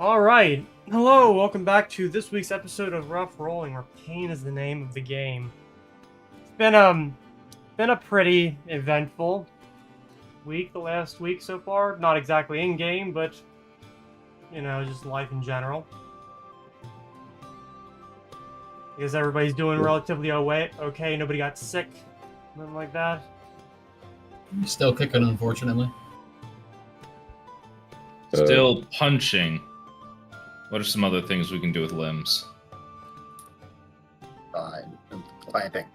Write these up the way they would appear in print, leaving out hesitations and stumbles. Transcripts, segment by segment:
Alright, hello, welcome back to this week's episode of Rough Rolling, where pain is the name of the game. It's been a pretty eventful week, the last week so far. Not exactly in-game, but, you know, just life in general. I guess everybody's doing relatively okay, nobody got sick, nothing like that. Still kicking, unfortunately. Still punching. What are some other things we can do with limbs? Clamping.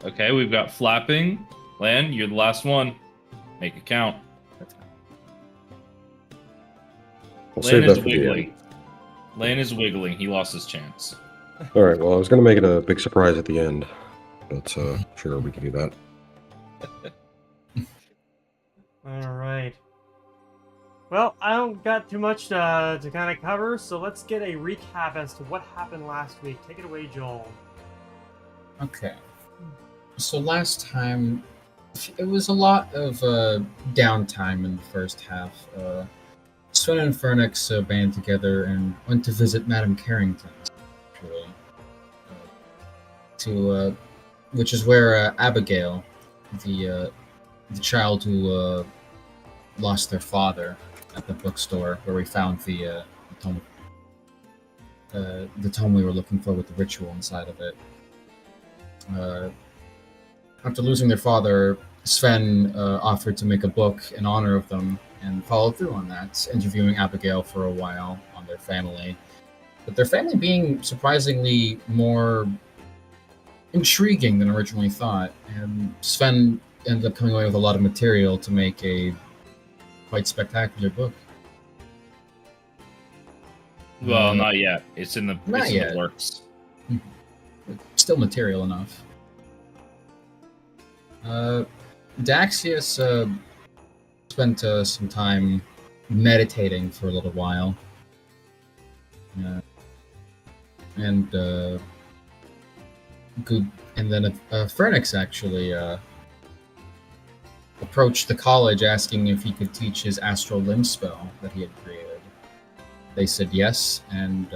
Okay, we've got flapping. Lan, you're the last one. Make it count. Lan is wiggling. Lan is wiggling. He lost his chance. Alright, well, I was going to make it a big surprise at the end. But, sure, we can do that. Alright. Well, I don't got too much to kind of cover, so let's get a recap as to what happened last week. Take it away, Joel. Okay. So last time, it was a lot of downtime in the first half. Sven and Fernix band together and went to visit Madame Carrington, actually. Which is where Abigail, the child who lost their father at the bookstore, where we found the tome we were looking for with the ritual inside of it. After losing their father, Sven offered to make a book in honor of them and followed through on that, interviewing Abigail for a while on their family. But their family being surprisingly more intriguing than originally thought, and Sven ended up coming away with a lot of material to make a quite spectacular book. Well, not yet. It's in the works. Still material enough. Daxius spent some time meditating for a little while. And then Fernix actually approached the college asking if he could teach his astral limb spell that he had created. They said yes, and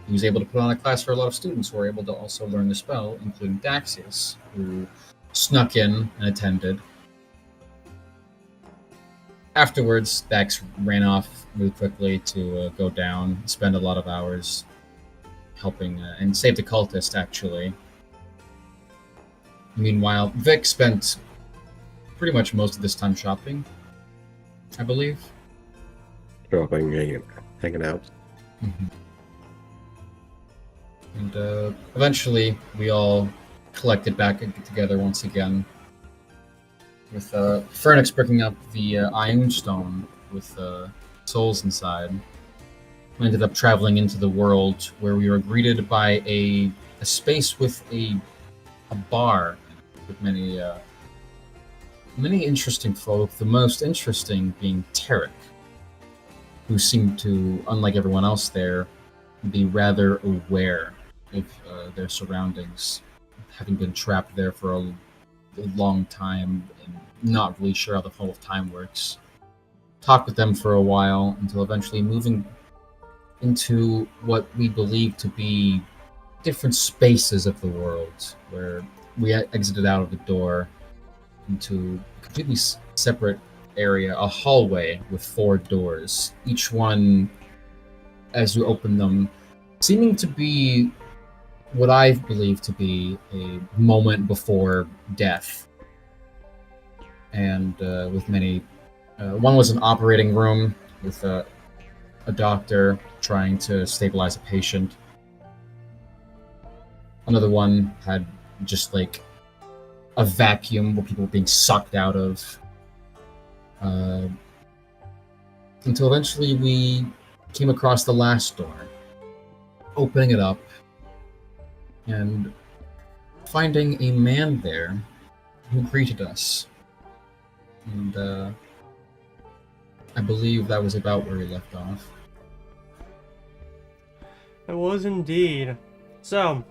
he was able to put on a class for a lot of students who were able to also learn the spell, including Daxius, who snuck in and attended. Afterwards, Dax ran off really quickly to go down, spend a lot of hours helping, and saved a cultist, actually. Meanwhile, Vic spent pretty much most of this time shopping, I believe. Shopping, hanging out. Mm-hmm. And eventually, we all collected back together once again, with Fernix picking up the Iron Stone with souls inside. We ended up traveling into the world, where we were greeted by a space with a bar with many interesting folk. The most interesting being Tarek, who seemed to, unlike everyone else there, be rather aware of their surroundings, having been trapped there for a long time and not really sure how the flow of time works. Talked with them for a while until eventually moving into what we believe to be different spaces of the world, where we exited out of the door into a completely separate area, a hallway with 4 doors, each one, as you open them, seeming to be what I believe to be a moment before death. And with many, one was an operating room with a doctor trying to stabilize a patient. Another one had just like a vacuum where people were being sucked out of. Until eventually we came across the last door, opening it up and finding a man there who greeted us. And I believe that was about where we left off. It was indeed. So,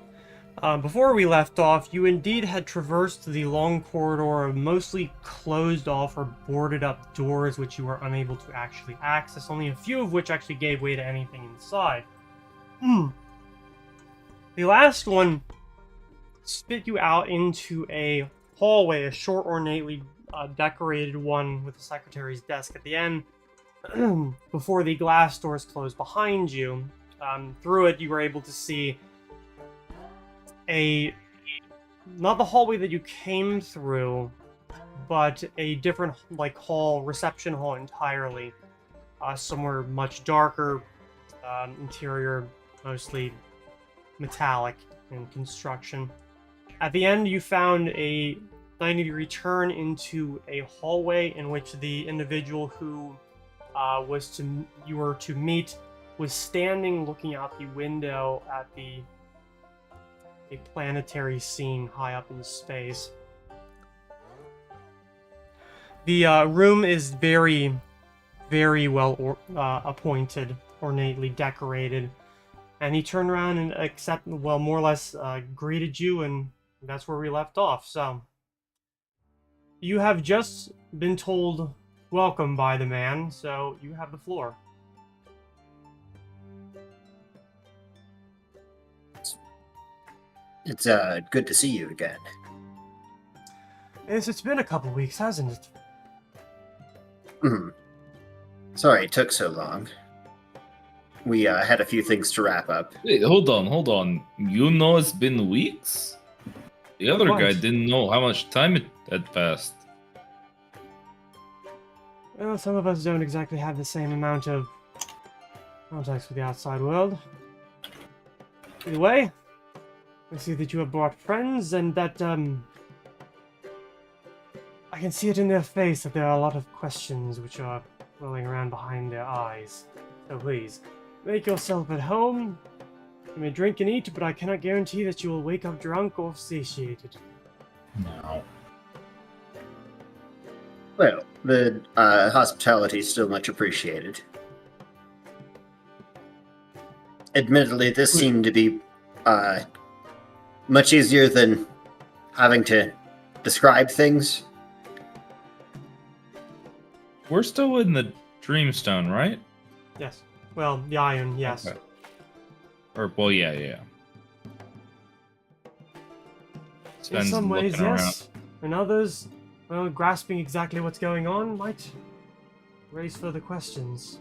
Before we left off, you indeed had traversed the long corridor of mostly closed off or boarded up doors which you were unable to actually access, only a few of which actually gave way to anything inside. The last one spit you out into a hallway, a short, ornately decorated one with a secretary's desk at the end, before the glass doors closed behind you. Through it, you were able to see not the hallway that you came through, but a different, hall, reception hall entirely. Somewhere much darker, interior mostly metallic in construction. At the end, you found a 90-degree turn into a hallway in which the individual who you were to meet was standing looking out the window at a planetary scene high up in space. The room is very, very well appointed, ornately decorated, and he turned around and more or less greeted you, and that's where we left off. So, you have just been told welcome by the man, so you have the floor. It's good to see you again. Yes, it's been a couple weeks, hasn't it? Sorry it took so long. We had a few things to wrap up. Wait, hold on. You know it's been weeks? The other What? guy didn't know how much time it had passed. Well, some of us don't exactly have the same amount of contacts with the outside world. Either way, I see that you have brought friends, and that, I can see it in their face that there are a lot of questions which are rolling around behind their eyes. So please, make yourself at home. You may drink and eat, but I cannot guarantee that you will wake up drunk or satiated. No. Well, the hospitality is still much appreciated. Admittedly, this seemed to be much easier than having to describe things. We're still in the Dreamstone, right? Yes. Well, the Iron, yes. Okay. Well, yeah. In Sven's some ways, looking around. yes. In others, well, grasping exactly what's going on might raise further questions.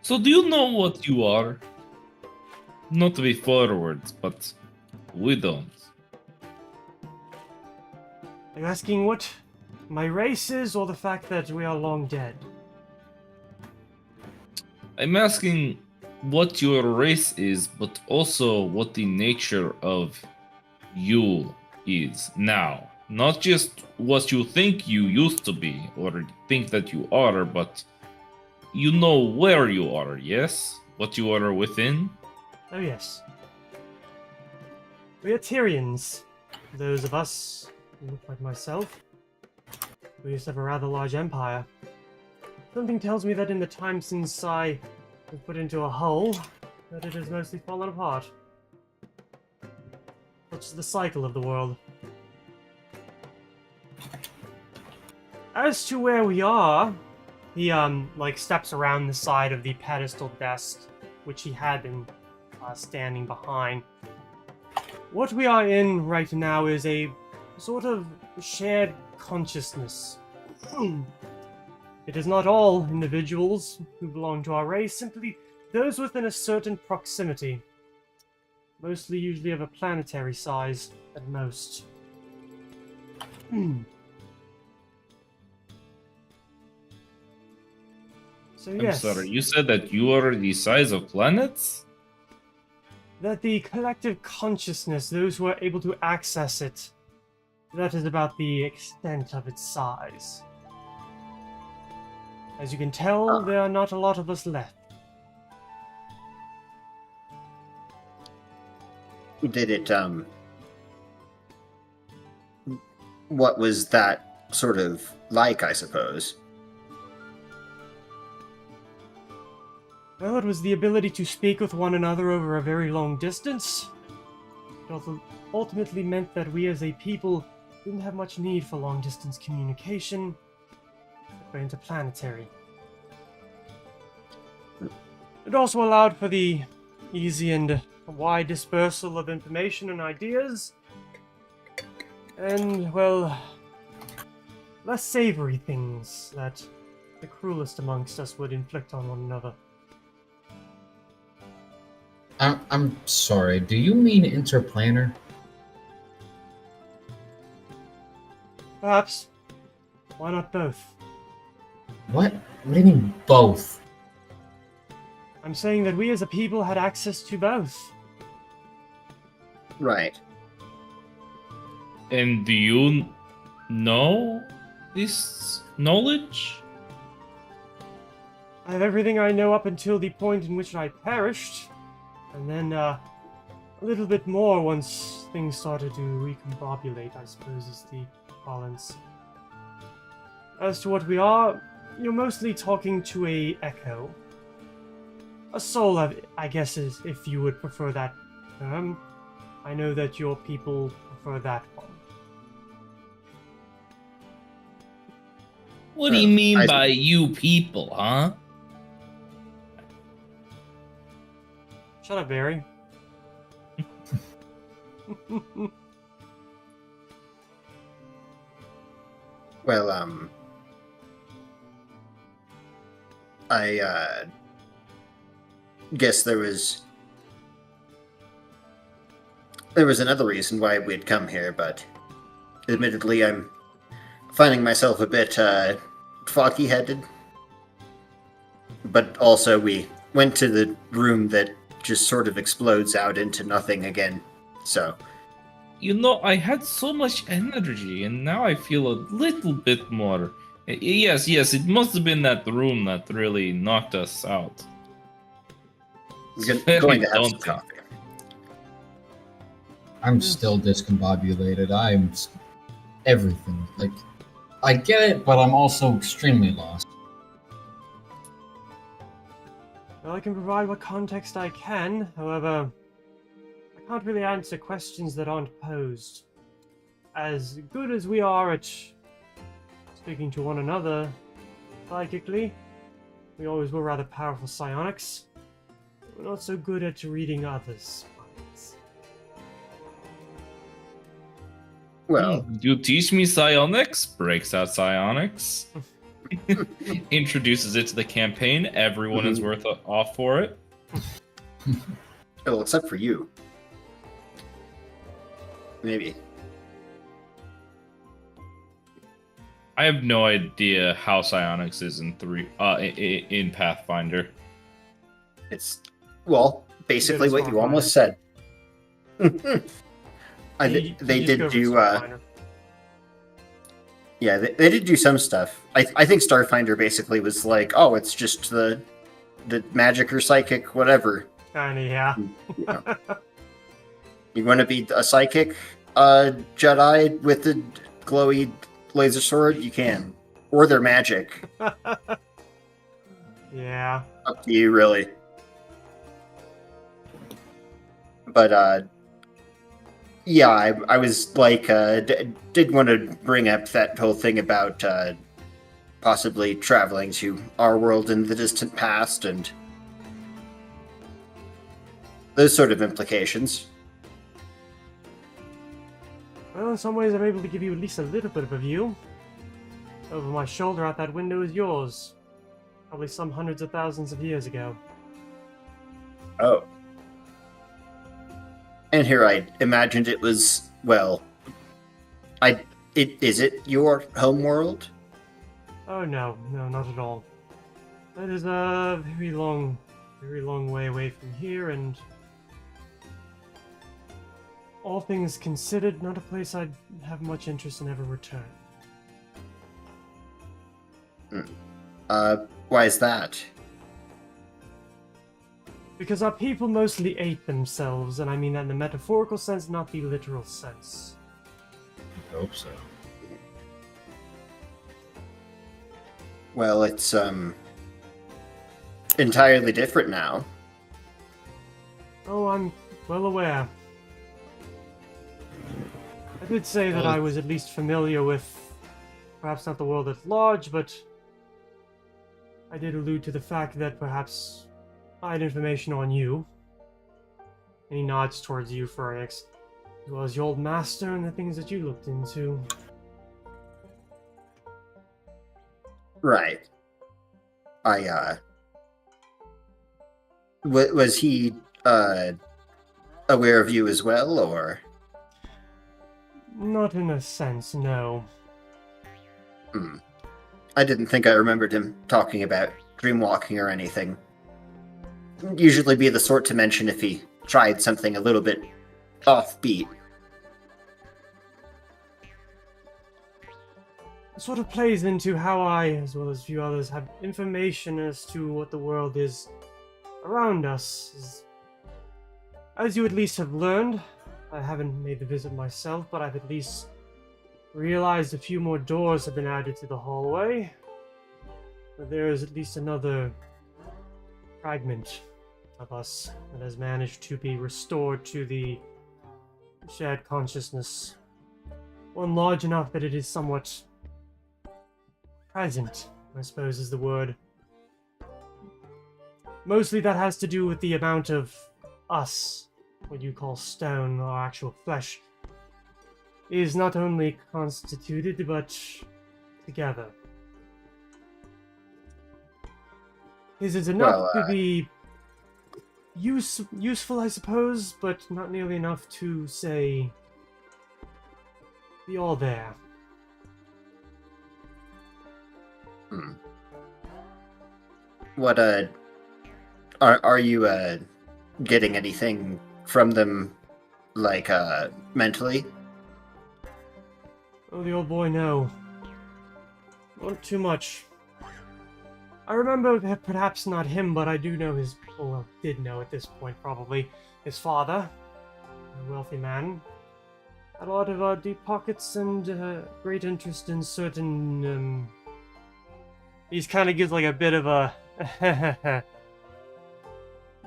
So do you know what you are? Not to be forward, but we don't. Are you asking what my race is, or the fact that we are long dead? I'm asking what your race is, but also what the nature of you is now. Not just what you think you used to be, or think that you are, but you know where you are, yes? What you are within? Oh yes. We are Tyrians. Those of us who look like myself. We used to have a rather large empire. Something tells me that in the time since I was put into a hole, that it has mostly fallen apart. Such is the cycle of the world. As to where we are, he, steps around the side of the pedestal desk, which he had been standing behind. What we are in right now is a sort of shared consciousness. It is not all individuals who belong to our race, simply those within a certain proximity. Mostly usually of a planetary size, at most. So I'm yes, sorry, you said that you are the size of planets? that the collective consciousness, those who are able to access it, that is about the extent of its size. As you can tell, there are not a lot of us left. Did it, what was that sort of like, I suppose? Well, it was the ability to speak with one another over a very long distance. It also ultimately meant that we as a people didn't have much need for long-distance communication for interplanetary. It also allowed for the easy and wide dispersal of information and ideas, and, well, less savory things that the cruelest amongst us would inflict on one another. I'm sorry, do you mean interplanar? Perhaps. Why not both? What? What do you mean both? I'm saying that we as a people had access to both. Right. And do you know this knowledge? I have everything I know up until the point in which I perished, and then a little bit more once things started to recombobulate, I suppose is the balance. As to what we are, you're mostly talking to a echo. A soul, I guess, is if you would prefer that term. I know that your people prefer that one. What do you mean I- by you people, huh? Shut up, Barry. Well, I guess there was another reason why we'd come here, but admittedly, I'm finding myself a bit foggy-headed. But also, we went to the room that just sort of explodes out into nothing again. So, You know, I had so much energy, and now I feel a little bit more. Yes, it must have been that room that really knocked us out. I'm Very going to have some daunting. coffee. I'm still discombobulated. Everything. Like, I get it, but I'm also extremely lost. Well, I can provide what context I can, however, I can't really answer questions that aren't posed. As good as we are at speaking to one another psychically, we always were rather powerful psionics. We're not so good at reading others' minds. Well, You teach me psionics, breaks out psionics, introduces it to the campaign. Everyone is worth off for it. well, except for you. Maybe. I have no idea how psionics is in Pathfinder. It's, well, basically Good what as you almost said. You They just did go for do, Starfinder. yeah, they did do some stuff. I think Starfinder basically was like, oh, it's just the magic or psychic, whatever. Kinda, yeah. You know. You want to be a psychic Jedi with the glowy laser sword? You can. Or they're magic. Yeah. Up to you, really. But, yeah, I was like, did want to bring up that whole thing about possibly traveling to our world in the distant past and those sort of implications. Well, in some ways I'm able to give you at least a little bit of a view. Over my shoulder out that window is yours. Probably some hundreds of thousands of years ago. Oh. And here I imagined it was, well, is it your home world? Oh no, not at all. That is a very long way away from here, and all things considered, not a place I'd have much interest in ever returning. Why is that? Because our people mostly ate themselves, and I mean that in the metaphorical sense, not the literal sense. I hope so. Well, it's, entirely different now. Oh, I'm well aware. I did say that I was at least familiar with, perhaps not the world at large, but I did allude to the fact that perhaps I had information on you. And he nods towards you, Phoenix, as well as your old master and the things that you looked into. Right. Was he, aware of you as well, or? Not in a sense, no. I didn't think I remembered him talking about dreamwalking or anything. Usually be the sort to mention if he tried something a little bit offbeat. It sort of plays into how I, as well as a few others, have information as to what the world is around us. As you at least have learned, I haven't made the visit myself, but I've at least realized a few more doors have been added to the hallway. But there is at least another fragment of us that has managed to be restored to the shared consciousness. One large enough that it is somewhat present, I suppose is the word. Mostly that has to do with the amount of us, what you call stone or actual flesh, is not only constituted but together. Is it enough to be useful, I suppose, but not nearly enough to say be all there. What, are you, getting anything from them, like, mentally? Oh, the old boy, no. Not too much. I remember perhaps not him, but I do know his, well, did know at this point probably, his father, a wealthy man. Had a lot of deep pockets and great interest in certain, he's kind of gives like a bit of a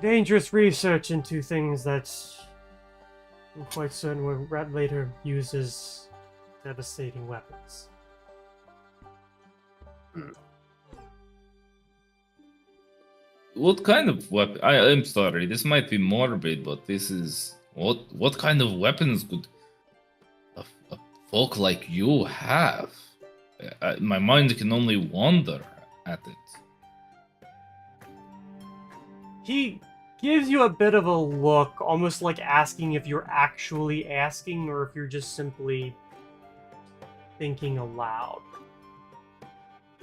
dangerous research into things that I'm quite certain were later used as devastating weapons. What kind of weapon? I'm sorry, this might be morbid, but this is what kind of weapons could a folk like you have? My mind can only wonder at it. He gives you a bit of a look, almost like asking if you're actually asking or if you're just simply thinking aloud.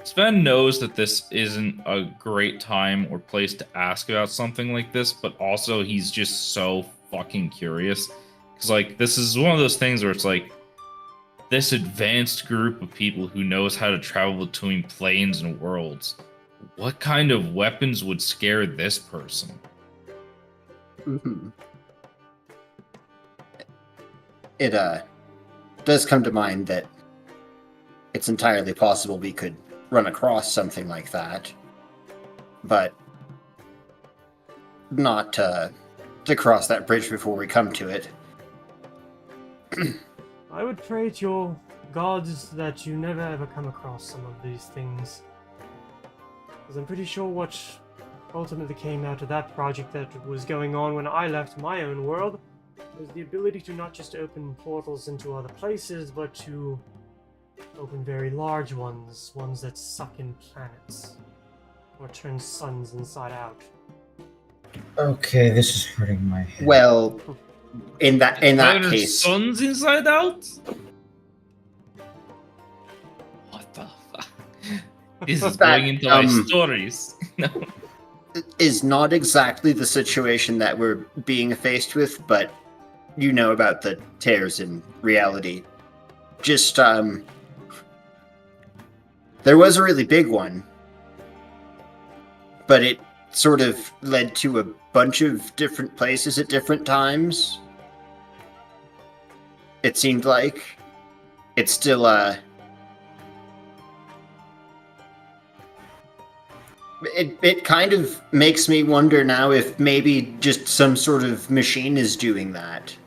Sven knows that this isn't a great time or place to ask about something like this, but also he's just so fucking curious. Because, like, this is one of those things where it's like, this advanced group of people who knows how to travel between planes and worlds, what kind of weapons would scare this person? Mm-hmm. It, does come to mind that it's entirely possible we could run across something like that, but not to cross that bridge before we come to it. I would pray to your gods that you never ever come across some of these things. Because I'm pretty sure what ultimately came out of that project that was going on when I left my own world was the ability to not just open portals into other places, but to open very large ones, ones that suck in planets, or turn suns inside out. Okay, this is hurting my head. Well, in that Turn case, suns inside out? What the fuck? This is That, going into my stories. No. is not exactly the situation that we're being faced with, but you know about the tears in reality. Just, there was a really big one, but it sort of led to a bunch of different places at different times. It seemed like. It's still, It kind of makes me wonder now if maybe just some sort of machine is doing that.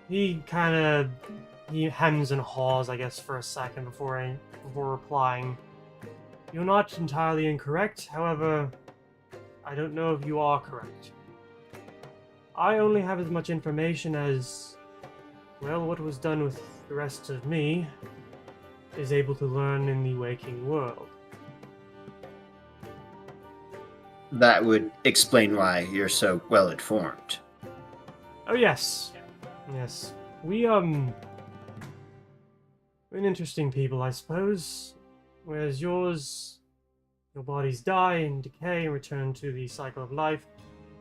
He hems and haws, I guess, for a second before replying. You're not entirely incorrect, however, I don't know if you are correct. I only have as much information as, well, what was done with the rest of me is able to learn in the waking world. That would explain why you're so well informed. Oh, yes. Yes. We're an interesting people, I suppose. Whereas your bodies die and decay and return to the cycle of life.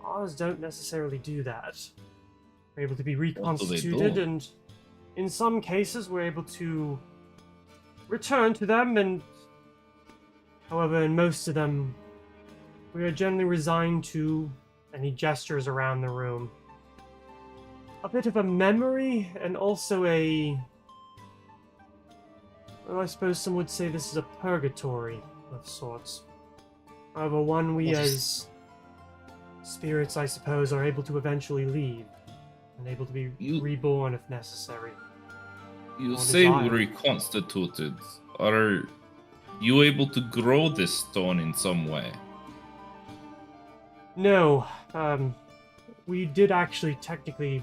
Ours don't necessarily do that. We're able to be reconstituted, do? and in some cases we're able to return to them, and however, in most of them, we are generally resigned to, and he gestures around the room, a bit of a memory, and also well, I suppose some would say this is a purgatory of sorts. However, one we as spirits, I suppose, are able to eventually leave, and able to be reborn if necessary. You Or say desire. reconstituted. Are you able to grow this stone in some way? No, we did actually technically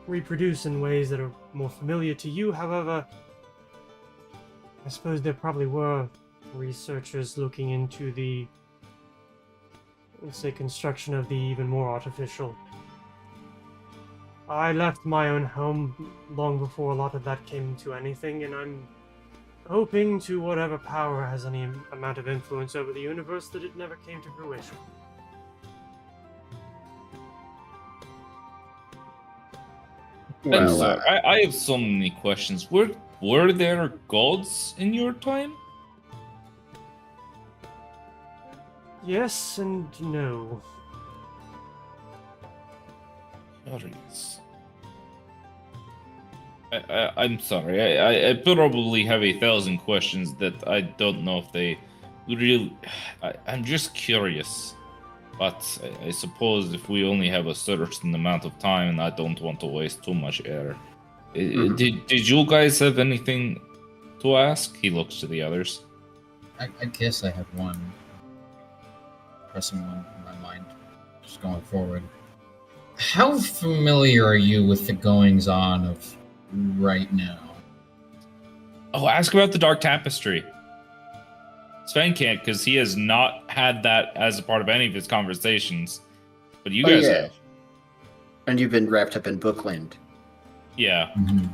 reproduce in ways that are more familiar to you. However, I suppose there probably were researchers looking into the, let's say, construction of the even more artificial. I left my own home long before a lot of that came to anything, and I'm hoping to whatever power has any amount of influence over the universe that it never came to fruition. And Well, so, I have so many questions. Were there gods in your time? Yes and no. Curious. I'm sorry. I probably have 1,000 questions that I don't know if they really. I'm just curious. But I suppose if we only have a certain amount of time, and I don't want to waste too much air. Did you guys have anything to ask? He looks to the others. I guess I have one pressing one in my mind, just going forward. How familiar are you with the goings on of right now? Oh, ask about the Dark Tapestry. Sven can't because he has not had that as a part of any of his conversations. But you guys have. And you've been wrapped up in Bookland. Yeah. Mm-hmm.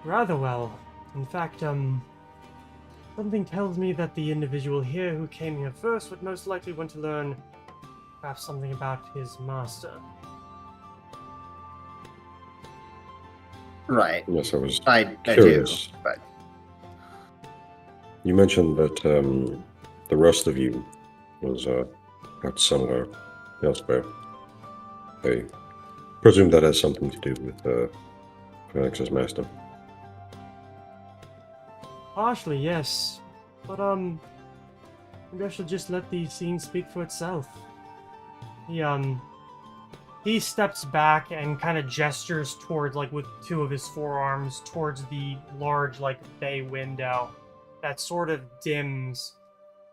Rather well. In fact, something tells me that the individual here who came here first would most likely want to learn perhaps something about his master. Right. Yes, I was I do, curious. but You mentioned that the rest of you was out somewhere elsewhere. I presume that has something to do with Phoenix's master. Partially, yes. But, maybe I should just let the scene speak for itself. He steps back and kind of gestures towards, like, with two of his forearms, towards the large, like, bay window that sort of dims.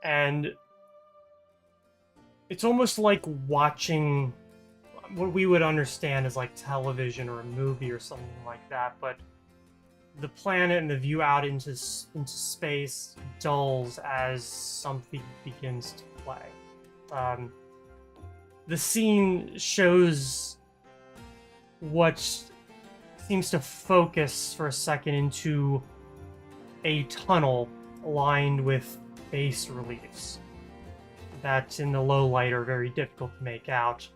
And it's almost like watching what we would understand as, like, television or a movie or something like that, but the planet and the view out into space dulls as something begins to play. The scene shows what seems to focus for a second into a tunnel lined with bas reliefs that in the low light are very difficult to make out.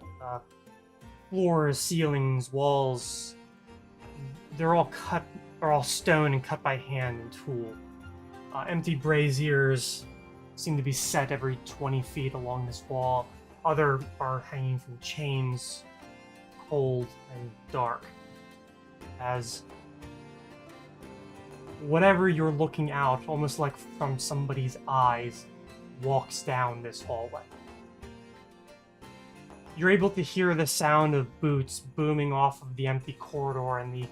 Floors, ceilings, walls, they're all stone and cut by hand and tool. Empty braziers seem to be set every 20 feet along this wall. Other are hanging from chains, cold and dark. As whatever you're looking out, almost like from somebody's eyes, walks down this hallway. You're able to hear the sound of boots booming off of the empty corridor, and the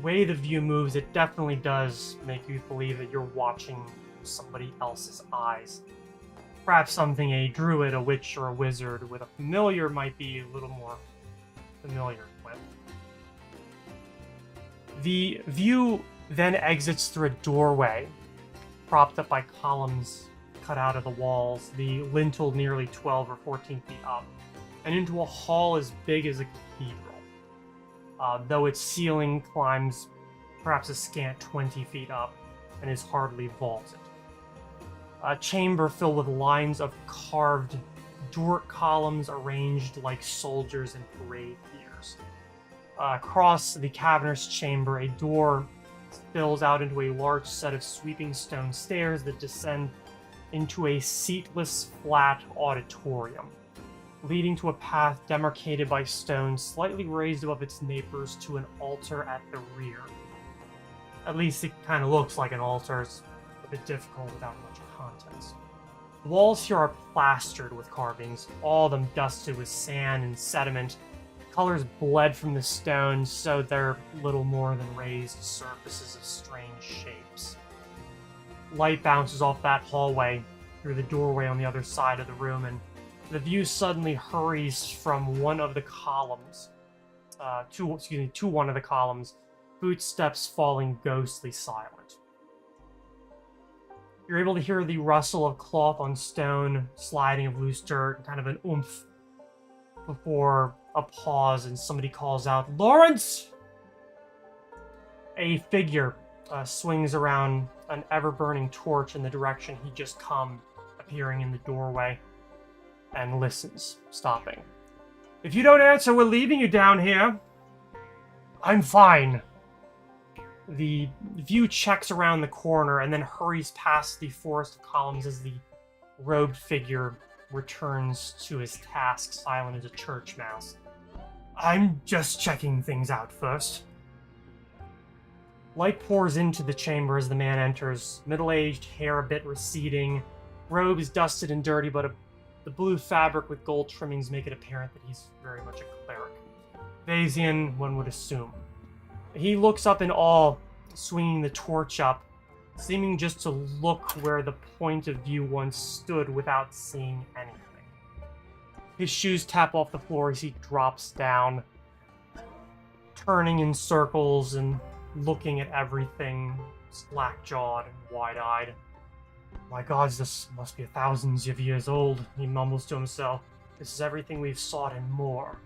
way the view moves, it definitely does make you believe that you're watching somebody else's eyes. Perhaps something a druid, a witch, or a wizard with a familiar might be a little more familiar with. The view then exits through a doorway, propped up by columns cut out of the walls, the lintel nearly 12 or 14 feet up, and into a hall as big as a cathedral, though its ceiling climbs perhaps a scant 20 feet up and is hardly vaulted. A chamber filled with lines of carved Doric columns arranged like soldiers in parade gears. Across the cavernous chamber, a door spills out into a large set of sweeping stone stairs that descend into a seatless, flat auditorium, leading to a path demarcated by stones slightly raised above its neighbors to an altar at the rear. At least it kind of looks like an altar. It's a bit difficult without much context. The walls here are plastered with carvings, all of them dusted with sand and sediment. Colors bled from the stones, so they're little more than raised surfaces of strange shapes. Light bounces off that hallway through the doorway on the other side of the room, and the view suddenly hurries from one of the columns to one of the columns, footsteps falling ghostly silent. You're able to hear the rustle of cloth on stone, sliding of loose dirt, and kind of an oomph before a pause, and somebody calls out, "Lawrence!" A figure swings around an ever-burning torch in the direction he'd just come, appearing in the doorway, and listens, stopping. "If you don't answer, we're leaving you down here." "I'm fine." The view checks around the corner and then hurries past the forest of columns as the robed figure returns to his task, silent as a church mouse. "I'm just checking things out first." Light pours into the chamber as the man enters, middle-aged, hair a bit receding, robes dusted and dirty, but the blue fabric with gold trimmings make it apparent that he's very much a cleric. Vasian, one would assume. He looks up in awe, swinging the torch up, seeming just to look where the point of view once stood without seeing anything. His shoes tap off the floor as he drops down, turning in circles and looking at everything, slack-jawed and wide-eyed. "My gods, this must be thousands of years old," he mumbles to himself. "This is everything we've sought and more."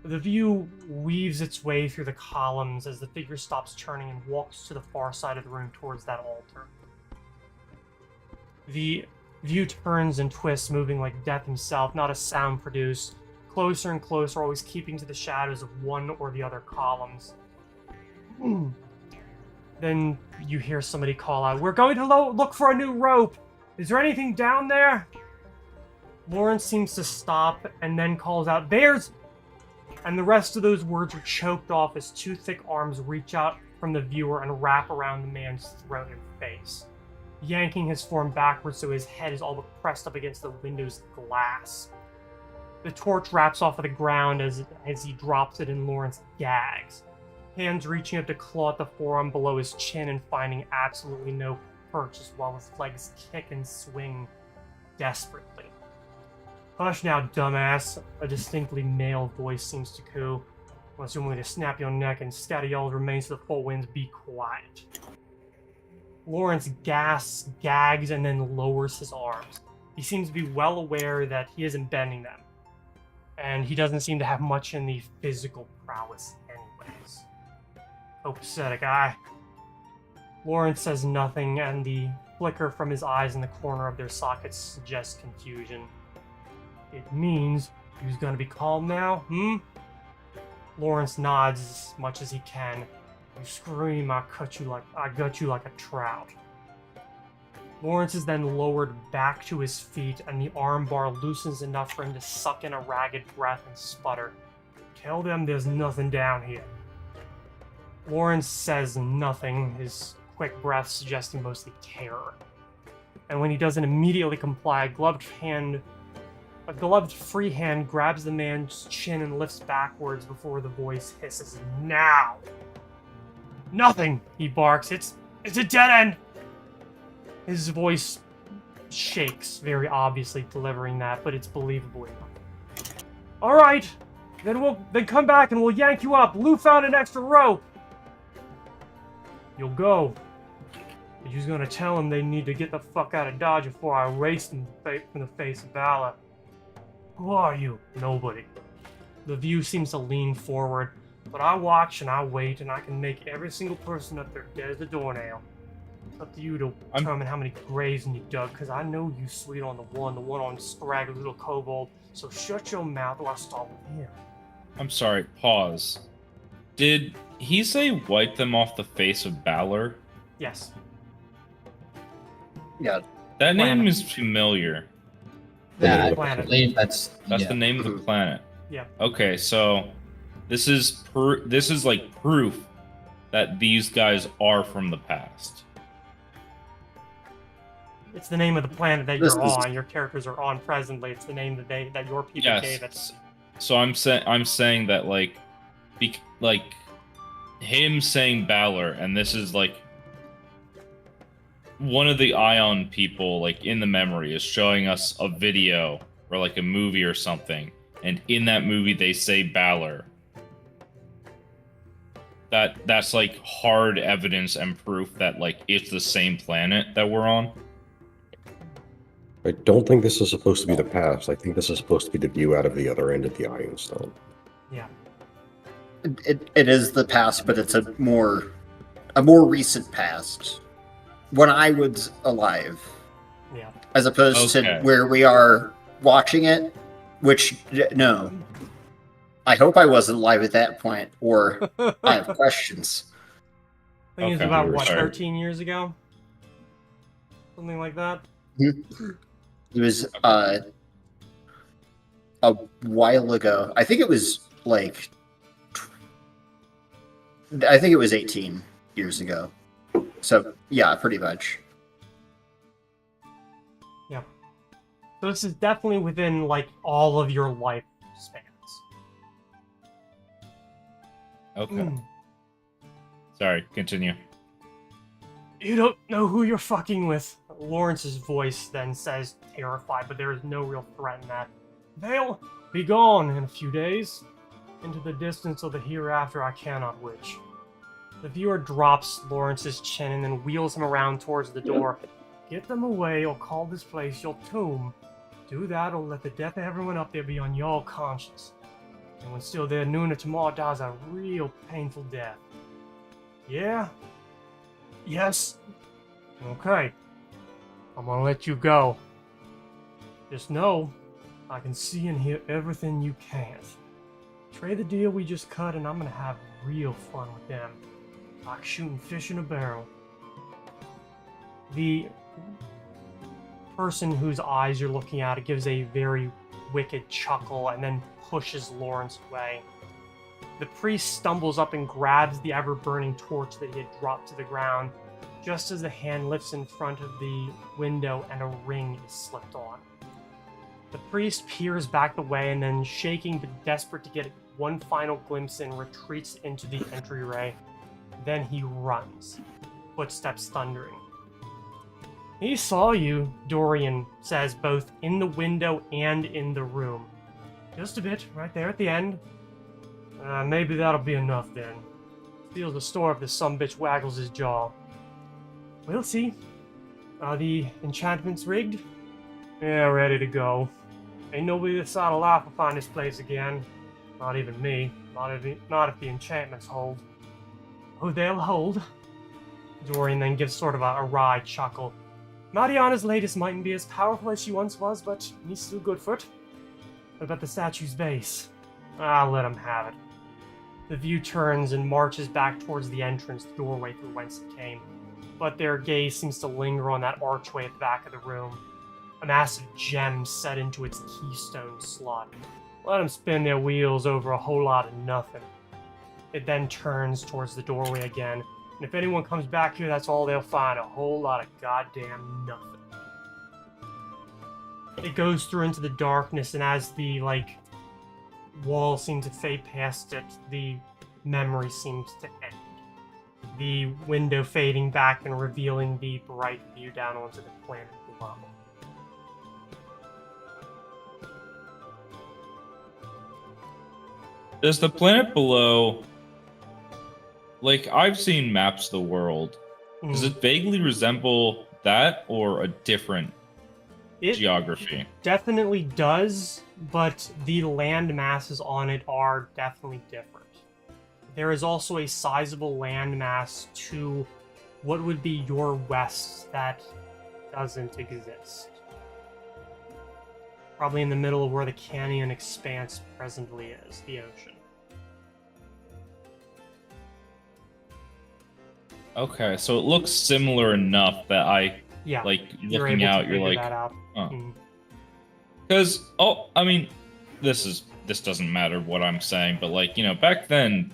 The view weaves its way through the columns as the figure stops turning and walks to the far side of the room towards that altar. The view turns and twists, moving like death himself, not a sound produced, closer and closer, always keeping to the shadows of one or the other columns. Then you hear somebody call out, "We're going to look for a new rope! Is there anything down there?" Lawrence seems to stop and then calls out, "There's..." And the rest of those words are choked off as two thick arms reach out from the viewer and wrap around the man's throat and face, yanking his form backwards so his head is all but pressed up against the window's glass. The torch wraps off of the ground as he drops it, and Lawrence gags, hands reaching up to claw at the forearm below his chin and finding absolutely no purchase while his legs kick and swing desperately. "Hush now, dumbass," a distinctly male voice seems to coo. "Unless you want me to snap your neck and scatter y'all's remains to the four winds, be quiet." Lawrence gasps, gags, and then lowers his arms. He seems to be well aware that he isn't bending them, and he doesn't seem to have much in the physical prowess anyways. Copacetic, aye. Lawrence says nothing, and the flicker from his eyes in the corner of their sockets suggests confusion. "It means you's gonna be calm now, Lawrence nods as much as he can. "You scream, I gut you like a trout." Lawrence is then lowered back to his feet, and the arm bar loosens enough for him to suck in a ragged breath and sputter. "Tell them there's nothing down here." Lawrence says nothing, his quick breath suggesting mostly terror. And when he doesn't immediately comply, a gloved free hand grabs the man's chin and lifts backwards before the voice hisses, "Now!" "Nothing!" he barks. It's a dead end!" His voice shakes, very obviously delivering that, but it's believable enough. "Alright! Then come back and we'll yank you up. Lou found an extra rope!" "You'll go. But you're gonna tell them they need to get the fuck out of Dodge before I race them in the face of Valor." "Who are you?" "Nobody." The View seems to lean forward, but I watch and I wait, and I can make every single person up there dead as a doornail. It's up to you to determine how many graves you dug, because I know you sweet on the one on scraggly little kobold, so shut your mouth or I'll start with him. I'm sorry, pause. Did he say wipe them off the face of Balor? Yes. Yeah. That name Planet. is familiar. Yeah, I Planet. believe that's That's yeah. the name of the planet. Yeah. Okay, so this is like proof that these guys are from the past. It's the name of the planet that This you're is- on. Your characters are on presently. It's the name that your people gave it. Yes. So I'm saying that like him saying Balor, and this is like one of the Ion people like in the memory is showing us a video or like a movie or something, and in that movie they say Balor. That's like hard evidence and proof that like it's the same planet that we're on. I don't think this is supposed to be the past. I think this is supposed to be the view out of the other end of the Iron Stone. Yeah. It is the past, but it's a more recent past. When I was alive, Yeah. as opposed Okay. to where we are watching it, which no. I hope I wasn't alive at that point, or I have questions. I think it's Okay. about, what, Sorry. 13 years ago? Something like that? It was a while ago. I think it was like 18 years ago. So yeah, pretty much. Yeah. So this is definitely within, like, all of your life spans. Okay. Mm. Sorry, continue. You don't know who you're fucking with. Lawrence's voice then says, terrified, but there is no real threat in that. They'll be gone in a few days. Into the distance of the hereafter I cannot wish. The viewer drops Lawrence's chin and then wheels him around towards the door. Get them away or call this place your tomb. Do that or let the death of everyone up there be on your conscience. And when still there, noon or tomorrow dies a real painful death. Yeah? Yes? Okay. I'm gonna let you go. Just know, I can see and hear everything you can't. Trade the deal we just cut and I'm gonna have real fun with them. Like shooting fish in a barrel. The person whose eyes you're looking at gives a very wicked chuckle and then pushes Lawrence away. The priest stumbles up and grabs the ever-burning torch that he had dropped to the ground, just as the hand lifts in front of the window and a ring is slipped on. The priest peers back the way and then, shaking but desperate to get one final glimpse in, retreats into the entryway. Then he runs, footsteps thundering. He saw you, Dorian says, both in the window and in the room. Just a bit, right there at the end. Maybe that'll be enough then. Steals the store if this sumbitch waggles his jaw. We'll see. Are the enchantments rigged? Yeah, ready to go. Ain't nobody this side of life will find this place again. Not even me. Not if the enchantments hold. Oh, they'll hold. Dorian then gives sort of a wry chuckle. Mariana's latest mightn't be as powerful as she once was, but he's still good for it. What about the statue's base? I'll let him have it. The view turns and marches back towards the entrance, the doorway through whence it came. But their gaze seems to linger on that archway at the back of the room. A massive gem set into its keystone slot. Let them spin their wheels over a whole lot of nothing. It then turns towards the doorway again. And if anyone comes back here, that's all they'll find. A whole lot of goddamn nothing. It goes through into the darkness, and as the, like, wall seems to fade past it, the memory seems to end. The window fading back and revealing the bright view down onto the planet below. Does the planet below, like, I've seen maps of the world. Does it vaguely resemble that or a different geography? Definitely does, but the land masses on it are definitely different. There is also a sizable landmass to what would be your west that doesn't exist. Probably in the middle of where the canyon expanse presently is, the ocean. Okay, so it looks similar enough that Yeah, like, you're looking able to out, you're figure like, that out. Because, I mean, this doesn't matter what I'm saying, but, like, back then,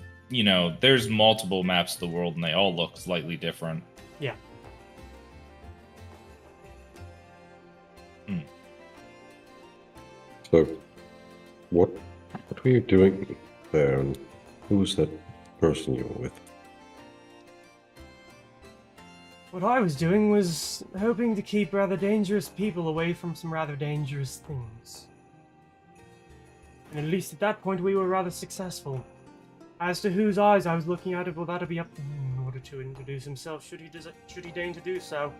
there's multiple maps of the world and they all look slightly different. Yeah. So, what were you doing there, and who was that person you were with? What I was doing was hoping to keep rather dangerous people away from some rather dangerous things. And at least at that point we were rather successful. As to whose eyes I was looking at, well, that'll be up to him in order to introduce himself, should he deign to do so.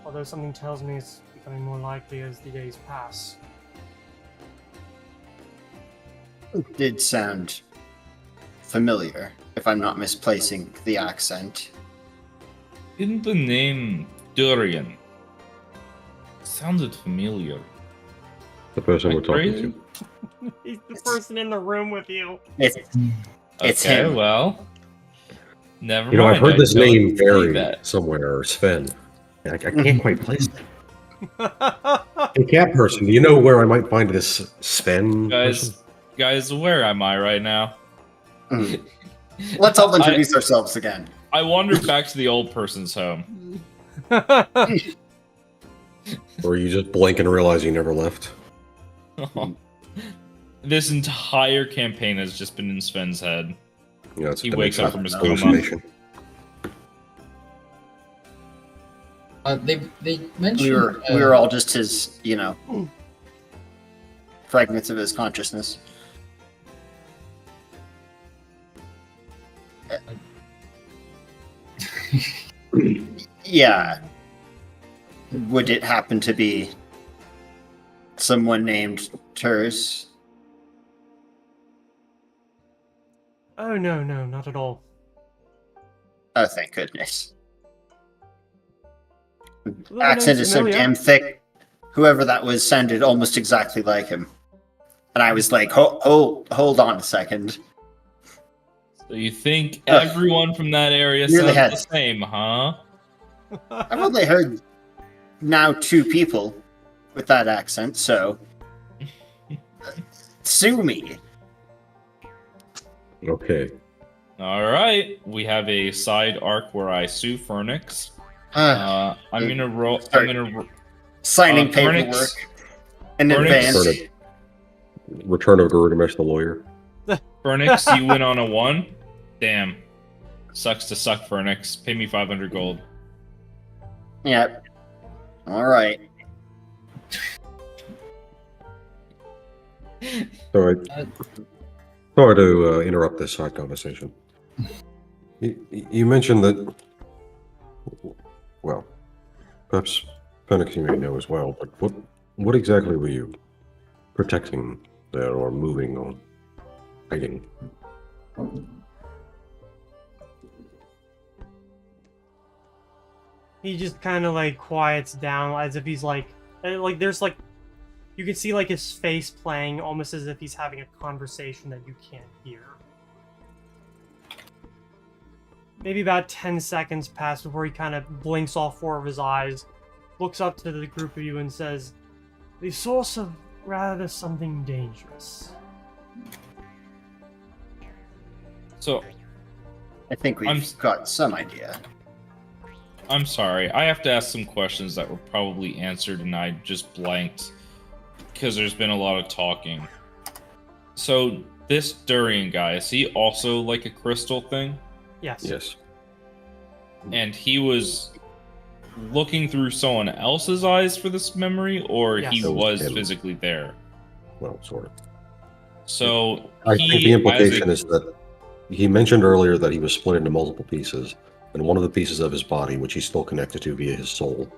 Although something tells me it's becoming more likely as the days pass. It did sound familiar, if I'm not misplacing the accent. Didn't the name Durian sounded familiar? The person Am I we're talking crazy? to. He's the person in the room with you. It's Okay, him. well, never You know, mind. I've heard I this don't name see buried that. somewhere, Sven. I can't quite place it. Hey, cat person, do you know where I might find this Sven person? Guys, where am I right now? Let's all introduce ourselves again. I wandered back to the old person's home. Or you just blink and realize you never left? This entire campaign has just been in Sven's head. Yeah, it's He wakes up from his coma. hallucination. They mentioned We were all just his, fragments of his consciousness. Yeah. Would it happen to be someone named Turs? Oh, no, not at all. Oh, thank goodness. Well, Accent name's is so familiar. damn thick. Whoever that was sounded almost exactly like him. And I was like, hold on a second. So you think everyone from that area Nearly sounds had the it. same, huh? I've only heard now 2 people with that accent, so sue me. Okay. All right, we have a side arc where I sue Fernix. Uh, I'm gonna roll. Sorry. I'm gonna. signing Fernix- paperwork in Fernix- advance. Return of Gilgamesh the lawyer. Fernix, you win on a 1. Damn. Sucks to suck, Fernix. Pay me 500 gold. Yep. All right. So sorry to interrupt this side conversation. You mentioned that, well, perhaps Phoenix you may know as well, but what exactly were you protecting there, or moving, or hiding? He just kind of like quiets down as if he's like there's like, you can see like his face playing almost as if he's having a conversation that you can't hear. Maybe about 10 seconds pass before he kind of blinks all 4 of his eyes, looks up to the group of you and says, "The source of rather something dangerous." So I think we've got some idea. I'm sorry. I have to ask some questions that were probably answered and I just blanked because there's been a lot of talking. So this Durian guy, is he also like a crystal thing? Yes. Yes. And he was looking through someone else's eyes for this memory, or Yes. he That was was him. physically there? Well, sort of. So I think the implication is that he mentioned earlier that he was split into multiple pieces, and one of the pieces of his body, which he's still connected to via his soul,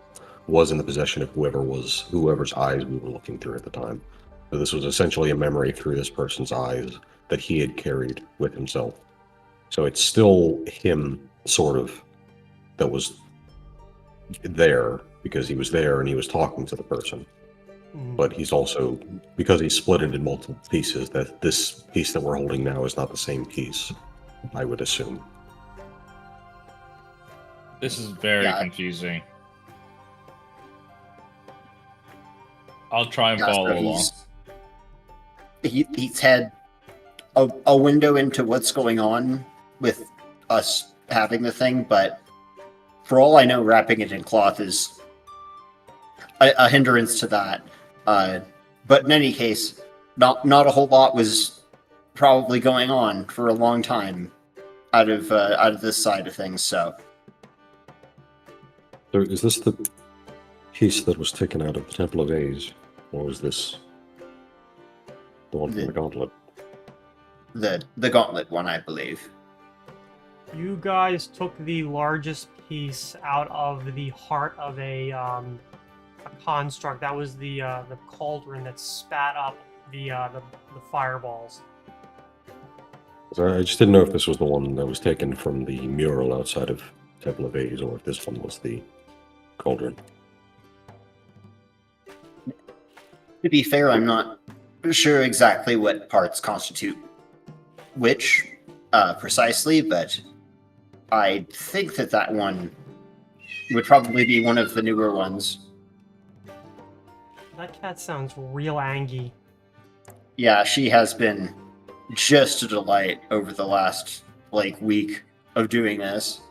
was in the possession of whoever's eyes we were looking through at the time. So this was essentially a memory through this person's eyes that he had carried with himself. So it's still him, sort of, that was there because he was there and he was talking to the person. But he's also, because he's split into multiple pieces, that this piece that we're holding now is not the same piece, I would assume. this is very confusing. I'll try and follow along. He's had a window into what's going on with us having the thing, but for all I know, wrapping it in cloth is a hindrance to that. But in any case, not a whole lot was probably going on for a long time out of this side of things. So Is this the piece that was taken out of the Temple of Aes, or was this the one from the Gauntlet? The gauntlet one, I believe. You guys took the largest piece out of the heart of a construct. That was the cauldron that spat up the fireballs. So I just didn't know if this was the one that was taken from the mural outside of Temple of Aes, or if this one was the cauldron. To be fair, I'm not sure exactly what parts constitute which precisely, but I think that one would probably be one of the newer ones. That cat sounds real angry. Yeah, she has been just a delight over the last week of doing this.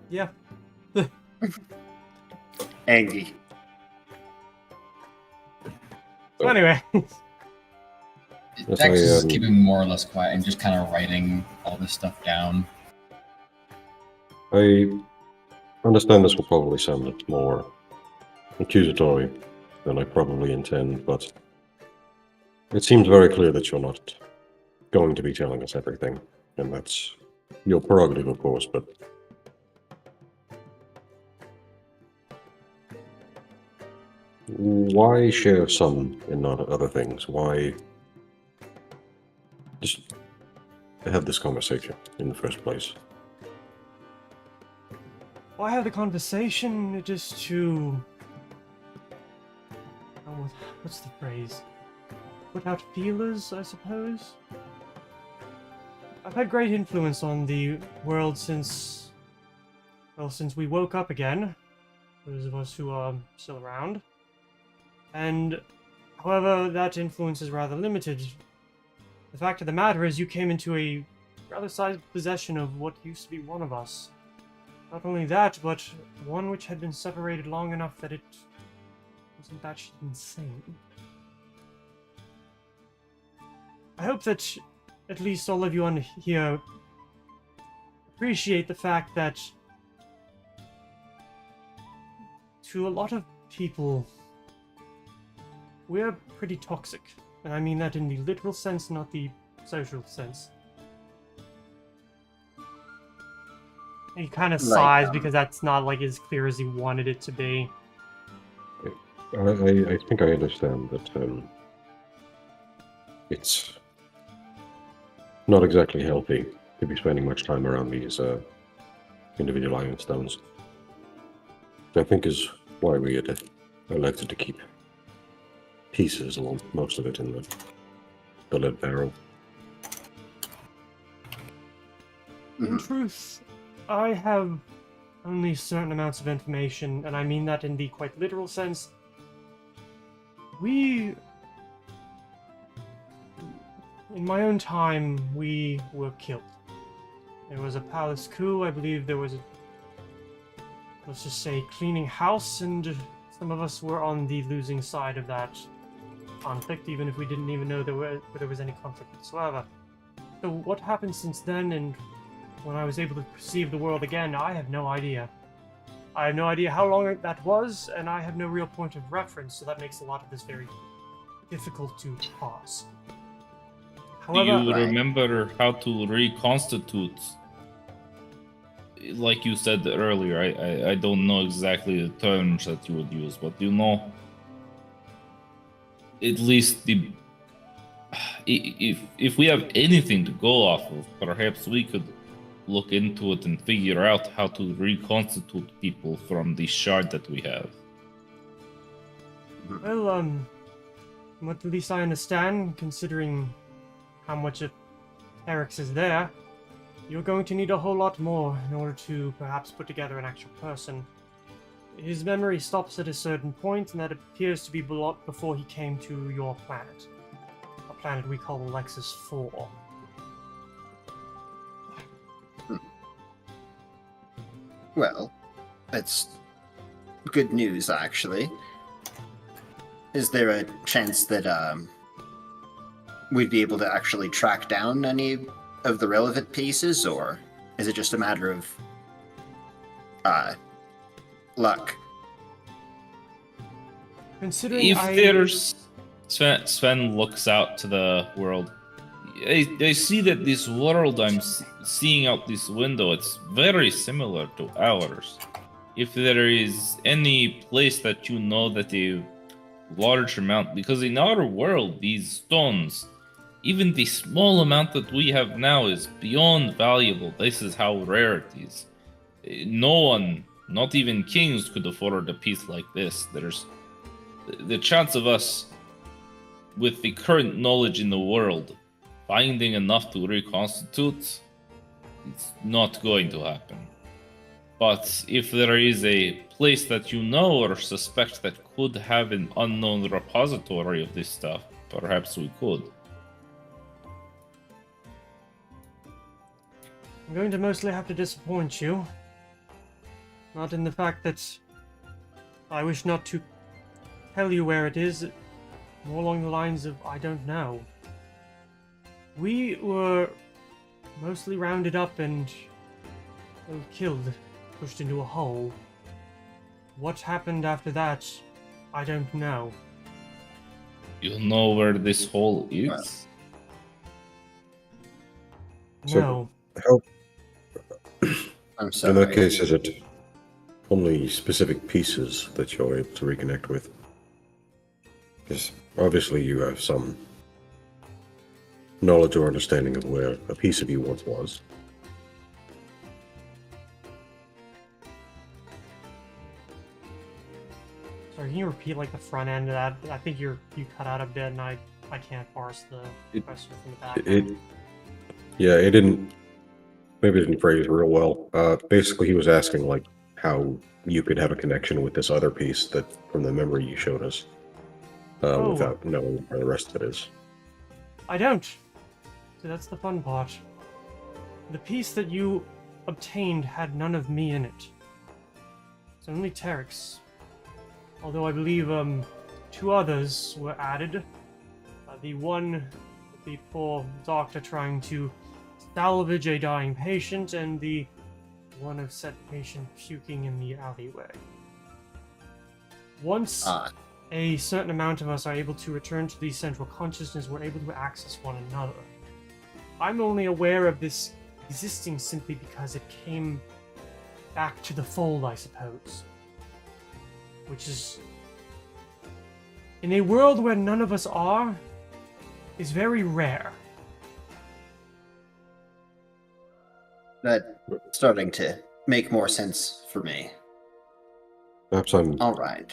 Yeah. Angry. So anyway. Dex is keeping more or less quiet and just kind of writing all this stuff down. I understand this will probably sound more accusatory than I probably intend, but it seems very clear that you're not going to be telling us everything, and that's your prerogative, of course, but why share some and not other things? Why just have this conversation in the first place? Why have the conversation just to... Oh, what's the phrase? Put out feelers, I suppose? I've had great influence on the world since... Well, since we woke up again. Those of us who are still around. And, however, that influence is rather limited. The fact of the matter is you came into a rather sized possession of what used to be one of us. Not only that, but one which had been separated long enough that it wasn't that insane. I hope that at least all of you on here appreciate the fact that to a lot of people, we're pretty toxic. And I mean that in the literal sense, not the social sense. He kind of sighs because that's not as clear as he wanted it to be. I think I understand that it's not exactly healthy to be spending much time around these individual iron stones. I think is why we had elected to keep pieces, along most of it, in the lead barrel. In truth, I have only certain amounts of information, and I mean that in the quite literal sense. We... In my own time, we were killed. There was a palace coup, I believe there was a... Let's just say cleaning house, and some of us were on the losing side of that conflict, even if we didn't even know there was any conflict whatsoever. So what happened since then, and when I was able to perceive the world again, I have no idea. I have no idea how long that was, and I have no real point of reference, so that makes a lot of this very difficult to parse. Do However, you remember how to reconstitute? Like you said earlier, I don't know exactly the terms that you would use, but you know, at least the if we have anything to go off of, perhaps we could look into it and figure out how to reconstitute people from the shard that we have. well, what at least I understand, considering how much of Eric's is there, you're going to need a whole lot more in order to perhaps put together an actual person. His memory stops at a certain point, and that appears to be before he came to your planet. A planet we call Alexis 4. Well, that's good news, actually. Is there a chance that we'd be able to actually track down any of the relevant pieces, or is it just a matter of luck? Considering If there's Sven looks out to the world. I see that this world I'm seeing out this window, it's very similar to ours. If there is any place that you know that a large amount, because in our world, these stones, even the small amount that we have now is beyond valuable. This is how rare it is. No one, not even kings, could afford a piece like this. There's the chance of us, with the current knowledge in the world, finding enough to reconstitute, it's not going to happen. But if there is a place that you know or suspect that could have an unknown repository of this stuff, perhaps we could. I'm going to mostly have to disappoint you. Not in the fact that I wish not to tell you where it is, more along the lines of I don't know. We were mostly rounded up and killed, pushed into a hole. What happened after that, I don't know. You know where this hole is? So- No. How, I'm in sorry. that case, is it only specific pieces that you're able to reconnect with? Because obviously you have some knowledge or understanding of where a piece of you once was. Sorry, can you repeat like the front end of that? I think you cut out a bit, and I can't parse the question from the back. It didn't. Maybe it didn't phrase real well. Basically, he was asking like how you could have a connection with this other piece that from the memory you showed us, without knowing where the rest of it is. I don't. So that's the fun part. The piece that you obtained had none of me in it. It's only Terex. Although I believe two others were added. The one, the poor doctor trying to salvage a dying patient, and the one of said patient puking in the alleyway. Once a certain amount of us are able to return to the central consciousness, we're able to access one another. I'm only aware of this existing simply because it came back to the fold, I suppose. Which is, in a world where none of us are, is very rare. That's starting to make more sense for me. Perhaps I'm All right.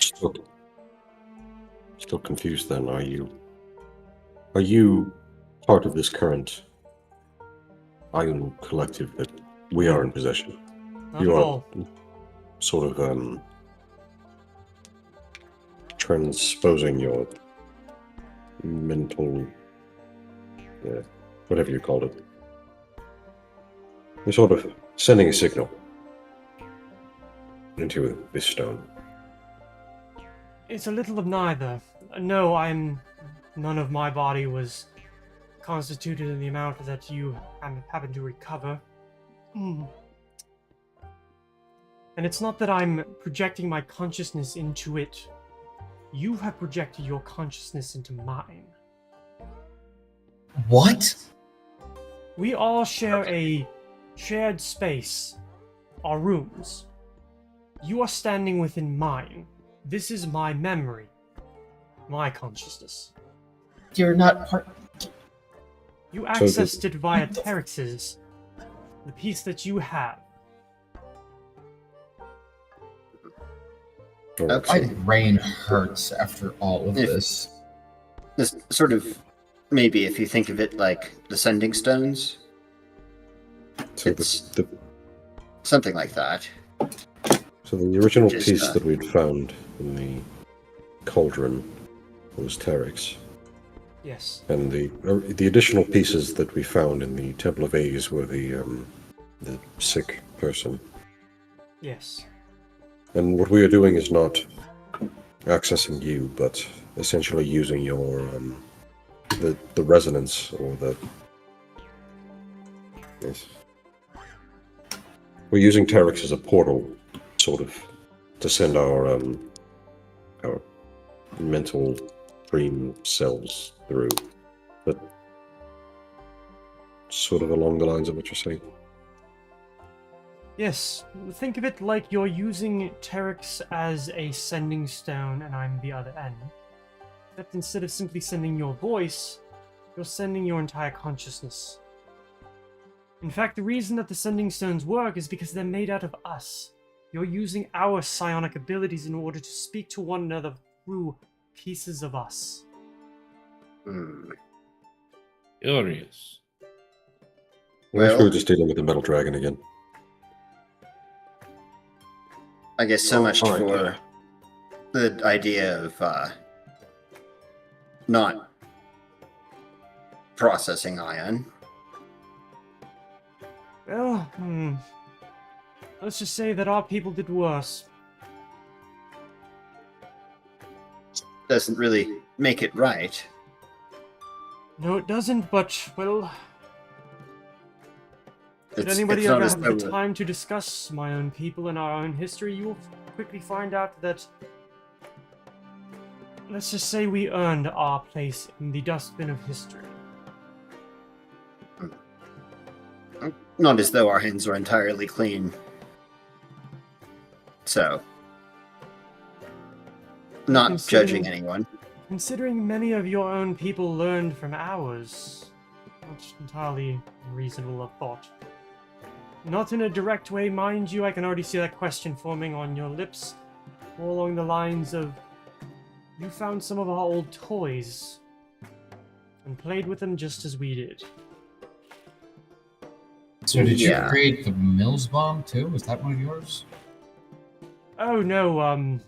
still confused. Then, are you part of this current Iron collective that we are in possession? Not You at are all. sort of transposing your mental, whatever you called it. You're sort of sending a signal into this stone. It's a little of neither. No, none of my body was constituted in the amount that you happen to recover. And it's not that I'm projecting my consciousness into it. You have projected your consciousness into mine. What? We all share a shared space, our rooms. You are standing within mine. This is my memory, my consciousness. You're not part. You accessed it via Terex's, the piece that you have. Okay. My brain hurts after all of this. This sort of, maybe if you think of it like the sending stones, So it's something like that. So the original Just, piece that we'd found in the cauldron was Terex, Yes. and the additional pieces that we found in the Temple of Aes were the sick person. Yes. And what we are doing is not accessing you, but essentially using your the resonance or the yes. We're using Terex as a portal, sort of, to send our mental dream cells through. But sort of along the lines of what you're saying. Yes. Think of it like you're using Terex as a sending stone and I'm the other end. Except instead of simply sending your voice, you're sending your entire consciousness. In fact, the reason that the sending stones work is because they're made out of us. You're using our psionic abilities in order to speak to one another through pieces of us. Curious. I wish we Well- were just dealing with the metal dragon again. I guess so much all right, for the idea of not processing ion. Well, let's just say that our people did worse. Doesn't really make it right. No, it doesn't, but, well, should It's anybody not ever as have though the time to discuss my own people and our own history, you will quickly find out that, let's just say we earned our place in the dustbin of history. Not as though our hands are entirely clean. So, not Considering- judging anyone. Considering many of your own people learned from ours, not entirely reasonable a thought. Not in a direct way, mind you, I can already see that question forming on your lips, more along the lines of, you found some of our old toys, and played with them just as we did. So did you Yeah. create the Mills bomb too? Was that one of yours? Oh no,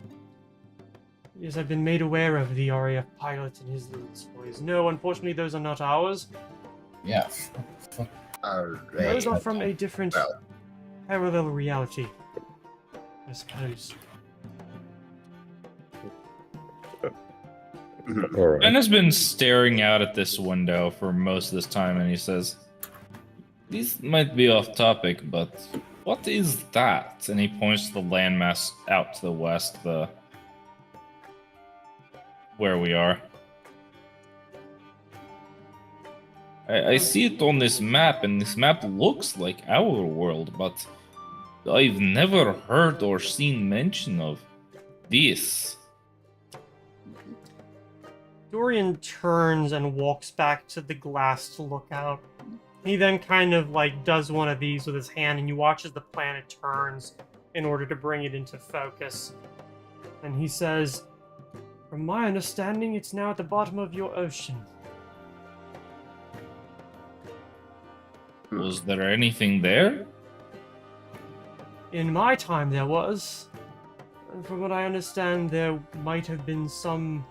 yes, I've been made aware of the RAF pilot and his little toys. No, unfortunately those are not ours. Yeah. Those Alright. are from a different Well. parallel reality, I suppose. All right. Ben has been staring out at this window for most of this time, and he says, "This might be off topic, but what is that?" And he points to the landmass out to the west, where we are. I see it on this map, and this map looks like our world, but I've never heard or seen mention of this. Dorian turns and walks back to the glass to look out. He then kind of like does one of these with his hand, and you watch as the planet turns in order to bring it into focus. And he says, "From my understanding, it's now at the bottom of your ocean." Was there anything there? In my time, there was. And from what I understand, there might have been some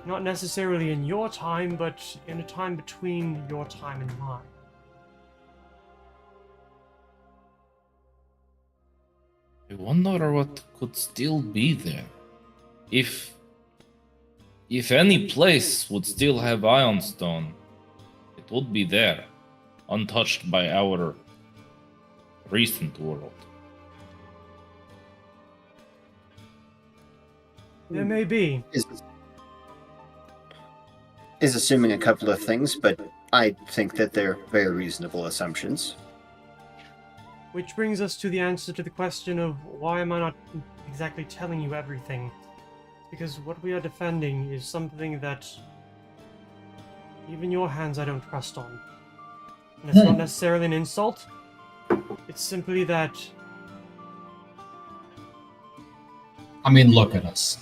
Not necessarily in your time, but in a time between your time and mine. I wonder what could still be there. If any place would still have Ionstone, it would be there, untouched by our recent world. There may be. Is assuming a couple of things, but I think that they're very reasonable assumptions. Which brings us to the answer to the question of why am I not exactly telling you everything? Because what we are defending is something that even your hands I don't trust on. And it's not necessarily an insult. It's simply that I mean, look at us.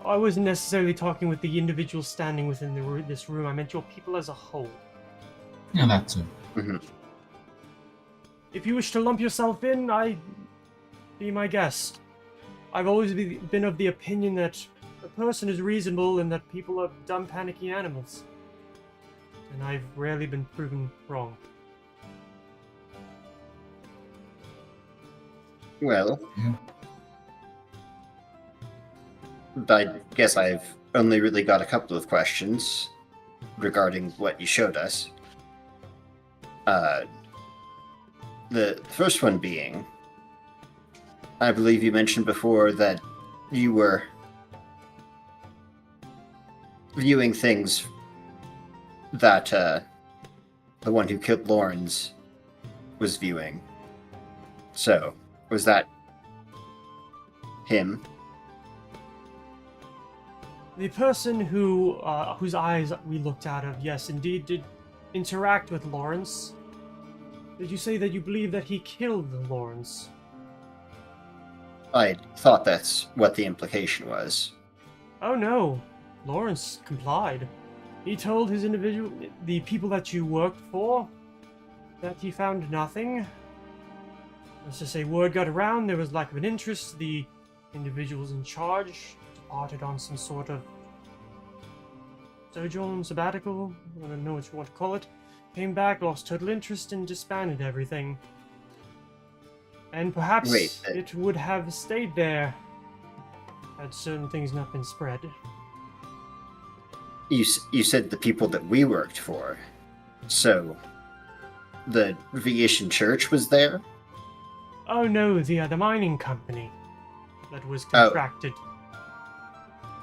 I wasn't necessarily talking with the individuals standing within this room. I meant your people as a whole. Yeah, that too. Mm-hmm. If you wish to lump yourself in, be my guest. I've always been of the opinion that a person is reasonable and that people are dumb, panicky animals. And I've rarely been proven wrong. Well, Yeah. I guess I've only really got a couple of questions regarding what you showed us. The first one being, I believe you mentioned before that you were viewing things that the one who killed Lawrence was viewing. So, was that him? The person whose eyes we looked out of, yes, indeed did interact with Lawrence. Did you say that you believe that he killed Lawrence? I thought that's what the implication was. Oh no, Lawrence complied. He told the people that you worked for, that he found nothing. Let's just say word got around, there was lack of an interest, the individuals in charge departed on some sort of sojourn, sabbatical, I don't know what you want to call it. Came back, lost total interest, and disbanded everything. And perhaps it would have stayed there had certain things not been spread. You said the people that we worked for. So, the Venetian church was there? Oh no, the mining company that was contracted.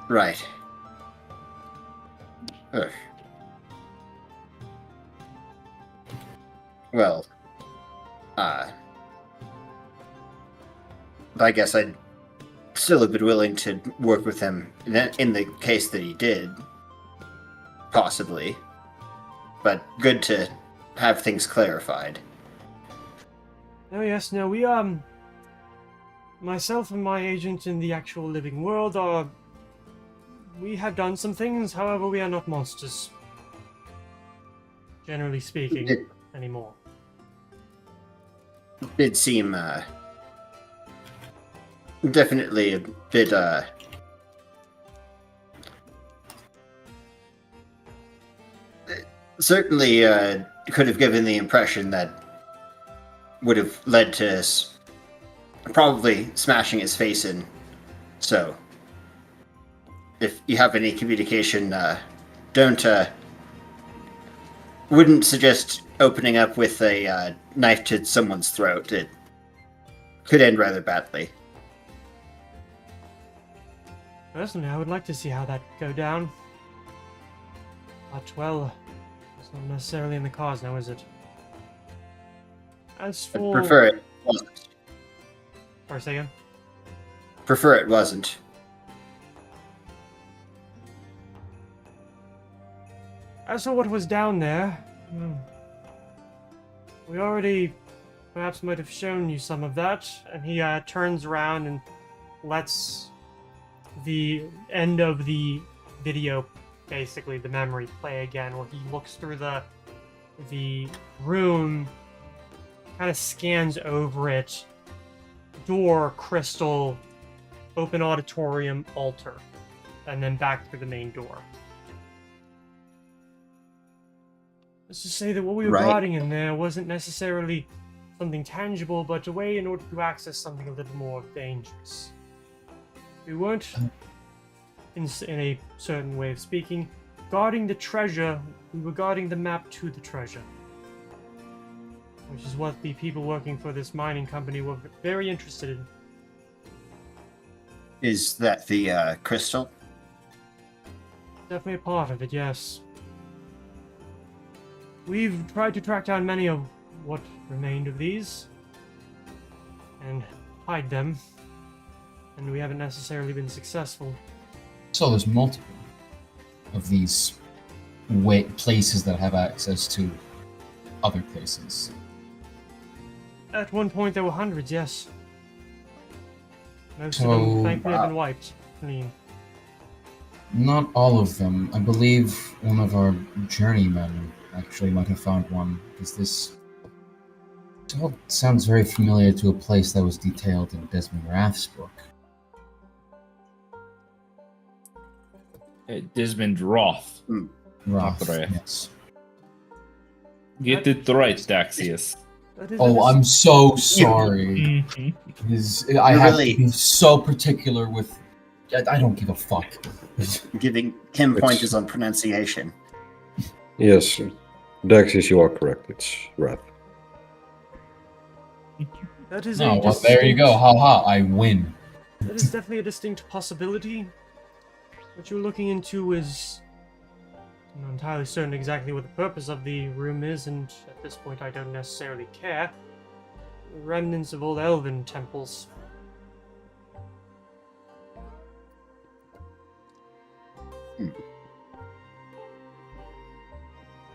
Right. Ugh. Well, I guess I'd still have been willing to work with him in the case that he did. Possibly. But good to have things clarified. Oh yes, no, we, myself and my agent in the actual living world we have done some things, however we are not monsters. Generally speaking, anymore. Did seem, definitely a bit, certainly, could have given the impression that would have led to probably smashing his face in. So, if you have any communication, wouldn't suggest opening up with a knife to someone's throat. It could end rather badly. Personally, I would like to see how that go down. But, well, it's not necessarily in the cards now, is it? As I'd for... prefer it wasn't. For a second. Prefer it wasn't. As for what was down there, we already perhaps might have shown you some of that, and he turns around and lets the end of the video, basically the memory, play again, where he looks through the room, kind of scans over it, door, crystal, open auditorium, altar. and then back through the main door. Let's just say that what we were Right. guarding in there wasn't necessarily something tangible, but a way in order to access something a little more dangerous. We weren't, in a certain way of speaking, guarding the treasure, we were guarding the map to the treasure. Which is what the people working for this mining company were very interested in. Is that the crystal? Definitely a part of it, yes. We've tried to track down many of what remained of these and hide them, and we haven't necessarily been successful. So there's multiple of these places that have access to other places. At one point there were hundreds, yes. Most of So, them, thankfully, have been wiped clean. Not all of them. I believe one of our journeymen actually might have found one, because this all sounds very familiar to a place that was detailed in Desmond Rath's book. Desmond Roth. Rath, Rath. yes. Get it right, Daxius. Oh, I'm so sorry. I You're have really- to be so particular with... I don't give a fuck. Giving him It's- pointers on pronunciation. Yes, Daxius, you are correct. It's Wrath. That is Oh, a well, there you go. distinct- Ha ha, I win. That is definitely a distinct possibility. What you're looking into is... I'm not entirely certain exactly what the purpose of the room is, and at this point I don't necessarily care. Remnants of old elven temples.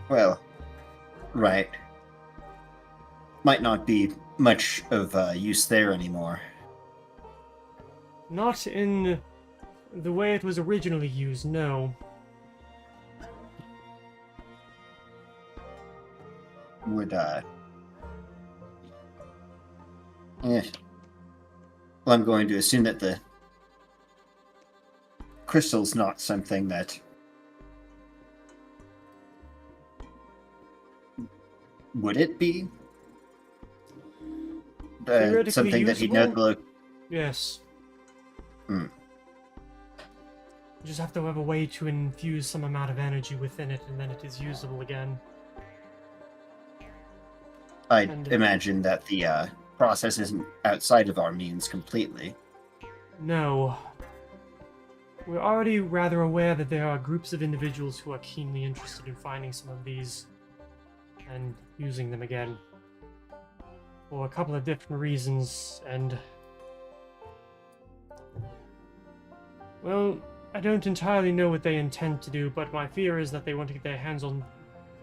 Well, right. Might not be much of use there anymore. Not in the way it was originally used, no. Would well, I'm going to assume that the crystal's not something that would it be Theoretically something that he'd know usable? the Yes. Hmm. You just have to have a way to infuse some amount of energy within it, and then it is usable again. I'd And- imagine that the process isn't outside of our means completely. No. We're already rather aware that there are groups of individuals who are keenly interested in finding some of these and using them again. For a couple of different reasons, and... Well, I don't entirely know what they intend to do, but my fear is that they want to get their hands on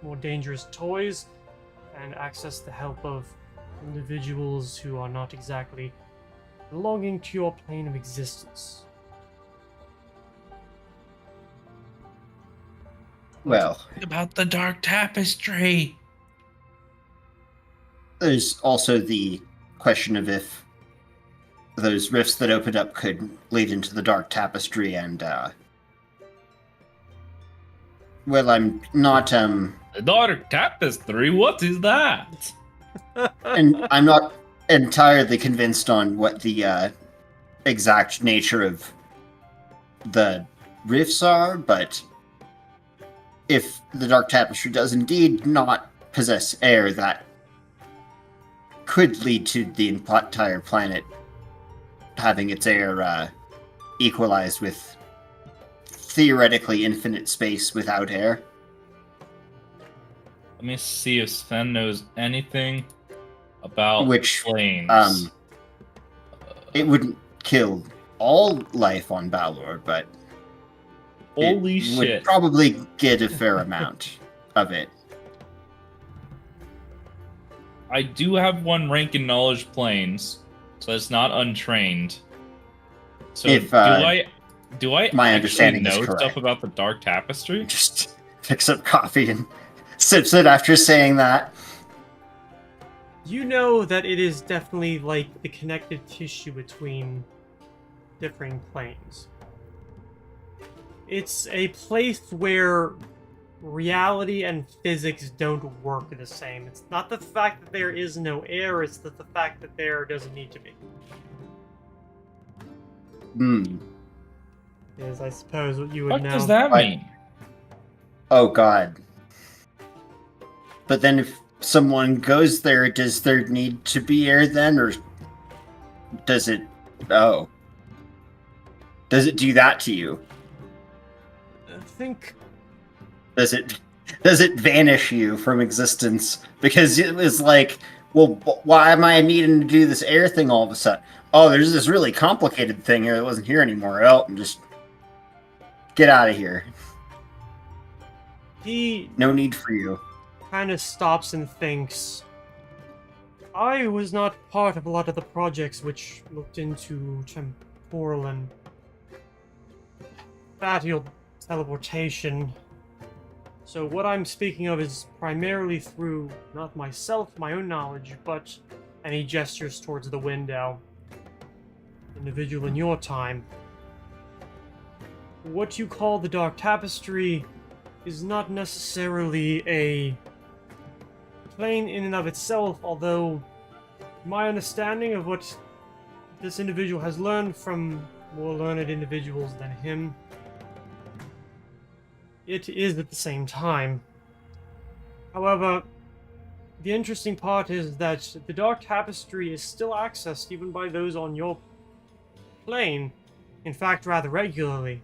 more dangerous toys and access the help of individuals who are not exactly belonging to your plane of existence. Well, About the Dark Tapestry. there's also the question of if those rifts that opened up could lead into the Dark Tapestry and, well, I'm not, The Dark Tapestry? What is that? and I'm not entirely convinced on what the, exact nature of the rifts are, but if the Dark Tapestry does indeed not possess air, that could lead to the entire planet having its air equalized with theoretically infinite space without air. Let me see if Sven knows anything about Which, planes. It wouldn't kill all life on Balor, but Holy it shit. would probably get a fair amount of it. I do have one rank in knowledge planes, so it's not untrained. So If, do I my actually understanding is know correct. stuff about the Dark Tapestry? Just picks up coffee and sips it after saying that. You know that it is definitely like the connective tissue between differing planes. It's a place where reality and physics don't work the same. It's not the fact that there is no air, it's the fact that there doesn't need to be. Hmm. Is, I suppose, what you would What know. does that I- mean? Oh God. But then if someone goes there, does there need to be air then, or does it? Oh. Does it do that to you? I think Does it vanish you from existence? Because it was like, well, why am I needing to do this air thing all of a sudden? Oh, there's this really complicated thing here that wasn't here anymore. Oh, and just get out of here. he No need for you. kind of stops and thinks. I was not part of a lot of the projects which looked into temporal and spatial teleportation. So what I'm speaking of is primarily through not myself, my own knowledge, but any gestures towards the window. Individual in your time. What you call the Dark Tapestry is not necessarily a plane in and of itself, although my understanding of what this individual has learned from more learned individuals than him, it is at the same time. However, the interesting part is that the Dark Tapestry is still accessed even by those on your plane, in fact rather regularly.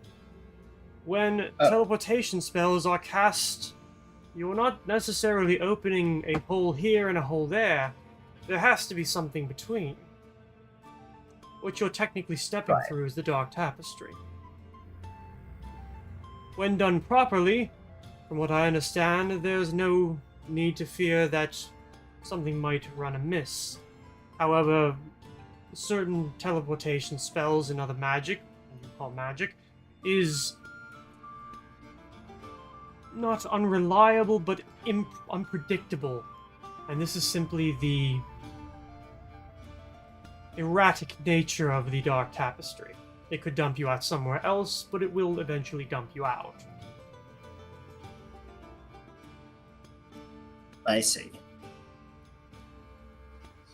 When teleportation spells are cast, you're not necessarily opening a hole here and a hole there. There has to be something between. What you're technically stepping through is the Dark Tapestry. When done properly, from what I understand, there's no need to fear that something might run amiss. However, certain teleportation spells and other magic, what you call magic, is not unreliable, but unpredictable. And this is simply the erratic nature of the Dark Tapestry. It could dump you out somewhere else, but it will eventually dump you out. I see.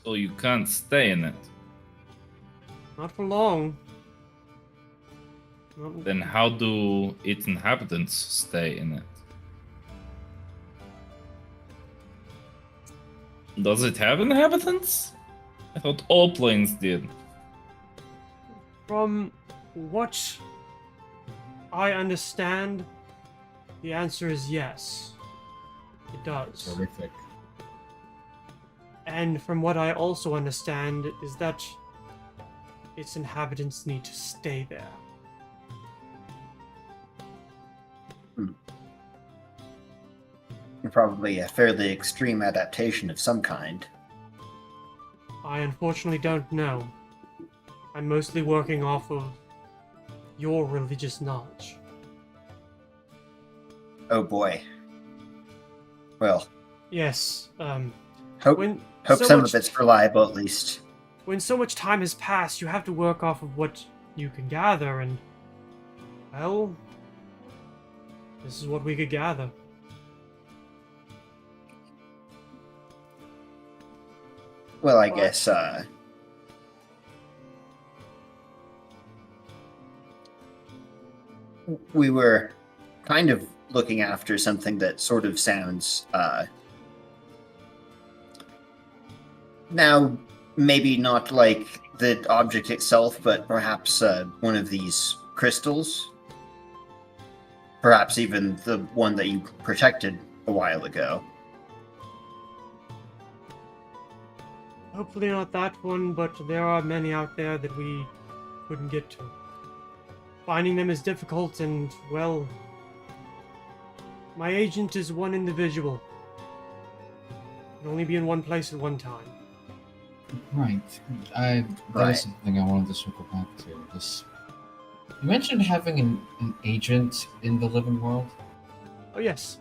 So you can't stay in it. Not for long. Not- Then how do its inhabitants stay in it? Does it have inhabitants? I thought all planes did. From what I understand, the answer is yes. It does. Horrific. And from what I also understand is that its inhabitants need to stay there. Probably a fairly extreme adaptation of some kind. I unfortunately don't know. I'm mostly working off of your religious knowledge. Oh boy. Well, Yes, hope when some so of much- it's reliable at least. when so much time has passed, you have to work off of what you can gather, and, well, this is what we could gather. Well, I Well- guess we were kind of looking after something that sort of sounds now maybe not like the object itself, but perhaps one of these crystals. Perhaps even the one that you protected a while ago. Hopefully not that one, but there are many out there that we couldn't get to. Finding them is difficult, and, well, my agent is one individual. Can only be in one place at one time. Right. That Right. is something I wanted to circle back to. This. You mentioned having an agent in the living world. Oh yes,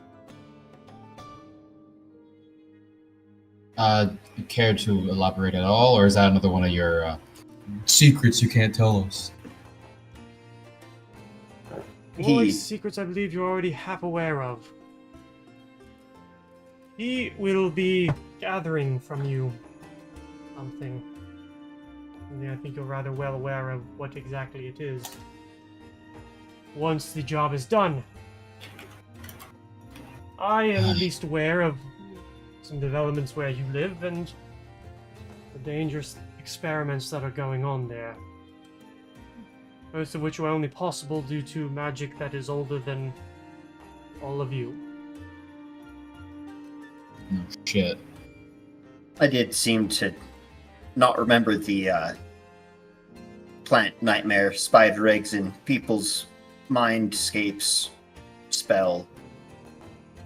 Care to elaborate at all, or is that another one of your secrets you can't tell us? Warwick's secrets I believe you're already half aware of. He will be gathering from you something. I think you're rather well aware of what exactly it is. Once the job is done. I am at least aware of some developments where you live and the dangerous experiments that are going on there. Most of which were only possible due to magic that is older than all of you. No shit. I did seem to not remember the plant nightmare, spider eggs, and people's mindscapes spell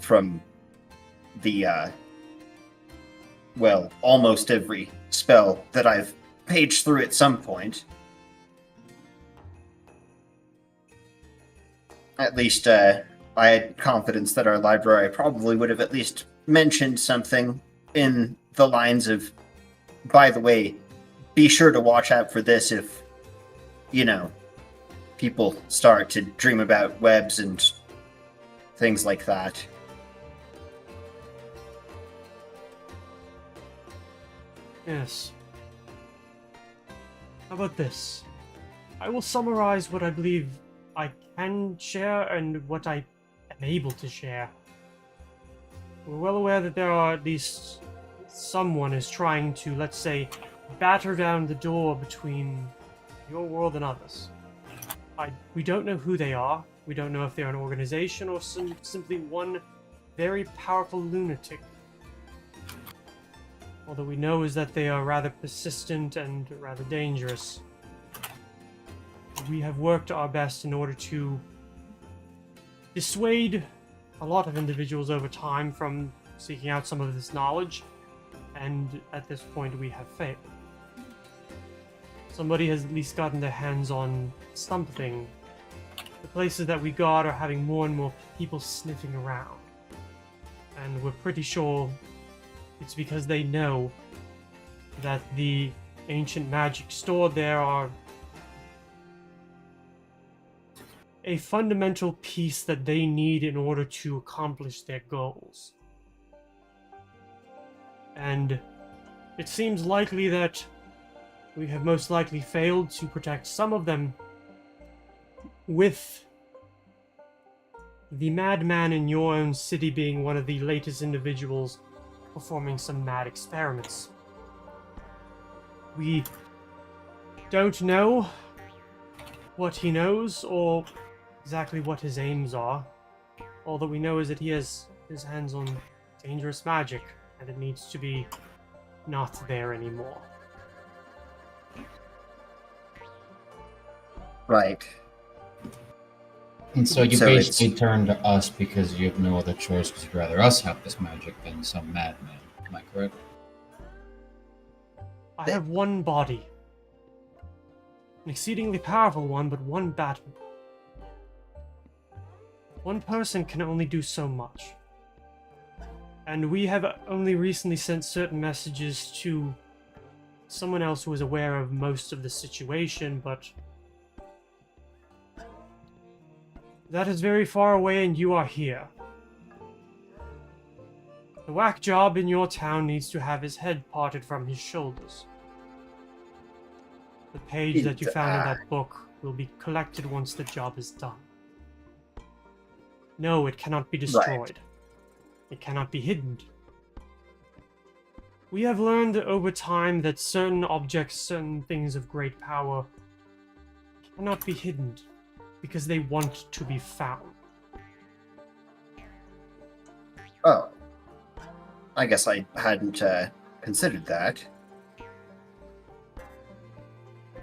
from the, well, almost every spell that I've paged through at some point. At least, I had confidence that our library probably would have at least mentioned something in the lines of, by the way, be sure to watch out for this if, people start to dream about webs and things like that. Yes. How about this? I will summarize what I believe I can share and what I am able to share. We're well aware that there are at least someone is trying to, let's say, batter down the door between your world and others. We don't know who they are. We don't know if they're an organization or simply one very powerful lunatic. All that we know is that they are rather persistent and rather dangerous. We have worked our best in order to dissuade a lot of individuals over time from seeking out some of this knowledge, and at this point we have failed. Somebody has at least gotten their hands on something. The places that we got are having more and more people sniffing around. And we're pretty sure it's because they know that the ancient magic stored there are a fundamental piece that they need in order to accomplish their goals. And it seems likely that we have most likely failed to protect some of them, with the madman in your own city being one of the latest individuals performing some mad experiments. We don't know what he knows or exactly what his aims are. All that we know is that he has his hands on dangerous magic, and it needs to be not there anymore. Right. And so you So basically it's- turn to us because you have no other choice because you'd rather us have this magic than some madman. Am I correct? I have one body. An exceedingly powerful one, but one Batman. One person can only do so much. And we have only recently sent certain messages to someone else who is aware of most of the situation, but that is very far away and you are here. The whack job in your town needs to have his head parted from his shoulders. The page that you found in that book will be collected once the job is done. No, it cannot be destroyed. Right. It cannot be hidden. We have learned over time that certain objects, certain things of great power, cannot be hidden because they want to be found. Oh. I guess I hadn't considered that.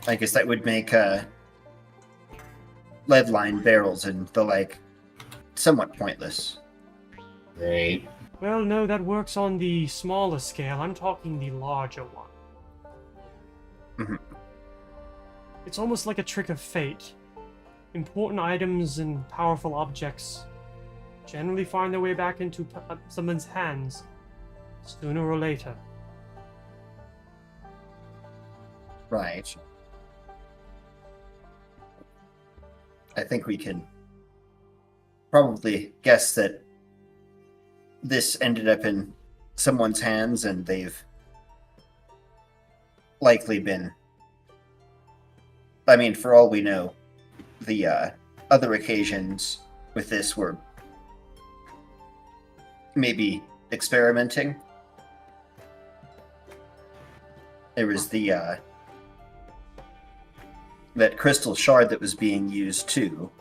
I guess that would make lead-lined barrels and the like somewhat pointless. Great. Well, no, that works on the smaller scale. I'm talking the larger one. Mhm. It's almost like a trick of fate. Important items and powerful objects generally find their way back into someone's hands sooner or later. Right. I think we can probably guess that this ended up in someone's hands, and they've likely been. I mean, for all we know, the other occasions with this were maybe experimenting. There was the that crystal shard that was being used too.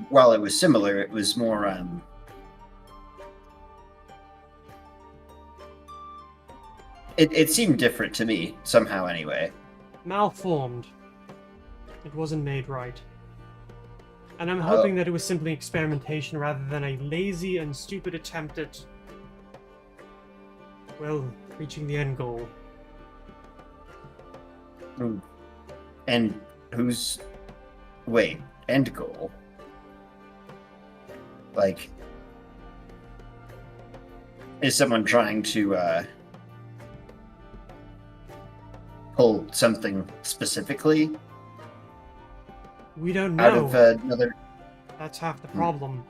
While it was similar, it was more it seemed different to me somehow anyway. Malformed. It wasn't made right. And I'm hoping that it was simply experimentation rather than a lazy and stupid attempt at, well, reaching the end goal. And who's... Wait, end goal? Like, is someone trying to pull something specifically We don't know. out of another? That's half the problem.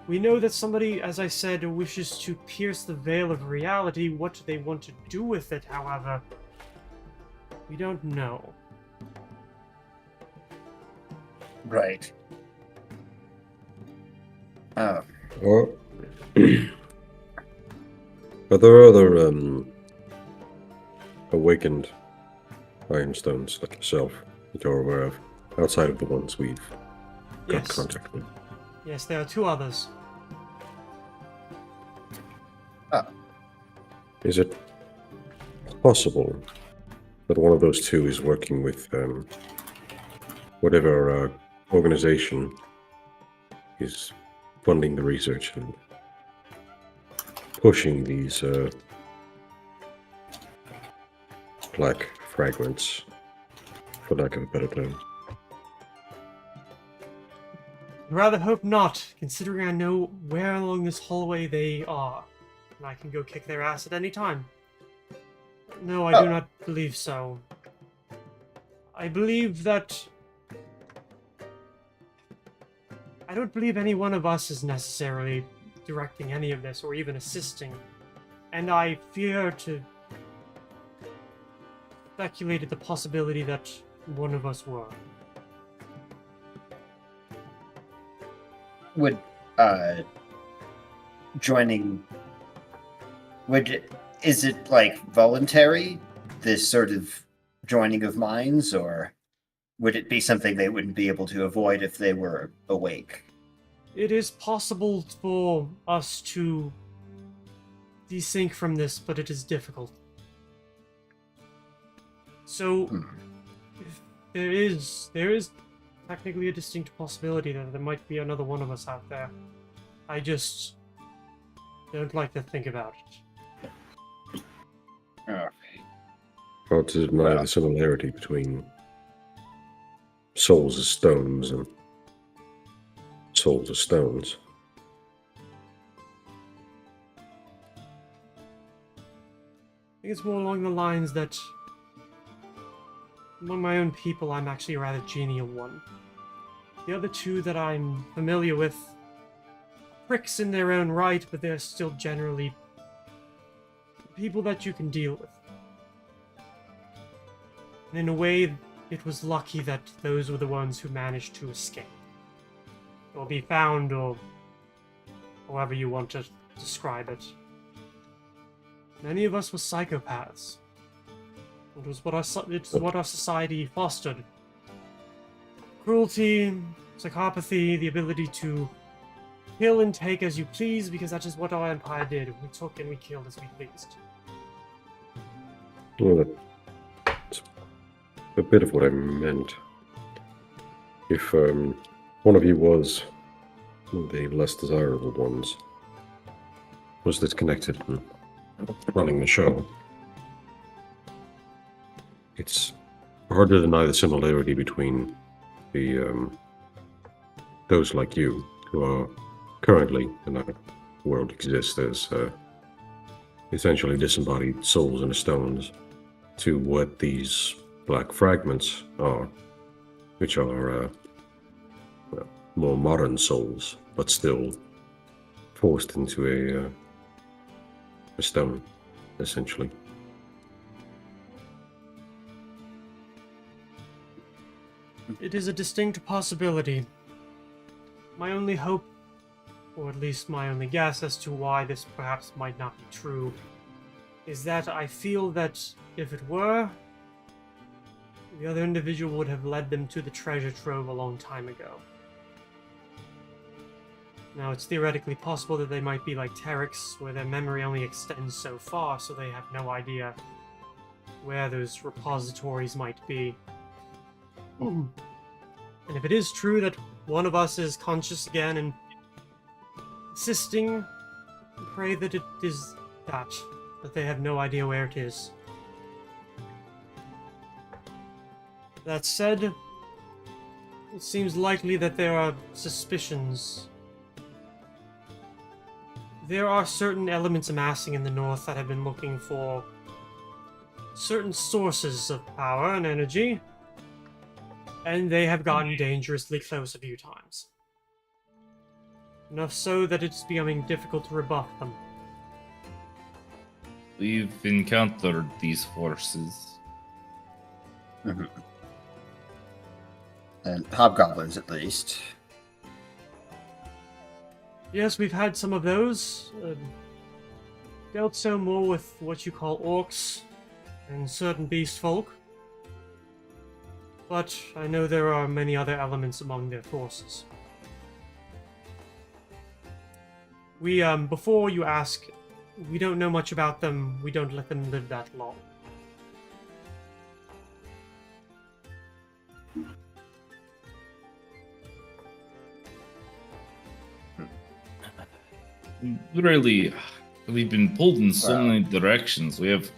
We know that somebody, as I said, wishes to pierce the veil of reality. What they want to do with it, however, we don't know. Right. Oh. Or are there other awakened ironstones like yourself that you're aware of, outside of the ones we've got Yes. contact with? Yes, there are two others. Is it possible that one of those two is working with whatever organization is funding the research and pushing these black fragments, for lack of a better term? I'd rather hope not, considering I know where along this hallway they are. And I can go kick their ass at any time. No, I do not believe so. I believe that... I don't believe any one of us is necessarily directing any of this, or even assisting. And I fear to speculate at the possibility that one of us were. Would joining is it like voluntary, this sort of joining of minds, or would it be something they wouldn't be able to avoid if they were awake? It is possible for us to desync from this, but it is difficult. So, if there is technically a distinct possibility that there might be another one of us out there. I just don't like to think about it. Hard to deny the similarity between souls as stones and souls as stones. I think it's more along the lines that among my own people, I'm actually a rather genial one. The other two that I'm familiar with, pricks in their own right, but they're still generally people that you can deal with. And in a way, it was lucky that those were the ones who managed to escape. Or be found, or however you want to describe it. Many of us were psychopaths. It was what our society fostered. Cruelty, psychopathy, the ability to kill and take as you please, because that is what our empire did. We took and we killed as we pleased. Well, that's a bit of what I meant. If one of you was one of the less desirable ones, was disconnected and running the show, it's hard to deny the similarity between the those like you who are currently in that world exist as essentially disembodied souls in the stones to what these black fragments are. which are well, more modern souls, but still forced into a stone, essentially. It is a distinct possibility. My only hope, or at least my only guess as to why this perhaps might not be true, is that I feel that if it were, the other individual would have led them to the treasure trove a long time ago. Now, it's theoretically possible that they might be like Terex, where their memory only extends so far, so they have no idea where those repositories might be. And if it is true that one of us is conscious again and insisting, pray that it is that they have no idea where it is. That said, it seems likely that there are suspicions. There are certain elements amassing in the north that have been looking for certain sources of power and energy, and they have gotten dangerously close a few times. Enough so that it's becoming difficult to rebuff them. We've encountered these forces. Mhm. And hobgoblins, at least. Yes, we've had some of those. Dealt so more with what you call orcs and certain beast folk. But I know there are many other elements among their forces. We, before you ask, we don't know much about them. We don't let them live that long. Really, we've been pulled in so many directions. We have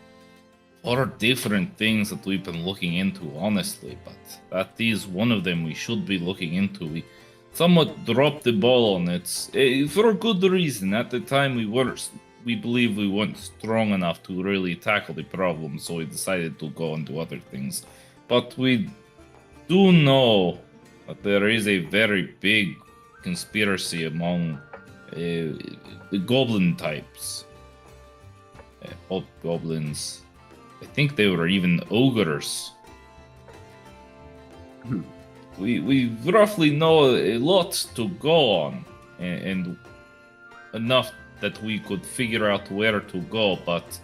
4 different things that we've been looking into, honestly, but that is one of them we should be looking into. We somewhat dropped the ball on it for a good reason. At the time, we believe we weren't strong enough to really tackle the problem, so we decided to go and do other things. But we do know that there is a very big conspiracy among the goblin types. Hobgoblins. I think they were even ogres. We roughly know a lot to go on, and enough that we could figure out where to go, but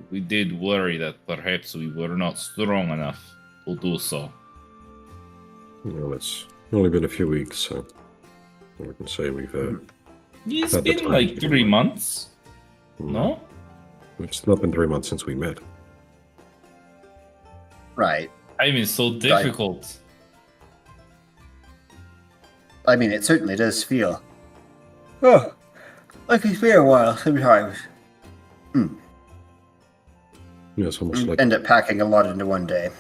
we did worry that perhaps we were not strong enough to do so. Well, it's only been a few weeks, so I can say we've It's At the been time, like 3 months, no? It's not been 3 months since we met. Right. I mean, so difficult. I mean, it certainly does feel. Oh, like it's been a while sometimes. Yeah, it's almost like End up packing a lot into one day.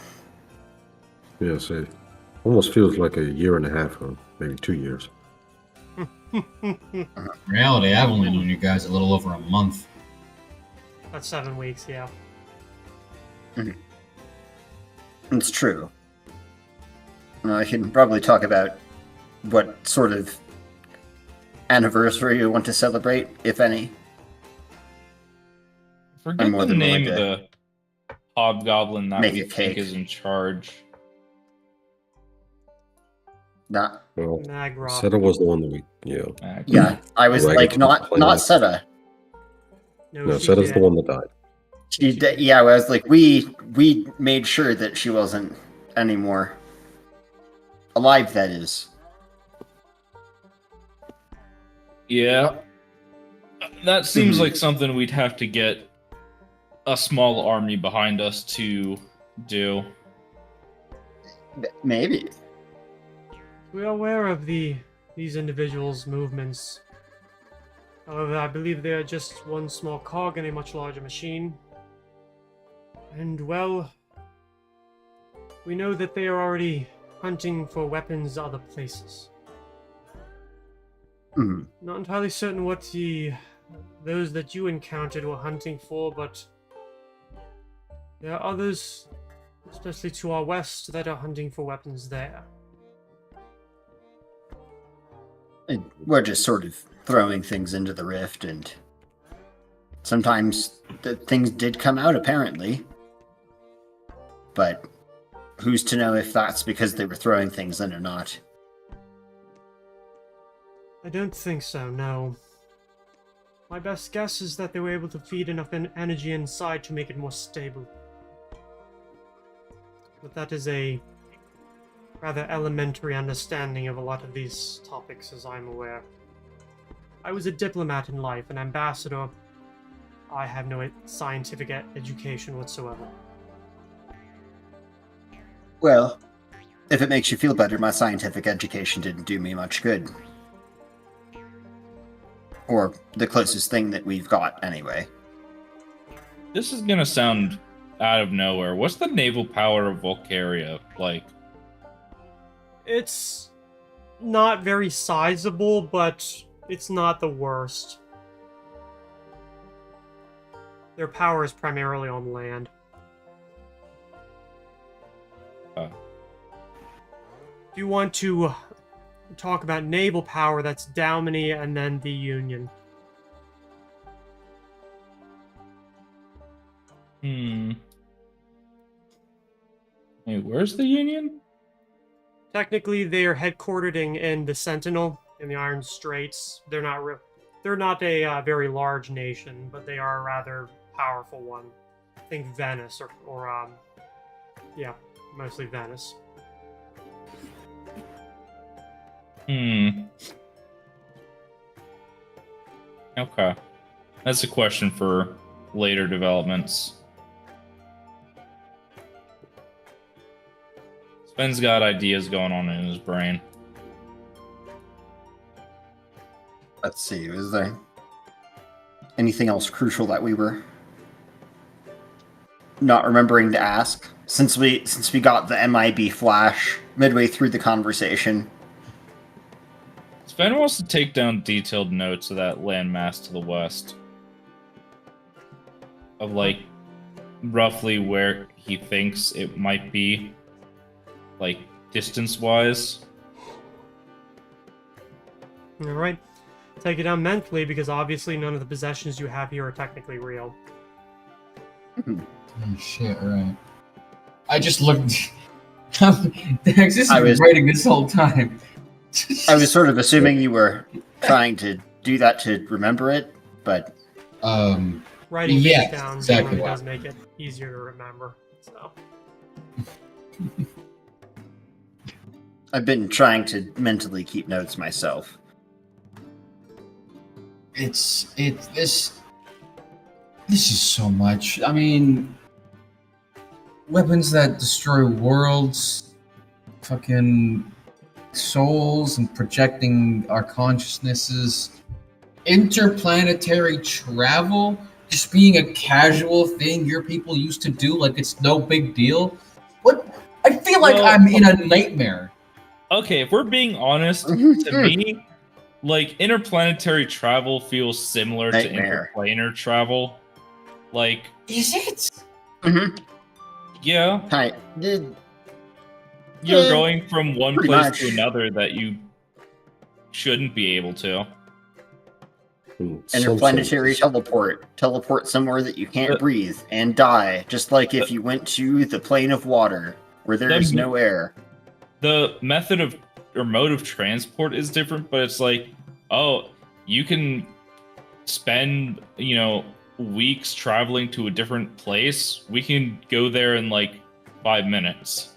yes, it almost feels like a year and a half, or maybe 2 years. In reality, I've only known you guys a little over a month. That's 7 weeks, yeah. It's true. I can probably talk about what sort of anniversary you want to celebrate, if any. Forget more the than name willing of the hobgoblin that make we a think cake. is in charge. Not. Well, Nagrok. Seta was the one that we, Yeah, I was Right, like, it's not plain. Seta. No, she Seta's did. the one that died. Yeah, I was like, we made sure that she wasn't anymore alive. That is. Yeah. That seems Mhm. like something we'd have to get a small army behind us to do. Maybe. We are aware of these individuals' movements. However, I believe they are just one small cog in a much larger machine. And, well, we know that they are already hunting for weapons other places. Mhm. Not entirely certain what those that you encountered were hunting for, but there are others, especially to our west, that are hunting for weapons there. And we're just sort of throwing things into the rift, and sometimes the things did come out, apparently. But who's to know if that's because they were throwing things in or not? I don't think so, no. My best guess is that they were able to feed enough energy inside to make it more stable. But that is a rather elementary understanding of a lot of these topics, as I'm aware. I was a diplomat in life, an ambassador. I have no scientific education whatsoever. Well, if it makes you feel better, my scientific education didn't do me much good. Or the closest thing that we've got, anyway. This is gonna sound out of nowhere. What's the naval power of Volcaria like? It's not very sizable, but it's not the worst. Their power is primarily on land. If you want to talk about naval power, that's Dalmany and then the Union. Wait, where's the Union? Technically, they are headquartered in the Sentinel in the Iron Straits. They're not a very large nation, but they are a rather powerful one. I think Venice or yeah, mostly Venice. Okay. That's a question for later developments. Sven's got ideas going on in his brain. Let's see, is there anything else crucial that we were not remembering to ask? Since we got the MIB flash midway through the conversation. Sven wants to take down detailed notes of that landmass to the west. Of, like, roughly where he thinks it might be. Like, distance-wise. Alright. Take it down mentally, because obviously none of the possessions you have here are technically real. Oh, shit, right. I just looked... This I was writing this whole time. I was sort of assuming you were trying to do that to remember it, but Writing yeah, things down exactly generally why. does make it easier to remember. So I've been trying to mentally keep notes myself. This is so much. I mean, weapons that destroy worlds, fucking souls, and projecting our consciousnesses, interplanetary travel, just being a casual thing your people used to do like it's no big deal. What? I feel like Well, I'm in a nightmare. Okay, if we're being honest, to me, like, interplanetary travel feels similar Nightmare. to interplanar travel. Like, Is it? Mm-hmm. yeah, Hi. you're going from one pretty place much. to another that you shouldn't be able to. Interplanetary Some teleport somewhere that you can't But- breathe and die, just like if you went to the plane of water where there is Them- no air. The method of or mode of transport is different, but it's like, oh, you can spend, weeks traveling to a different place. We can go there in like 5 minutes.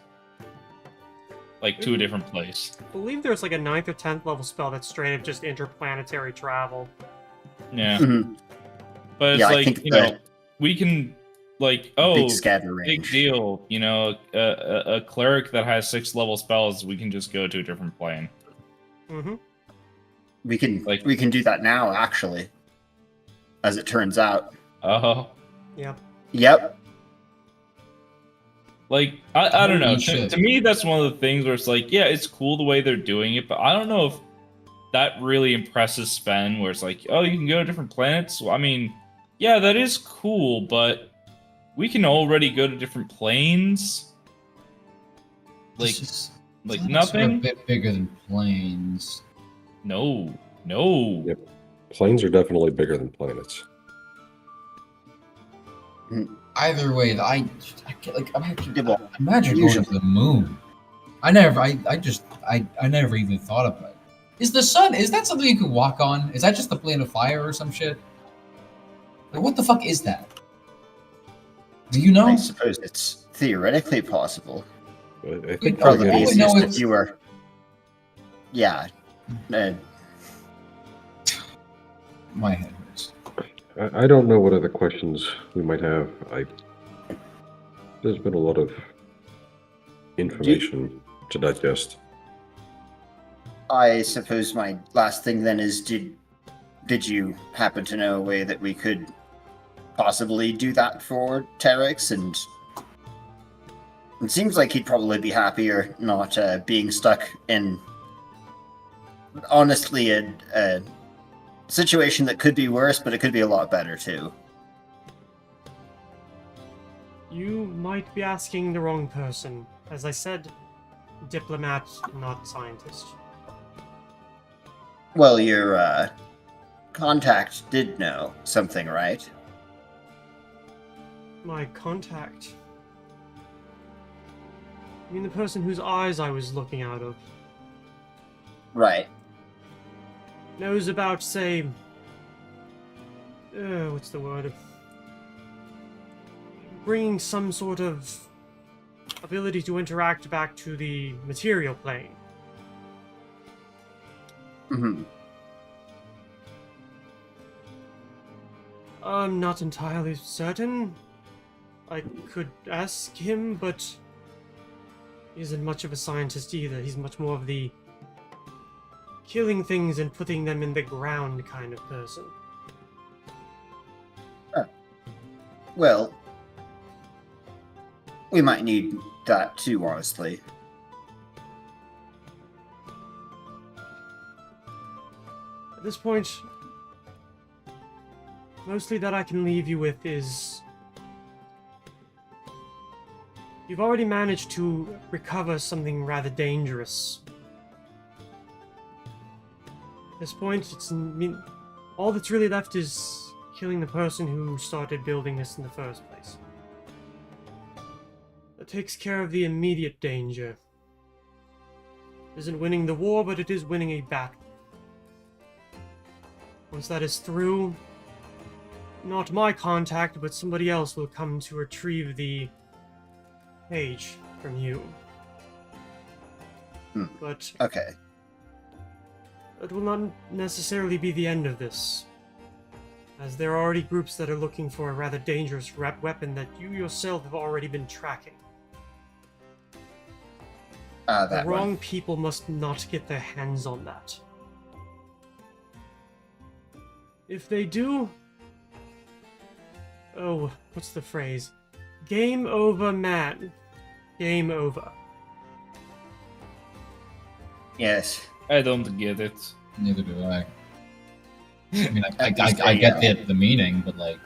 Like to a different place. I believe there's like a 9th or 10th level spell that's straight up just interplanetary travel. Yeah. Mhm. But it's Yeah, I like, think the we can, like, big oh, scatter big range. deal. A cleric that has 6 level spells, we can just go to a different plane. Mm-hmm. We can Like- we can do that now, actually. As it turns out. Oh. Yeah. Yep. Like, I don't know. Holy To, shit. to me, that's one of the things where it's like, yeah, it's cool the way they're doing it, but I don't know if that really impresses Sven, where it's like, oh, you can go to different planets? Well, I mean, yeah, that is cool, but we can already go to different planes. Like, This is- like planets are a nothing? bit bigger than planes. No. No. Yep. Planes are definitely bigger than planets. Either way, I can't, like Yeah, well, imagine going usually- to the moon. I never even thought about it. Is the sun? Is that something you could walk on? Is that just the plane of fire or some shit? Like, what the fuck is that? Do you know? I suppose it's theoretically possible. I think Probably we're the all we getting- know easiest is- if you were. Yeah. Uh, My head hurts. I don't know what other questions we might have. There's been a lot of information to digest. I suppose my last thing then is did you happen to know a way that we could possibly do that for Terex? And it seems like he'd probably be happier not being stuck in honestly a situation that could be worse, but it could be a lot better too. You might be asking the wrong person. As I said, diplomat, not scientist. Well, your contact did know something, right? My contact. You mean the person whose eyes I was looking out of? Right. Knows about, say... what's the word? Bringing some sort of ability to interact back to the material plane. Hmm. I'm not entirely certain. I could ask him, but he isn't much of a scientist either. He's much more of the killing things and putting them in the ground kind of person. Well, we might need that too, honestly. At this point, mostly that I can leave you with is... You've already managed to recover something rather dangerous. At this point, all that's really left is killing the person who started building this in the first place. That takes care of the immediate danger. Isn't winning the war, but it is winning a battle. Once that is through, not my contact, but somebody else will come to retrieve the page from you. But Okay. it will not necessarily be the end of this, as there are already groups that are looking for a rather dangerous weapon that you yourself have already been tracking. The That wrong one. people must not get their hands on that. If they do... Oh, what's the phrase? Game over, man. Game over. Yes. I don't get it. Neither do I. I mean, I At least get the meaning, but like,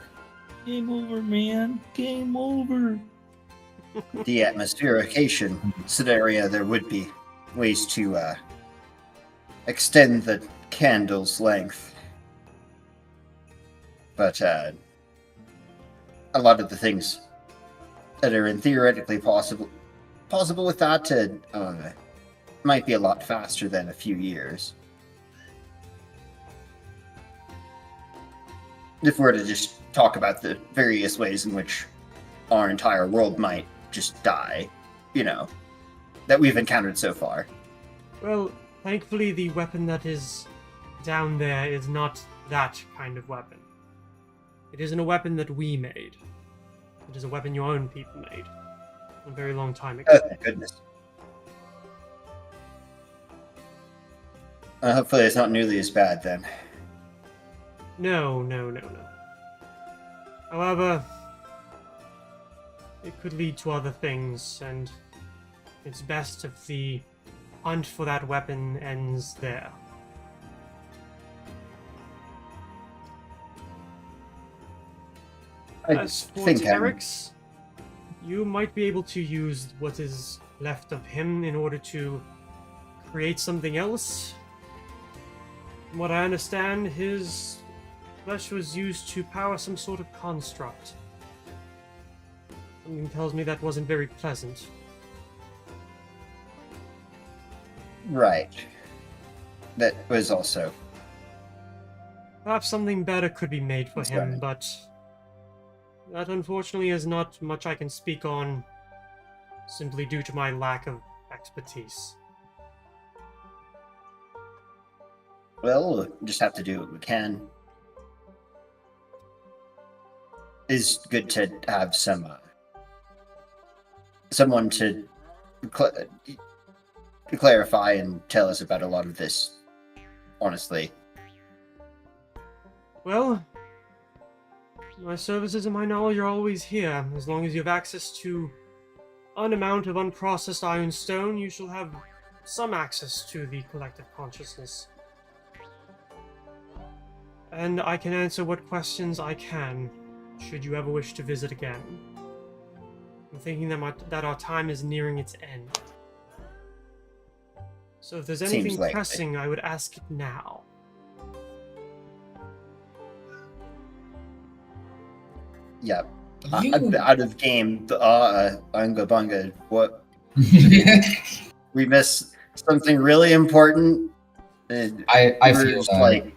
Game over, man. Game over. The atmospherication scenario, there would be ways to extend the candle's length. But a lot of the things that are in theoretically possible with that might be a lot faster than a few years. If we're to just talk about the various ways in which our entire world might just die, that we've encountered so far. Well, thankfully the weapon that is down there is not that kind of weapon. It isn't a weapon that we made. It is a weapon your own people made. A very long time ago. Oh, thank goodness. Hopefully it's not nearly as bad then. No. However, it could lead to other things, and it's best if the hunt for that weapon ends there. I As for think Terex, you might be able to use what is left of him in order to create something else. From what I understand, his flesh was used to power some sort of construct. Something tells me that wasn't very pleasant. Right. That was also. Perhaps something better could be made for That's him, right. but that unfortunately is not much I can speak on, simply due to my lack of expertise. Well, we'll just have to do what we can. It's good to have someone to clarify and tell us about a lot of this, honestly. Well, my services and my knowledge are always here. As long as you have access to an amount of unprocessed iron stone, you shall have some access to the collective consciousness. And I can answer what questions I can, should you ever wish to visit again. I'm thinking that our time is nearing its end. So if there's Seems anything likely. pressing, I would ask it now. Yeah. You- Out of game, Unga Bunga, what? We missed something really important. And I we were feel just that. like,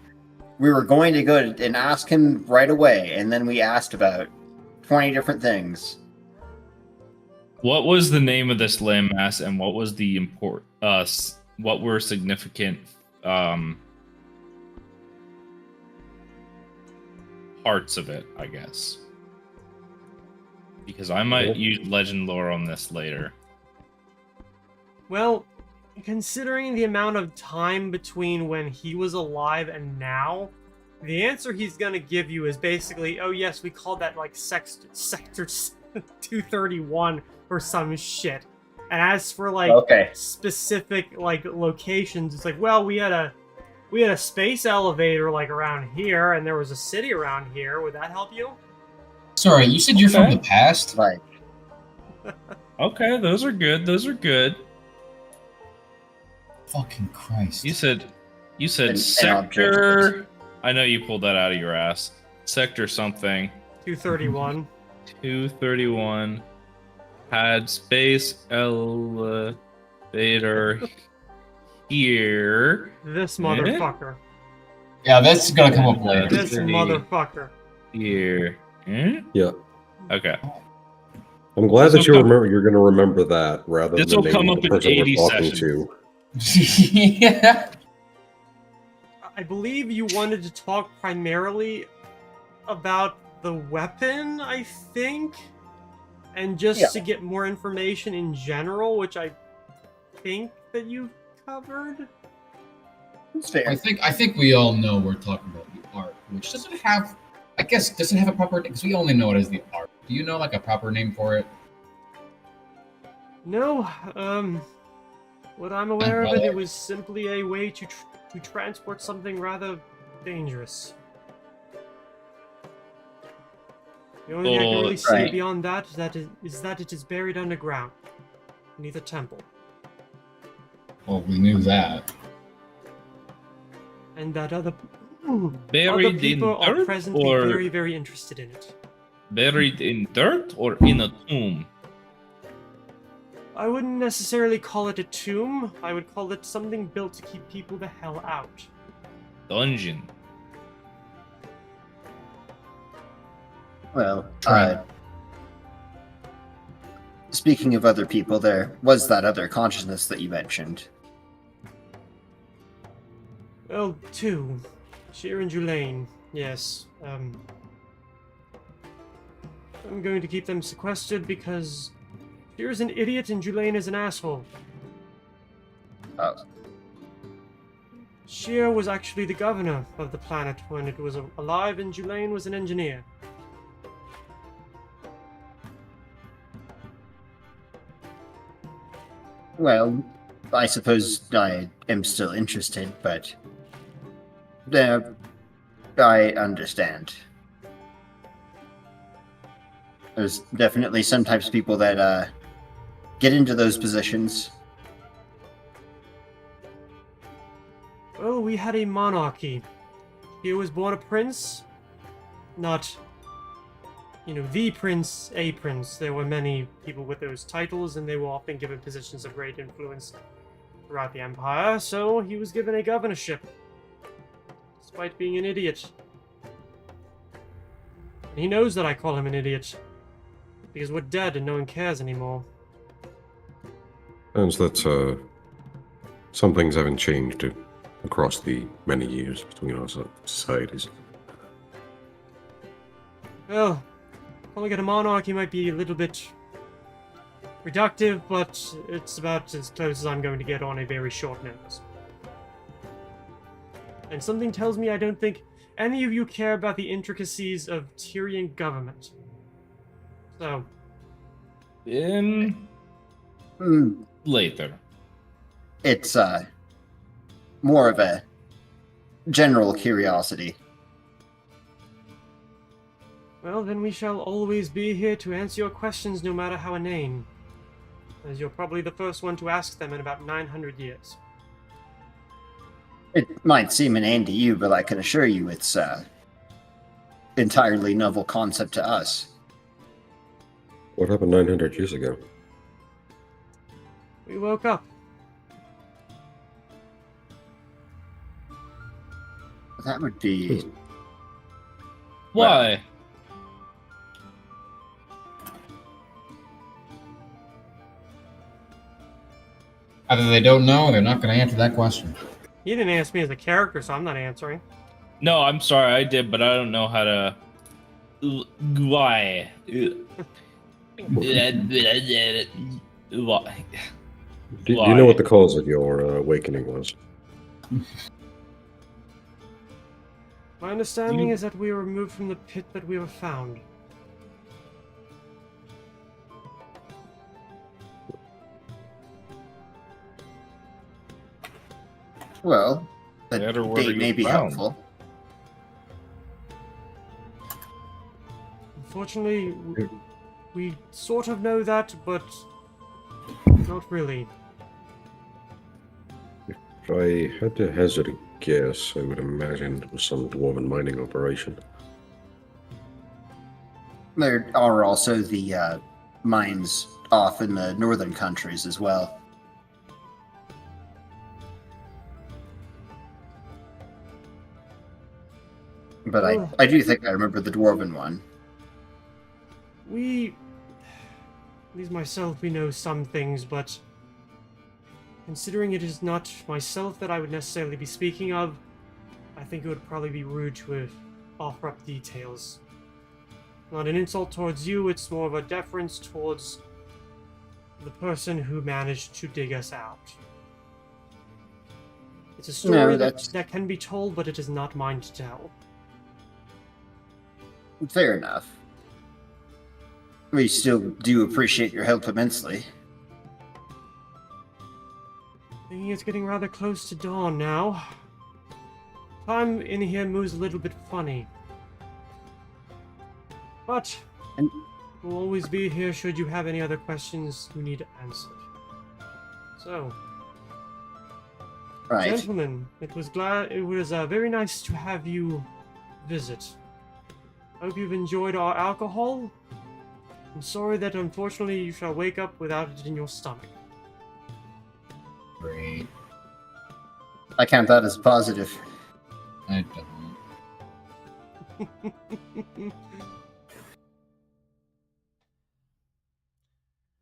we were going to go and ask him right away, and then we asked about 20 different things. What was the name of this landmass, and what was the what were significant parts of it? I guess because I might Cool. use legend lore on this later. Well, considering the amount of time between when he was alive and now, the answer he's gonna give you is basically, oh yes, we called that like Sector 231 or some shit. And as for like Okay. specific like locations, it's like, well, we had a space elevator like around here, and there was a city around here. Would that help you? Sorry, you said you're from Okay. the past? Like, Okay, those are good. Those are good. Fucking Christ. You said An sector. I know you pulled that out of your ass. Sector something. 231. 231 had space elevator here. This motherfucker. Yeah, that's gonna come up later. This 30. motherfucker. Here. Eh? Yeah. Okay. I'm glad This that will you come- remember. You're going to remember that rather This than will come naming up the in person 80 we're talking sessions. to. Yeah. I believe you wanted to talk primarily about the weapon, I think, and just Yeah. to get more information in general, which I think that you've covered. it's fair. I think we all know we're talking about the art, which doesn't have, I guess, doesn't have a proper name because we only know it as the art. Do you know like a proper name for it? No, what I'm aware of it, Well, it was simply a way to transport something rather dangerous. The only thing I can really say Right. beyond that is that it is buried underground, beneath a temple, Well, we knew that. and that other Buried in people are dirt presently or very, very interested in it. buried in dirt or in a tomb? I wouldn't necessarily call it a tomb. I would call it something built to keep people the hell out. Dungeon. Well, Try. speaking of other people, there was that other consciousness that you mentioned. Well, two. Sheer and Julaine, yes. I'm going to keep them sequestered because Sheer is an idiot and Julaine is an asshole. Oh, Sheer was actually the governor of the planet when it was alive, and Julaine was an engineer. well, I suppose I am still interested, but I understand. There's definitely some types of people that get into those positions. Well, Well, we had a monarchy. Here was born a prince. Not, the prince, a prince. There were many people with those titles, and they were often given positions of great influence throughout the empire, so he was given a governorship. Despite being an idiot. And he knows that I call him an idiot. Because we're dead and no one cares anymore. And that some things haven't changed across the many years between our societies. Well, calling it a monarchy might be a little bit reductive, but it's about as close as I'm going to get on a very short notice. And something tells me I don't think any of you care about the intricacies of Tyrian government. So... Later. It's more of a general curiosity. Well, then we shall always be here to answer your questions no matter how inane. As you're probably the first one to ask them in about 900 years. It might seem inane to you, but I can assure you it's entirely novel concept to us. What happened 900 years ago? We woke up. That would be... Why? Either they don't know or they're not going to answer that question. He didn't ask me as a character, so I'm not answering. No, I'm sorry, I did, but I don't know how to. Why? Why? Do you know what the cause of your awakening was? My understanding is that we were removed from the pit that we were found. Well, the Better where date you may be found. helpful. Unfortunately, we sort of know that, but not really. If I had to hazard a guess, I would imagine it was some dwarven mining operation. There are also the mines off in the northern countries as well. But I do think I remember the dwarven one. At least myself, we know some things, but considering it is not myself that I would necessarily be speaking of, I think it would probably be rude to offer up details. Not an insult towards you, it's more of a deference towards the person who managed to dig us out. It's a story that can be told, but it is not mine to tell. Fair enough. We still do appreciate your help immensely. Thinking it's getting rather close to dawn now. Time in here moves a little bit funny. But we'll always be here should you have any other questions you need answered. So, Right. gentlemen, it was very nice to have you visit. Hope you've enjoyed our alcohol. I'm sorry that unfortunately you shall wake up without it in your stomach. Great. I count that as positive. I don't.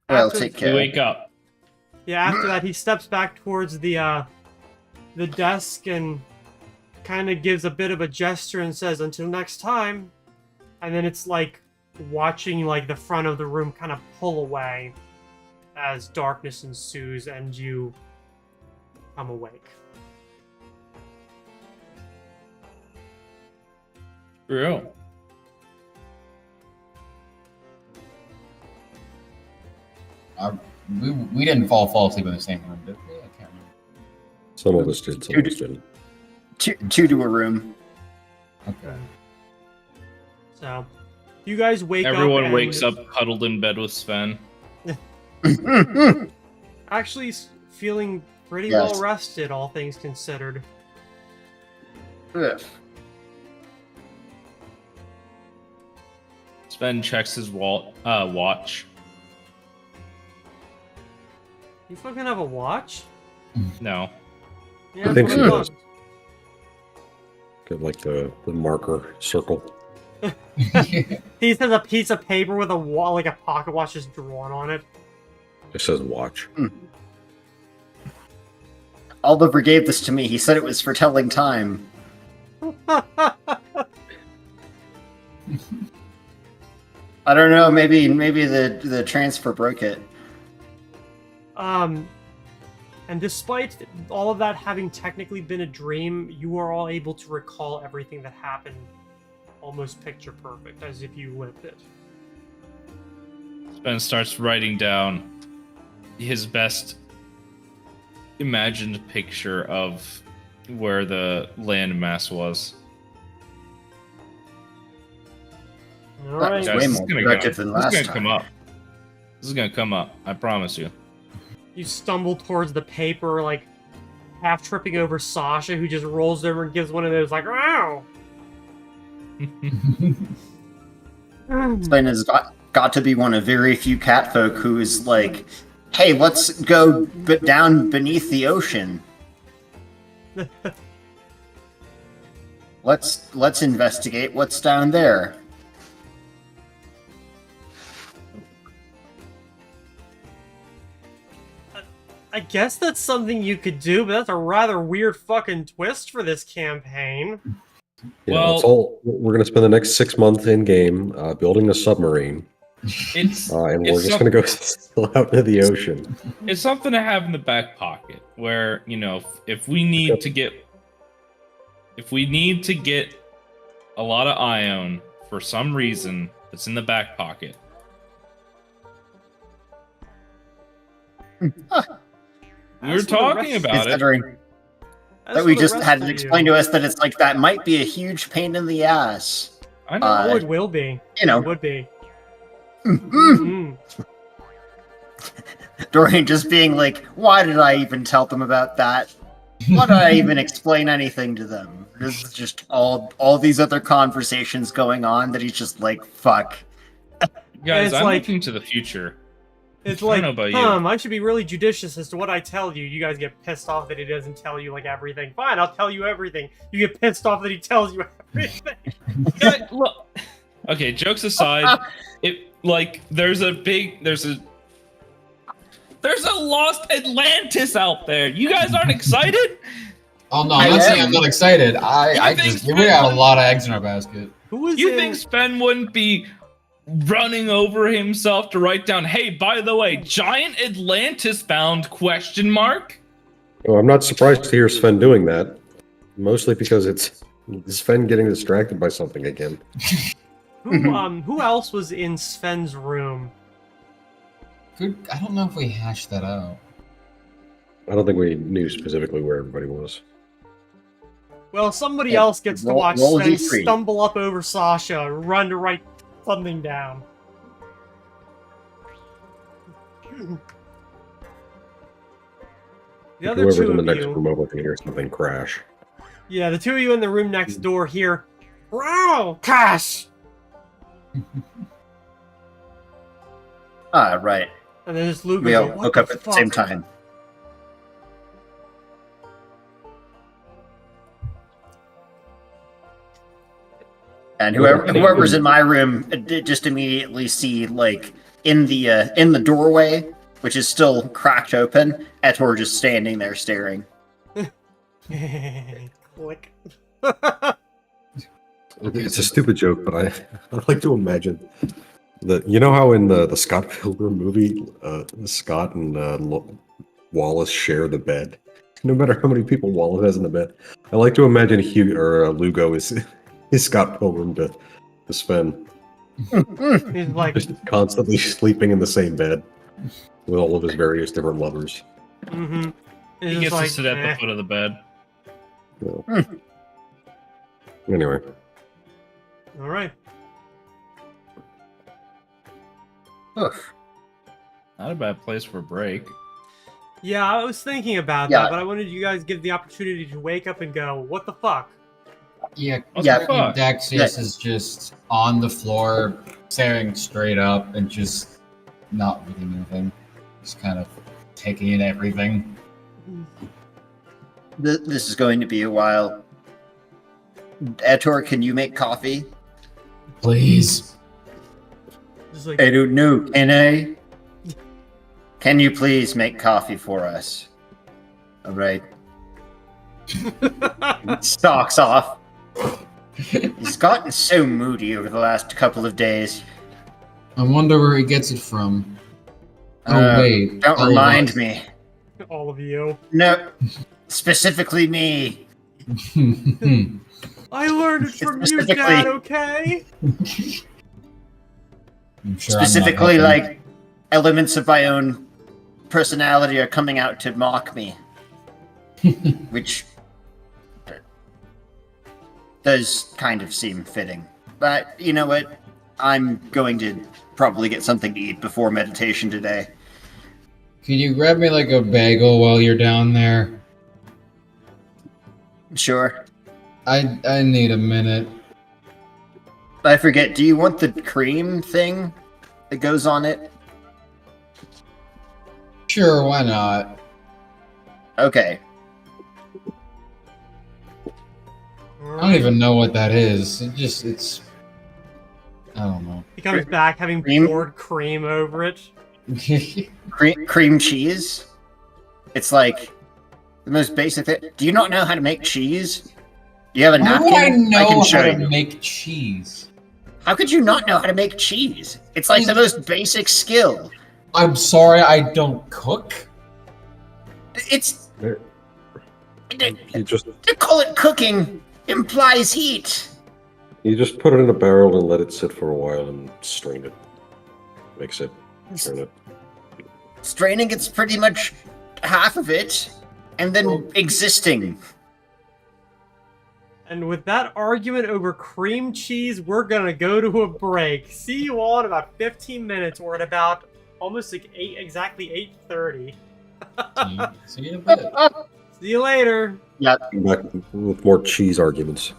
Well, After- take You care. wake up. Yeah, after that, he steps back towards the desk and kind of gives a bit of a gesture and says, "Until next time." And then it's like watching like the front of the room kind of pull away as darkness ensues and you come awake. Real. We didn't fall asleep in the same room, did we? I can't remember. Some of us did, some of us didn't. Two to a room. Okay. So, you guys wake up. Everyone and wakes up cuddled in bed with Sven. actually feeling pretty Yes. well rested, all things considered. Ugh. Sven checks his watch. You fucking have a watch? No. Yeah, I think that's what so. I thought. Got like the marker circle. He has a piece of paper with a like a pocket watch just drawn on it. It says watch. Oliver gave this to me. He said it was for telling time. I don't know. Maybe the transfer broke it. And despite all of that having technically been a dream, you are all able to recall everything that happened almost picture perfect, as if you lived it. Sven starts writing down his best imagined picture of where the landmass was. All That right. was Guys, way this is more gonna productive go- than this is last gonna time. come up. This is gonna come up. I promise you. You stumble towards the paper, like half tripping over Sasha, who just rolls over and gives one of those like, "Ow!" Sven has got to be one of very few catfolk who is like, "Hey, let's go down beneath the ocean. Let's investigate what's down there." I guess that's something you could do, but that's a rather weird fucking twist for this campaign. Yeah, Well- that's all. We're going to spend the next 6 months in game building a submarine, It's and we're it's just going to go sail out into the ocean. it's something to have in the back pocket where, you know, if we need to get a lot of ion for some reason, it's in the back pocket. We were As for the talking rest- about it. Considering as that for we the just rest had of it you- explained to us that it's like that might be a huge pain in the ass. I know. Oh, it will be. You know, It would be. Mm. Dorian just being like, "Why did I even tell them about that? Why did I even explain anything to them?" This is just all these other conversations going on that he's just like, "Fuck." Guys, it's I'm like- looking to the future. It's I like, don't know about you. I should be really judicious as to what I tell you. You guys get pissed off that he doesn't tell you, like, everything. Fine, I'll tell you everything. You get pissed off that he tells you everything. Look. Okay, jokes aside, there's a lost Atlantis out there. You guys aren't excited? Oh no, I'm not saying I'm not excited. I You think just we got a lot of eggs in our basket. Who is You in... think Sven wouldn't be running over himself to write down, "Hey, by the way, giant Atlantis found?" ? Oh, I'm not surprised to hear Sven doing that. Mostly because it's Sven getting distracted by something again. who else was in Sven's room? I don't know if we hashed that out. I don't think we knew specifically where everybody was. Well, somebody Yeah, else gets to roll- watch roll Sven D3. stumble up over Sasha, run to write something down. The other Whoever's two in the of next you, room over can hear something crash. yeah, the two of you in the room next door hear, "Wow, Cash!" Ah, right. And then this Luger We all goes, woke "What up at the same fuck?" time. And whoever's in my room did just immediately see, like, in the doorway, which is still cracked open, Etor just standing there staring. Click. It's a stupid joke, but I like to imagine that. You know how in the Scott Pilgrim movie, Scott and Wallace share the bed. No matter how many people Wallace has in the bed, I like to imagine Lugo is Scott Pilgrim to Sven, He's like, just constantly sleeping in the same bed with all of his various different lovers. mm-hmm. He gets to sit at the foot of the bed. You know. Anyway, All right. Ugh. Not a bad place for a break. Yeah, I was thinking about Yeah. that, but I wanted you guys to give the opportunity to wake up and go, "What the fuck?" Yeah, What Yeah. the fuck? Daxius is just on the floor, staring straight up and just not really moving. Just kind of taking in everything. This is going to be a while. Etor, can you make coffee? Please. Just like, I don't know. Can I? Can you please make coffee for us? All right. Stalks off. He's gotten so moody over the last couple of days. I wonder where he gets it from. Oh, wait. Don't all of remind us. me. all of you. No, specifically me. I learned it from you, Specifically- Dad, okay? I'm sure I'm not Specifically, helping. like, elements of my own personality are coming out to mock me. Which does kind of seem fitting. But you know what? I'm going to probably get something to eat before meditation today. Can you grab me like a bagel while you're down there? Sure. I need a minute. I forget, do you want the cream thing that goes on it? Sure, why not? Okay. I don't even know what that is. It's. I don't know. He comes back having Cream? poured cream over it. Cream cheese? It's like the most basic thing. Do you not know how to make cheese? Do you have a How napkin? would I know can how show to you. make cheese? How could you not know how to make cheese? It's like the most basic skill. I'm sorry, I don't cook. It's There- You just to call it cooking implies heat. put it in a barrel and let it sit for a while and strain it. Mix it, turn it. Straining it's pretty much half of it, and then existing. And with that argument over cream cheese, we're gonna go to a break. See you all in about 15 minutes, or at about almost like exactly 8:30. See you in a bit. See you later. Come back with more cheese arguments.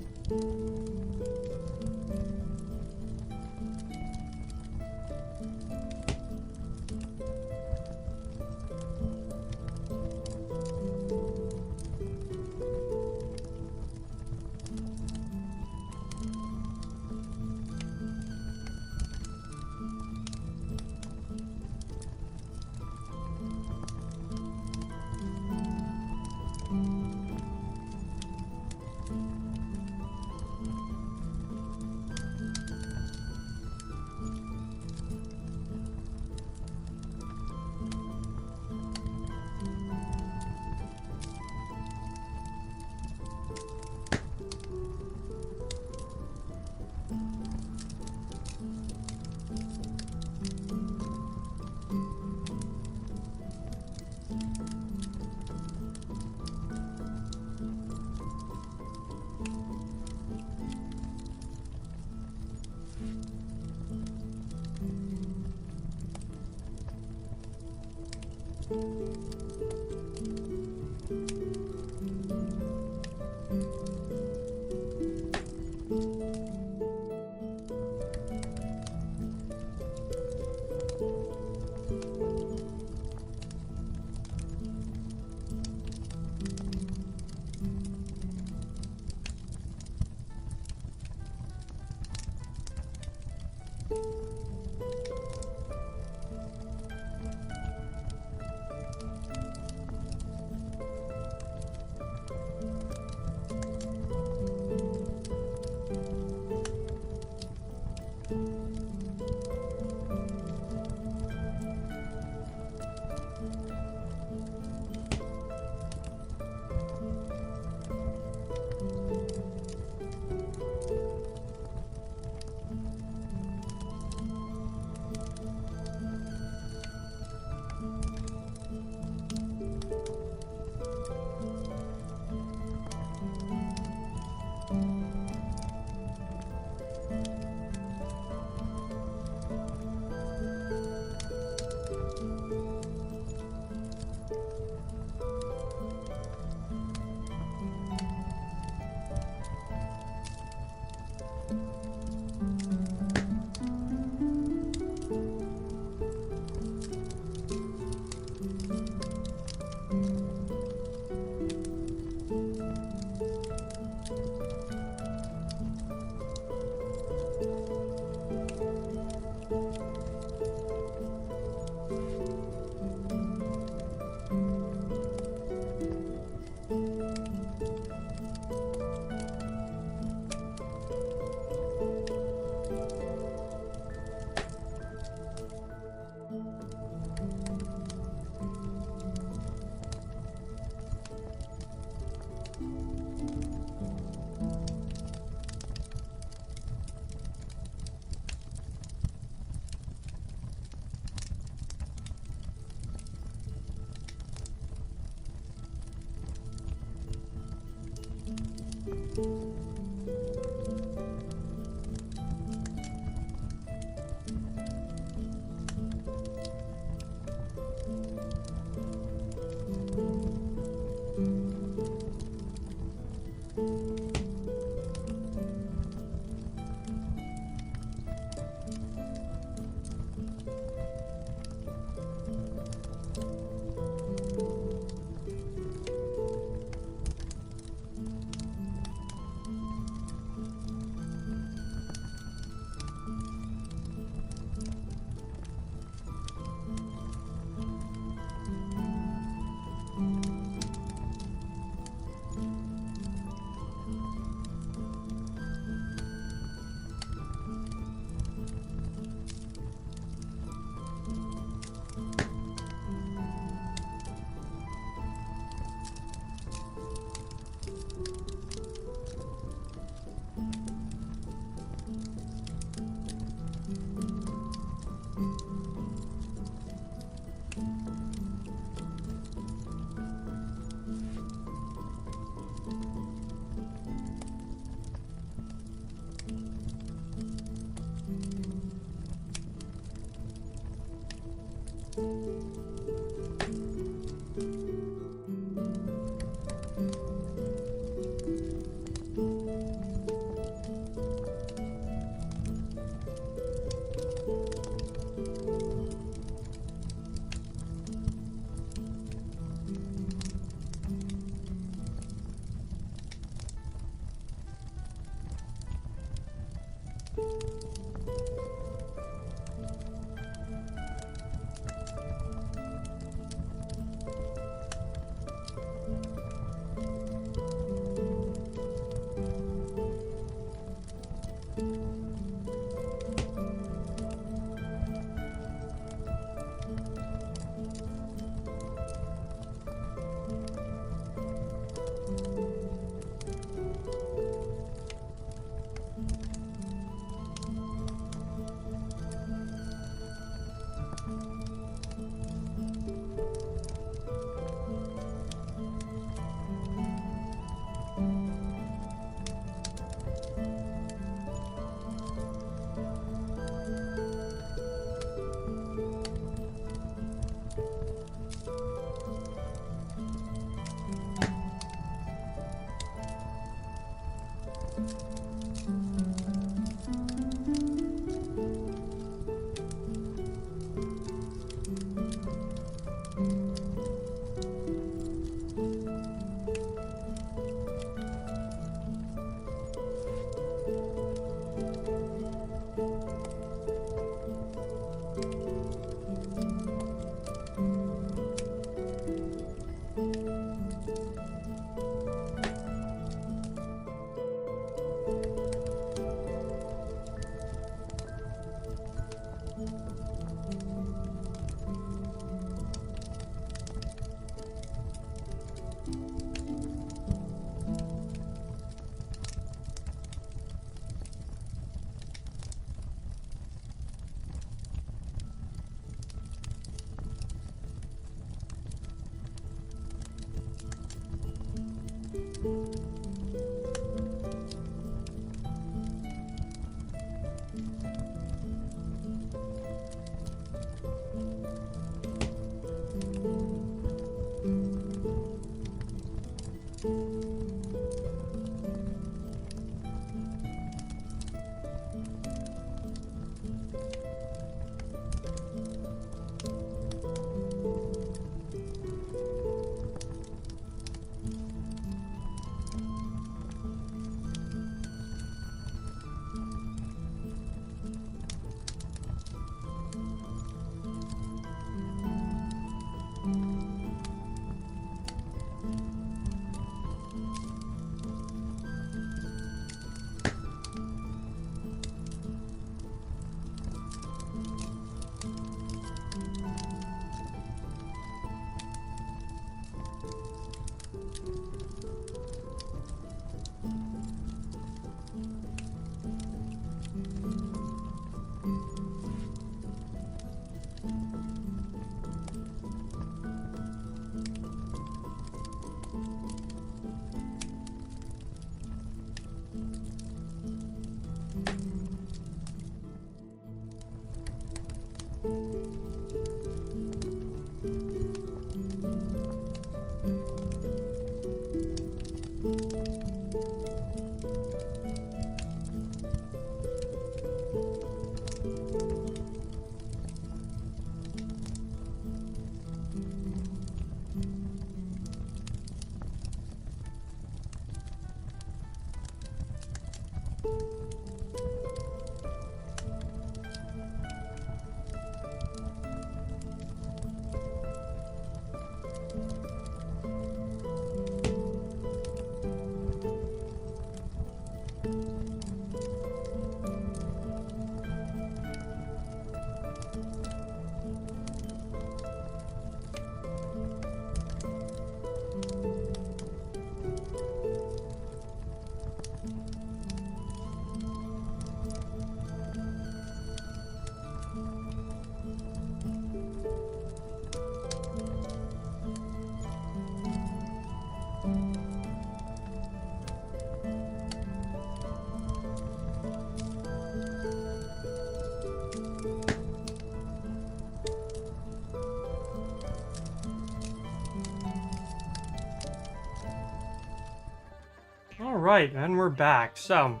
Alright, and we're back. So,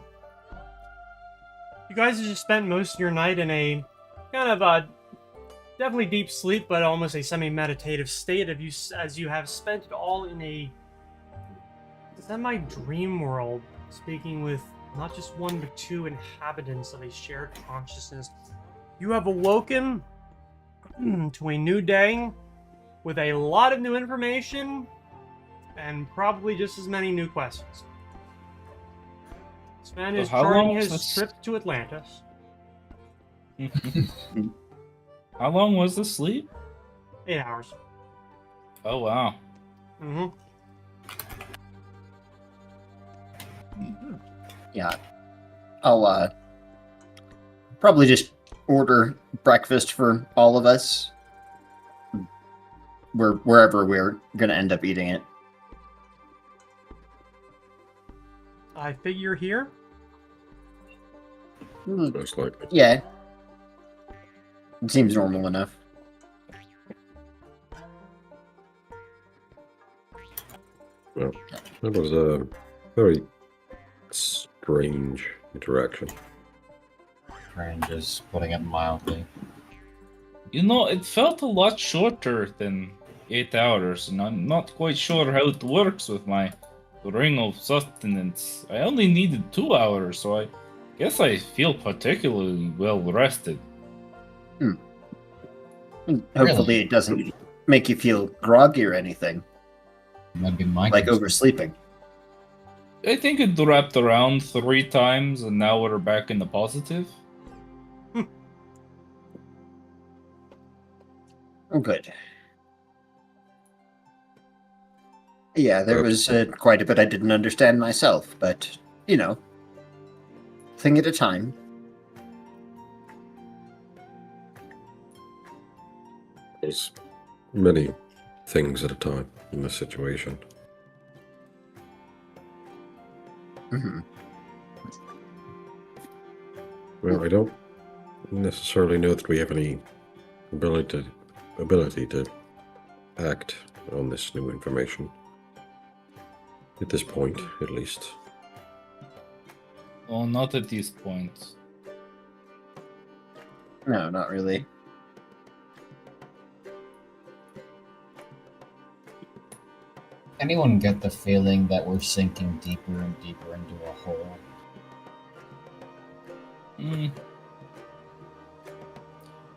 you guys have just spent most of your night in a kind of a definitely deep sleep, but almost a semi-meditative state of you, as you have spent it all in a semi-dream world, speaking with not just one but two inhabitants of a shared consciousness. You have awoken to a new day with a lot of new information and probably just as many new questions. Sven is how charting long his was this? trip to Atlantis. How long was the sleep? 8 hours. Oh wow. Mm-hmm. Yeah. I'll probably just order breakfast for all of us. Wherever we're gonna end up eating it. I figure here. Most likely. Yeah. It seems normal enough. Well, that was a very strange interaction. Strange is putting it mildly. You know, it felt a lot shorter than 8 hours, and I'm not quite sure how it works with my ring of sustenance. I only needed 2 hours, so I guess I feel particularly well rested. Hopefully it doesn't make you feel groggy or anything, That'd be my like concern. oversleeping. I think it wrapped around 3 times, and now we're back in the positive. Oh, good. Yeah, there was quite a bit I didn't understand myself, but, you know, thing at a time. There's many things at a time in this situation. Mm-hmm. Well, I don't necessarily know that we have any ability to act on this new information. At this point, at least. Oh, not at this point. No, not really. Anyone get the feeling that we're sinking deeper and deeper into a hole?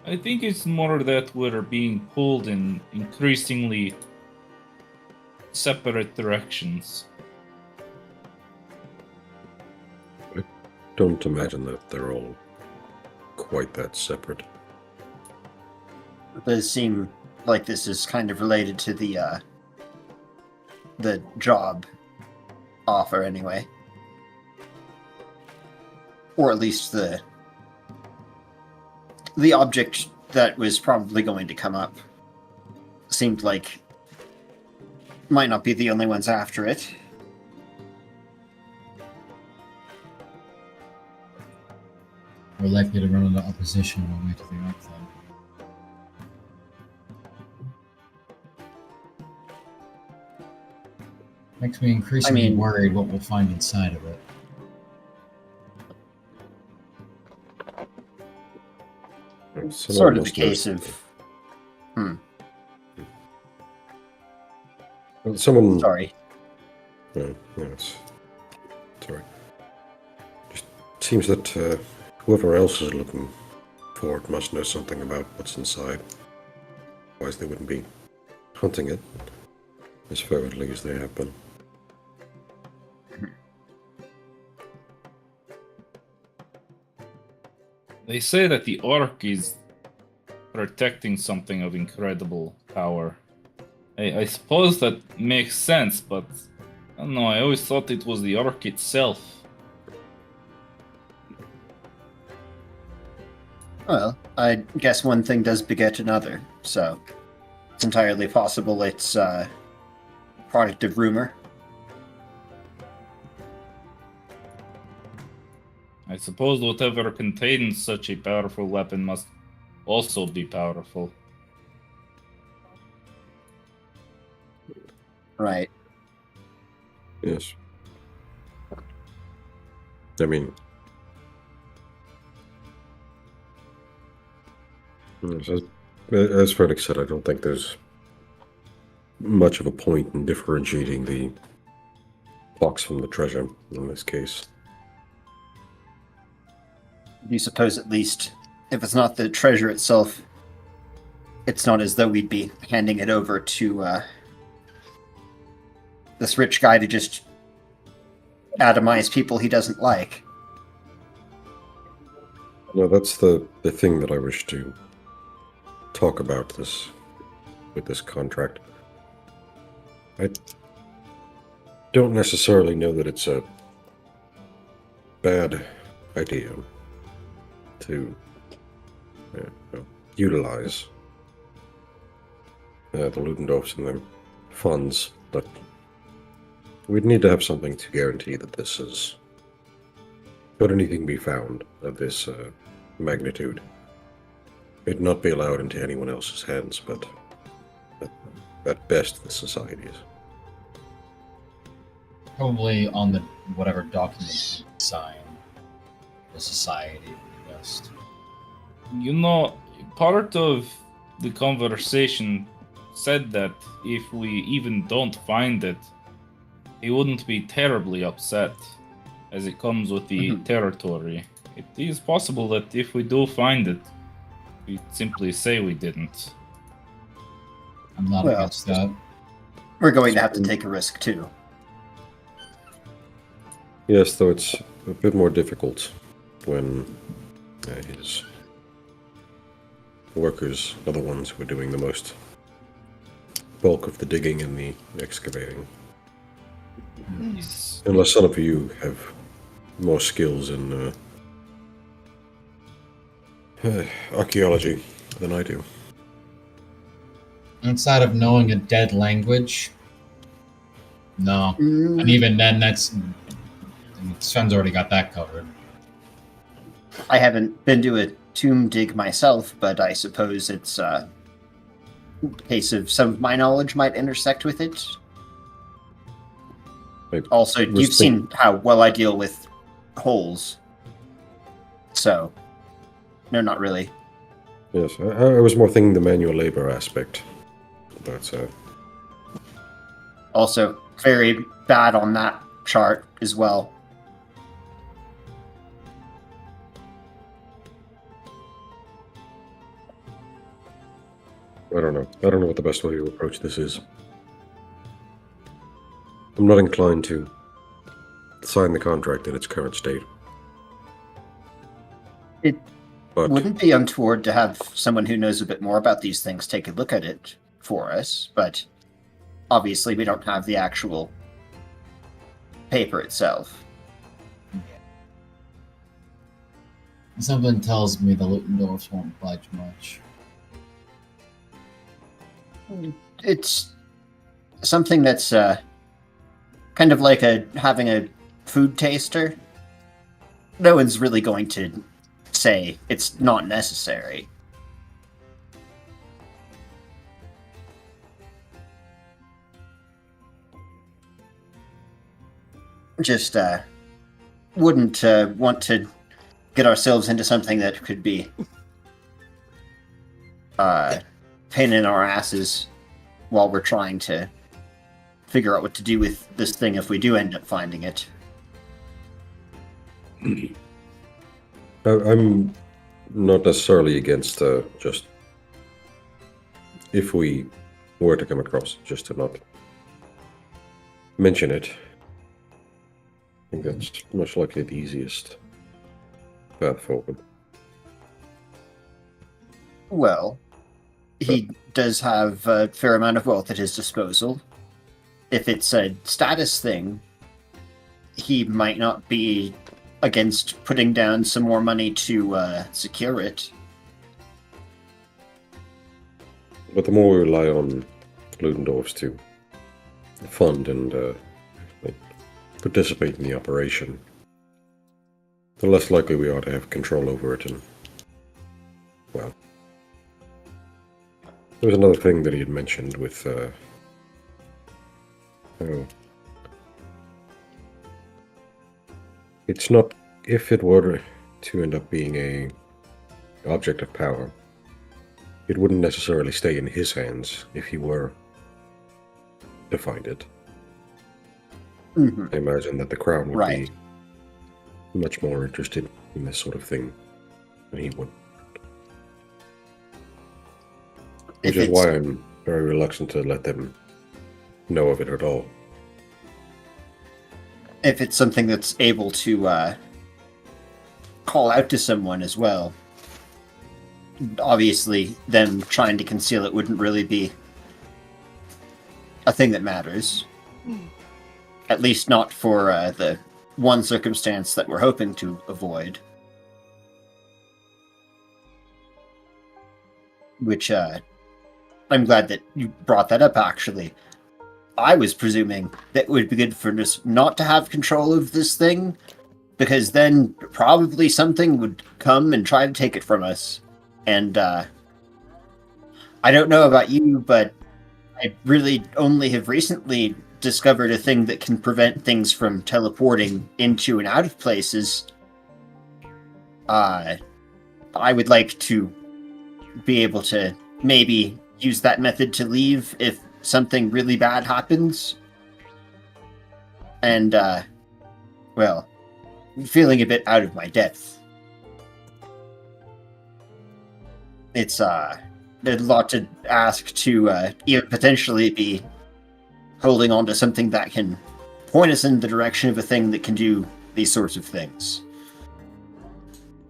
I think it's more that we're being pulled in increasingly separate directions. Don't imagine that they're all quite that separate. It does seem like this is kind of related to the job offer anyway. Or at least the object that was probably going to come up seemed like might not be the only ones after it. We're likely to run into opposition on the way to the Ark, then. Makes me increasingly worried what we'll find inside of it. Sort of the case of... Well, someone... Sorry. No, it's sorry. Just seems that whoever else is looking for it must know something about what's inside. Otherwise they wouldn't be hunting it as fervently as they have been. They say that the Ark is protecting something of incredible power. I suppose that makes sense, but I don't know, I always thought it was the Ark itself. Well, I guess one thing does beget another, so it's entirely possible it's product of rumor. I suppose whatever contains such a powerful weapon must also be powerful. Right. Yes. I mean, as Frederick said, I don't think there's much of a point in differentiating the box from the treasure in this case. Do you suppose at least if it's not the treasure itself, it's not as though we'd be handing it over to this rich guy to just atomize people he doesn't like? No, that's the thing that I wish to talk about with this contract. I don't necessarily know that it's a bad idea to utilize the Ludendorffs and their funds, but we'd need to have something to guarantee that this is... Should anything be found of this magnitude, it'd not be allowed into anyone else's hands, but at best the society's. Probably on the whatever document you sign, the society would be best. You know, part of the conversation said that if we even don't find it, he wouldn't be terribly upset, as it comes with the territory. It is possible that if we do find it, we simply say we didn't. I'm not against that. We're going to have to take a risk too. Yes, though it's a bit more difficult when his workers are the ones who are doing the most bulk of the digging and the excavating. Yes. Unless some of you have more skills in archaeology than I do. Outside of knowing a dead language, no. And even then, Sven's already got that covered. I haven't been to a tomb dig myself, but I suppose it's a case of some of my knowledge might intersect with it. Also, you've seen how well I deal with holes. So, no, not really. Yes, I was more thinking the manual labor aspect. But, also, very bad on that chart as well. I don't know. I don't know what the best way to approach this is. I'm not inclined to sign the contract in its current state. It But wouldn't be untoward to have someone who knows a bit more about these things take a look at it for us, but obviously we don't have the actual paper itself. Something tells me the Ludendorffs won't budge much. It's something that's kind of like having a food taster. No one's really going to say it's not necessary. Just wouldn't want to get ourselves into something that could be pain in our asses while we're trying to figure out what to do with this thing if we do end up finding it. I'm not necessarily against just if we were to come across it, just to not mention it. I think that's most likely the easiest path forward. Well, he does have a fair amount of wealth at his disposal. If it's a status thing, he might not be against putting down some more money to secure it. But the more we rely on Ludendorffs to fund and participate in the operation, the less likely we are to have control over it. And, well, there was another thing that he had mentioned with, it's not if it were to end up being a object of power, it wouldn't necessarily stay in his hands if he were to find it. Mhm. I imagine that the crown would Right. be much more interested in this sort of thing than he would. Which If is it's why I'm very reluctant to let them know of it at all. if it's something that's able to call out to someone as well. Obviously, them trying to conceal it wouldn't really be a thing that matters. At least not for the one circumstance that we're hoping to avoid. Which, I'm glad that you brought that up, actually. I was presuming that it would be good for us not to have control of this thing, because then probably something would come and try to take it from us. And I don't know about you, but I really only have recently discovered a thing that can prevent things from teleporting into and out of places. I would like to be able to maybe use that method to leave if something really bad happens. And, well, I'm feeling a bit out of my depth. It's, there's a lot to ask to even potentially be holding on to something that can point us in the direction of a thing that can do these sorts of things.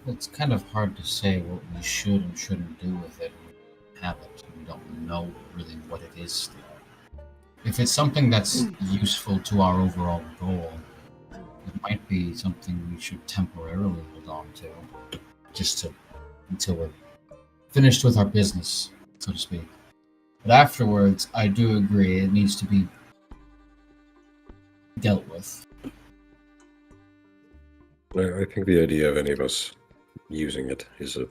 It's kind of hard to say what we should and shouldn't do with it. We have it. We don't know really what it is still. If it's something that's useful to our overall goal, it might be something we should temporarily hold on to, until we're finished with our business, so to speak. But afterwards, I do agree it needs to be dealt with. I think the idea of any of us using it is a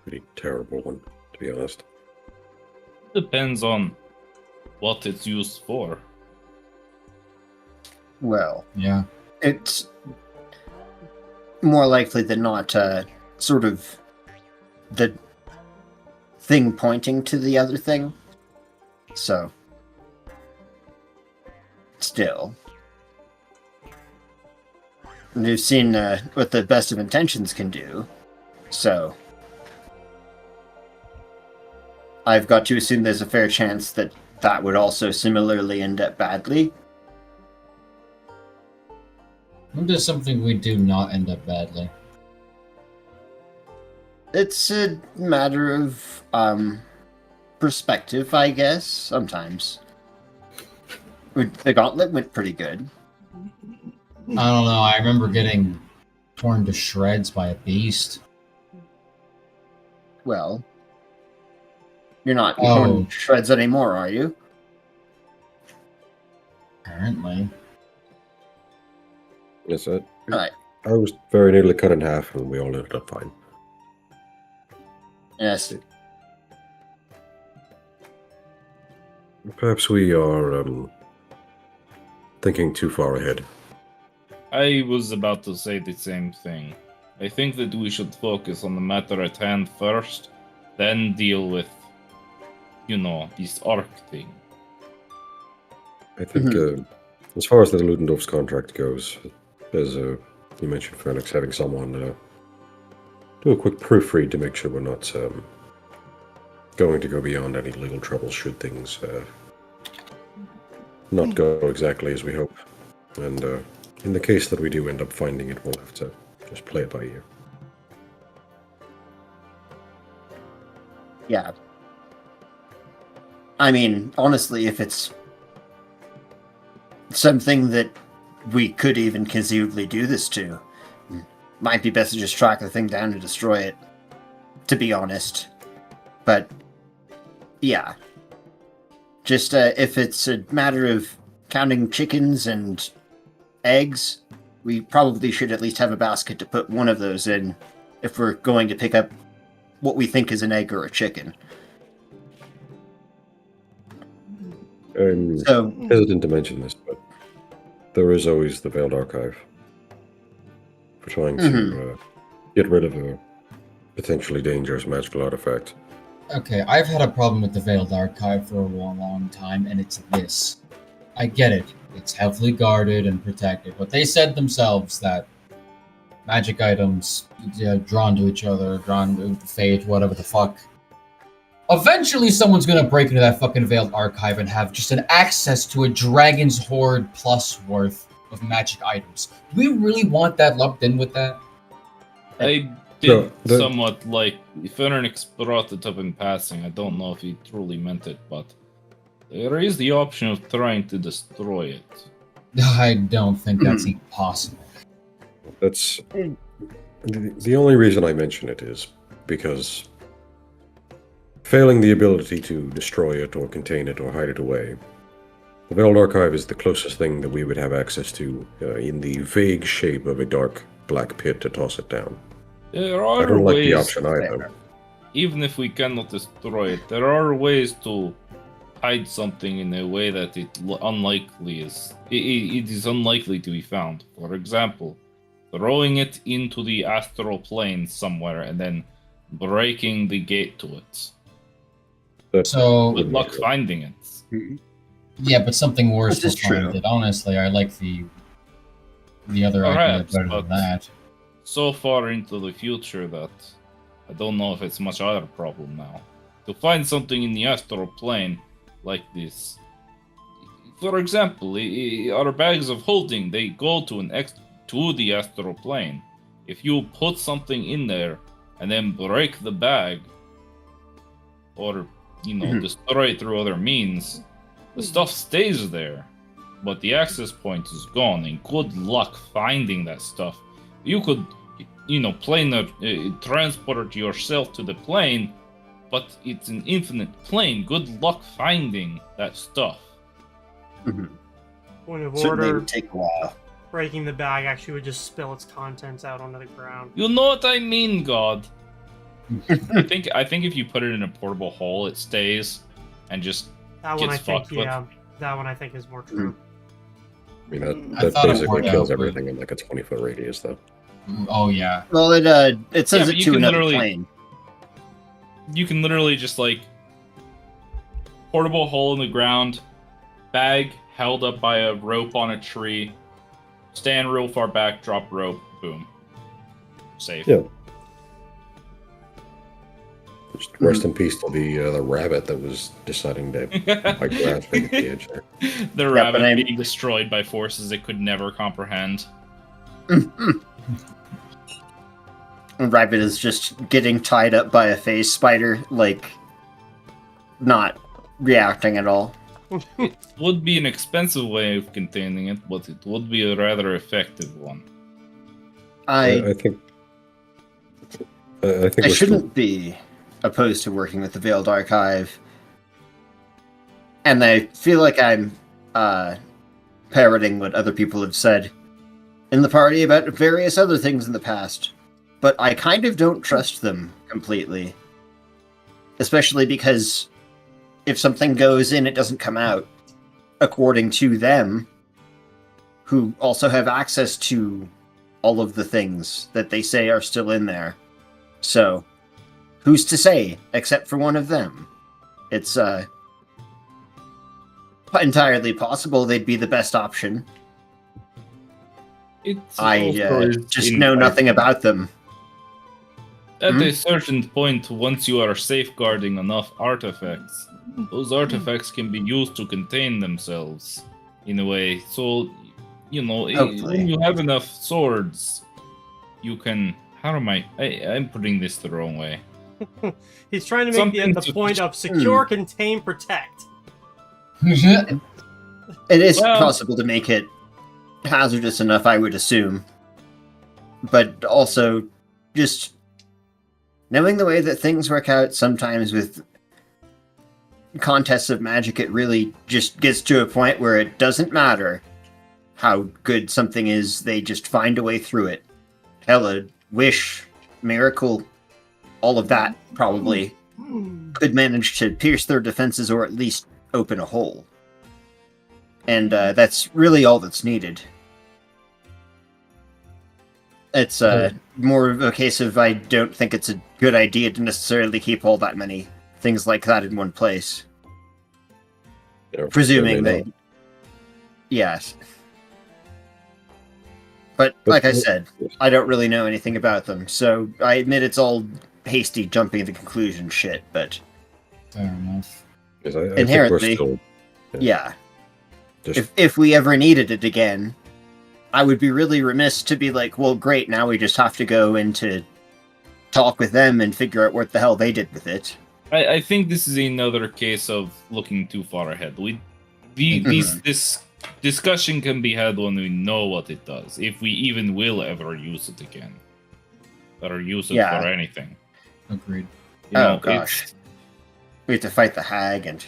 pretty terrible one, to be honest. Depends on what it's used for. Well, Yeah. it's more likely than not sort of the thing pointing to the other thing. So, still. We've seen what the best of intentions can do, so I've got to assume there's a fair chance that that would also similarly end up badly. When does something we do not end up badly? It's a matter of perspective, I guess, sometimes. The gauntlet went pretty good. I don't know. I remember getting torn to shreds by a beast. Well, you're not Oh. torn to shreds anymore, are you? Apparently. Yes, Alright. I was very nearly cut in half, and we all ended up fine. Yes. Perhaps we are thinking too far ahead. I was about to say the same thing. I think that we should focus on the matter at hand first, then deal with, this arc thing. I think, as far as the Ludendorff's contract goes, as you mentioned, Phoenix, having someone do a quick proofread to make sure we're not going to go beyond any legal trouble should things not go exactly as we hope. And in the case that we do end up finding it, we'll have to just play it by ear. Yeah. I mean, honestly, if it's something that we could even conceivably do this to, might be best to just track the thing down and destroy it, to be honest. But, yeah. Just, if it's a matter of counting chickens and eggs, we probably should at least have a basket to put one of those in if we're going to pick up what we think is an egg or a chicken. I'm So, hesitant to mention this, but there is always the Veiled Archive. for trying to get rid of a potentially dangerous magical artifact. Okay, I've had a problem with the Veiled Archive for a long time, and it's this. I get it. It's heavily guarded and protected, but they said themselves that magic items drawn to each other, drawn to fate, whatever the fuck. Eventually, someone's gonna break into that fucking Veiled Archive and have just an access to a Dragon's Horde plus worth of magic items. Do we really want that lumped in with that? I did somewhat like Phoenix brought it up in passing. I don't know if he truly meant it, but there is the option of trying to destroy it. I don't think that's even possible. That's the only reason I mention it is because failing the ability to destroy it or contain it or hide it away, the Veiled Archive is the closest thing that we would have access to in the vague shape of a dark black pit to toss it down. There are I don't like the ways, option either. even if we cannot destroy it, there are ways to hide something in a way that it is unlikely to be found. For example, throwing it into the astral plane somewhere and then breaking the gate to it. So, Good luck finding it. yeah, but something worse This will is true. find it. Honestly, I like the other Perhaps, idea better but than that. so far into the future that I don't know if it's much other problem now. To find something in the astral plane like this, for example, our bags of holding, they go to to the astral plane. If you put something in there and then break the bag, or destroy it through other means, the stuff stays there, but the access point is gone. And good luck finding that stuff. You could, transport yourself to the plane, but it's an infinite plane. Good luck finding that stuff. Point of Certainly order, would take a while. breaking the bag actually would just spill its contents out onto the ground. You know what I mean, God. I think if you put it in a portable hole, it stays and just That one I gets think, fucked with. yeah. That one I think is more true. I mean, I that thought it basically worked kills out, but- everything in like a 20-foot radius, though. Oh yeah. Well, it sends Yeah, but it you to can another literally- plane. You can literally just portable hole in the ground, bag held up by a rope on a tree, stand real far back, drop rope, boom, safe. Yeah. Just rest in peace to the rabbit that was deciding to bite grass right at the edge there. The but rabbit I'm- being destroyed by forces it could never comprehend. Rabbit is just getting tied up by a phase spider, not reacting at all. It would be an expensive way of containing it, but it would be a rather effective one. I think we're shouldn't be opposed to working with the Veiled Archive. And I feel like I'm parroting what other people have said in the party about various other things in the past. But I kind of don't trust them completely. Especially because if something goes in, it doesn't come out. According to them, who also have access to all of the things that they say are still in there. So, who's to say, except for one of them? It's entirely possible they'd be the best option. It's I also just know nothing about them. At a certain point, once you are safeguarding enough artifacts, those artifacts can be used to contain themselves in a way. So, Hopefully. when you have enough swords, you can. How am I'm putting this the wrong way. He's trying to make Something the to- point of secure, contain, protect. It is Well- possible to make it hazardous enough, I would assume. But also, just knowing the way that things work out sometimes with contests of magic, it really just gets to a point where it doesn't matter how good something is, they just find a way through it. Hell, a wish, miracle, all of that probably could manage to pierce their defenses or at least open a hole. And that's really all that's needed. It's more of a case of I don't think it's a good idea to necessarily keep all that many things like that in one place. Yeah, Presuming they that, yes. But like I said, I don't really know anything about them, so I admit it's all hasty jumping to conclusion shit, but Fair enough. Because I think inherently, we're still yeah. just If we ever needed it again, I would be really remiss to be like, well, great, now we just have to go into talk with them and figure out what the hell they did with it. I think this is another case of looking too far ahead. This discussion can be had when we know what it does, if we even will ever use it again, or use it Yeah. for anything. Agreed. You Oh, know, gosh. it's- We have to fight the hag and...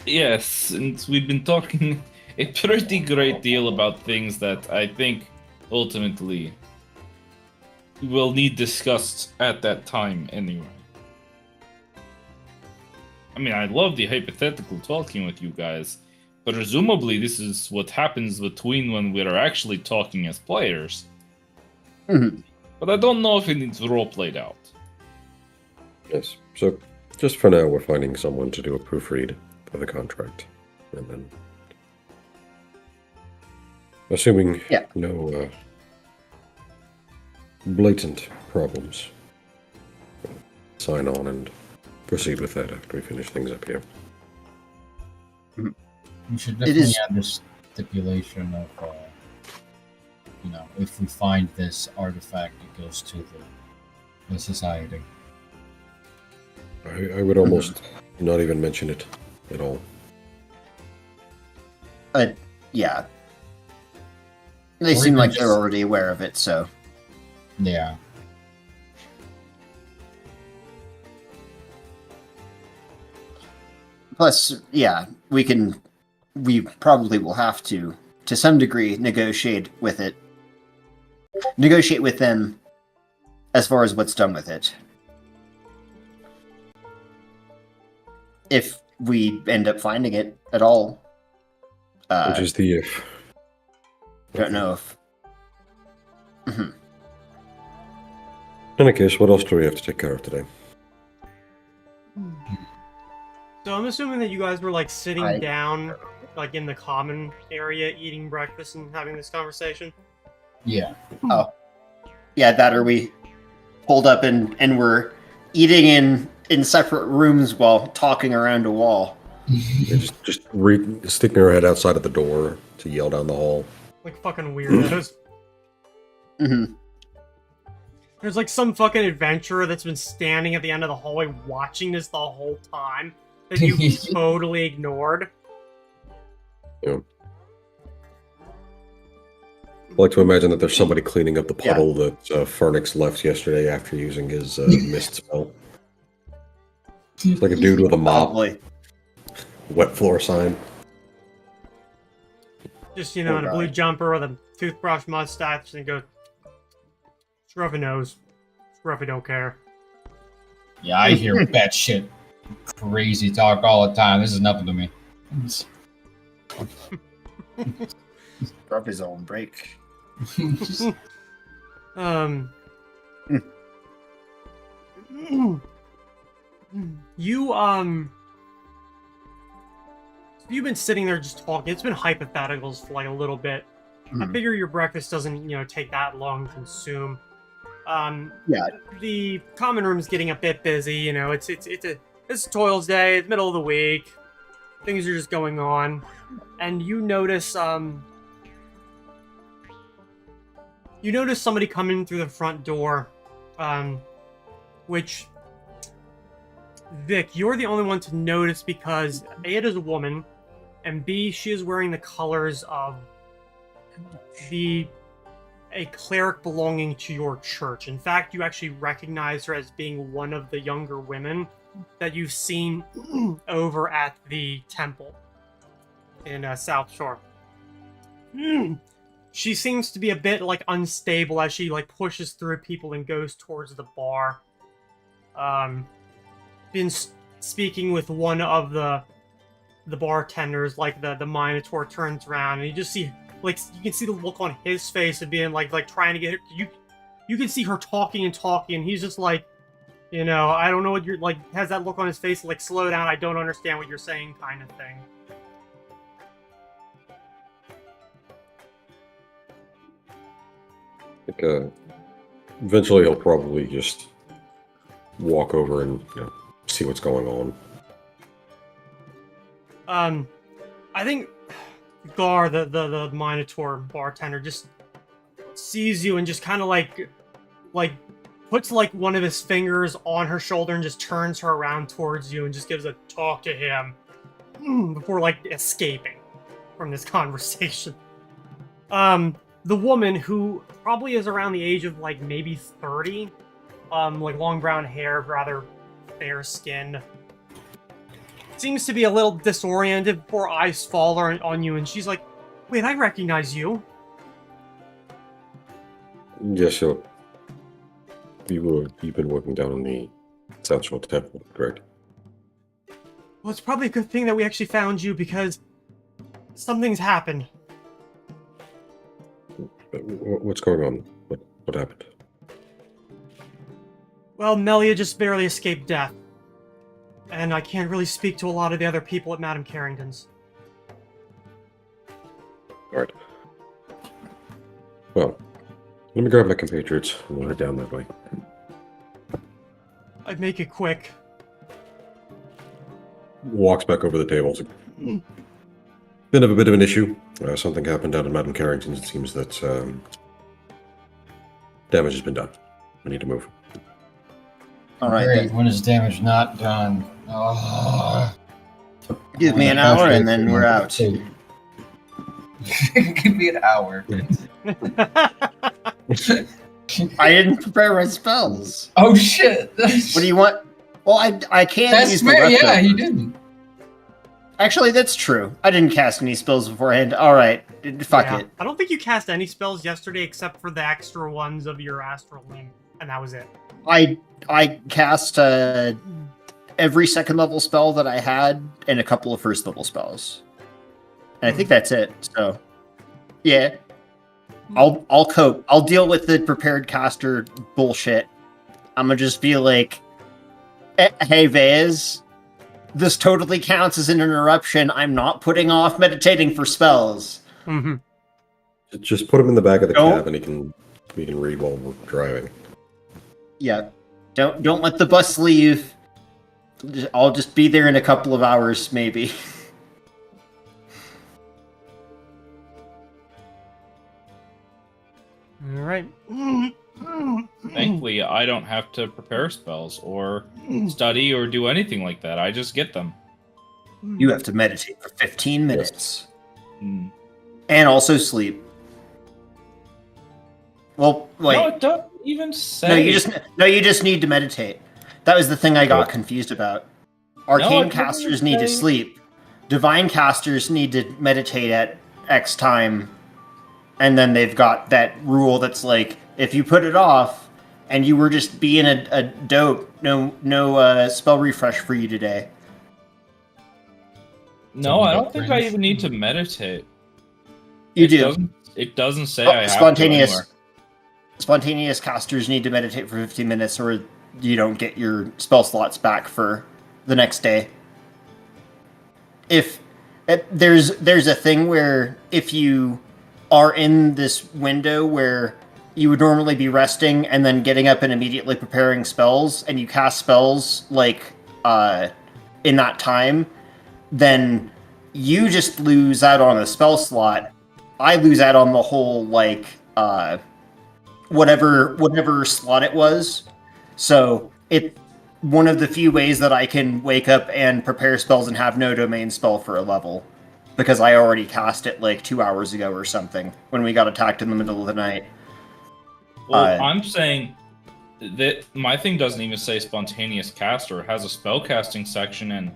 Yes, and we've been talking a pretty great deal about things that I think ultimately will need discussed at that time anyway. I mean, I love the hypothetical talking with you guys, but presumably this is what happens between when we're actually talking as players. Mhm. But I don't know if it needs role played out. yes. So just for now, we're finding someone to do a proofread for the contract, and then assuming Yeah. no blatant problems, sign on and proceed with that after we finish things up here. We should It definitely is- add this stipulation of, if we find this artifact, it goes to the society. I would almost not even mention it at all. Yeah. They Or seem even like they're just- already aware of it, so... Yeah. Plus, yeah, we probably will have to some degree, negotiate with them as far as what's done with it. If we end up finding it at all. Which is the if. Don't know if... Mhm. In any case, what else do we have to take care of today? So I'm assuming that you guys were like sitting I- down, like in the common area, eating breakfast and having this conversation. Yeah. Yeah, that or we pulled up and we're eating in separate rooms while talking around a wall. Yeah, just sticking our head outside of the door to yell down the hall. Like fucking weirdos. Mhm. There's like some fucking adventurer that's been standing at the end of the hallway watching this the whole time that you totally ignored. I like to imagine that there's somebody cleaning up the puddle that Fernix left yesterday after using his mist spell. It's like a dude with a mop, Probably. wet floor sign. Just, you know, Oh, in a blue God. jumper with a toothbrush mustache and goes, Scruffy knows. Scruffy don't care. Yeah, I hear batshit crazy talk all the time. This is nothing to me. Drop his own break. You've been sitting there just talking. It's been hypotheticals for like a little bit. I Mhm. figure your breakfast doesn't, take that long to consume. Yeah. The common room's getting a bit busy. It's Toils Day. It's middle of the week. Things are just going on, and you notice somebody coming through the front door, which Vic, you're the only one to notice because A, it is a woman, and B, she is wearing the colors of a cleric belonging to your church. In fact, you actually recognize her as being one of the younger women that you've seen over at the temple in South Shore. She seems to be a bit like unstable as she like pushes through people and goes towards the bar. Been speaking with one of the bartenders, like the Minotaur turns around and you just see like you can see the look on his face of being like trying to get her. You can see her talking and talking, and he's just like, you know, I don't know what you're like. Has that look on his face like, slow down. I don't understand what you're saying, kind of thing. I think eventually he'll probably just walk over and see what's going on. I think Gar, the Minotaur bartender, just sees you and just kind of like puts like one of his fingers on her shoulder and just turns her around towards you and just gives a talk to him before like escaping from this conversation. The woman, who probably is around the age of like maybe 30, like long brown hair, rather fair skin, seems to be a little disoriented before eyes fall on you, and she's like, "Wait, I recognize you." Yes, sure. You've been working down in the South Shore Temple, correct? Well, it's probably a good thing that we actually found you, because something's happened. What's going on? What happened? Well, Melia just barely escaped death. And I can't really speak to a lot of the other people at Madame Carrington's. Alright. Well, let me grab my compatriots and we'll head down that way. I'd make it quick. Walks back over the table. Been a bit of an issue. Something happened down at Madame Carrington's. It seems that damage has been done. We need to move. All right, Great. then. When is damage not done? Oh. Give me an hour and then we're out. Give me an hour. I didn't prepare my spells. Oh shit! What do you want? Well, I can't That's use fair. the Yeah, leftovers. he didn't. Actually, that's true. I didn't cast any spells beforehand. All right, fuck Yeah. it. I don't think you cast any spells yesterday except for the extra ones of your astral limb, and that was it. I cast every second level spell that I had and a couple of first level spells, and I think that's it. So, yeah, I'll cope. I'll deal with the prepared caster bullshit. I'm gonna just be like, hey, Vaz, this totally counts as an interruption. I'm not putting off meditating for spells. Mm-hmm. Just put him in the back of the Don't- cab and he can read while we're driving. Yeah, don't let the bus leave. I'll just be there in a couple of hours, maybe. All right. Thankfully, I don't have to prepare spells or study or do anything like that. I just get them. You have to meditate for 15 minutes. Hmm. And also sleep. Well, wait. No, it doesn't even say. No, you just need to meditate. That was the thing I got Oh. confused about. it Arcane doesn't casters need to say. sleep. Divine casters need to meditate at X time. And then they've got that rule that's like, if you put it off and you were just being a dope, no spell refresh for you today. No, I don't think I even need to meditate. You It do. It doesn't say Oh, I have spontaneous. to anywhere. Spontaneous casters need to meditate for 15 minutes or you don't get your spell slots back for the next day. There's a thing where if you are in this window where you would normally be resting and then getting up and immediately preparing spells, and you cast spells like in that time, then you just lose out on a spell slot. I lose out on the whole like whatever slot it was. So it's one of the few ways that I can wake up and prepare spells and have no domain spell for a level. Because I already cast it like 2 hours ago or something when we got attacked in the middle of the night. Well, I'm saying that my thing doesn't even say spontaneous caster. It has a spell casting section, and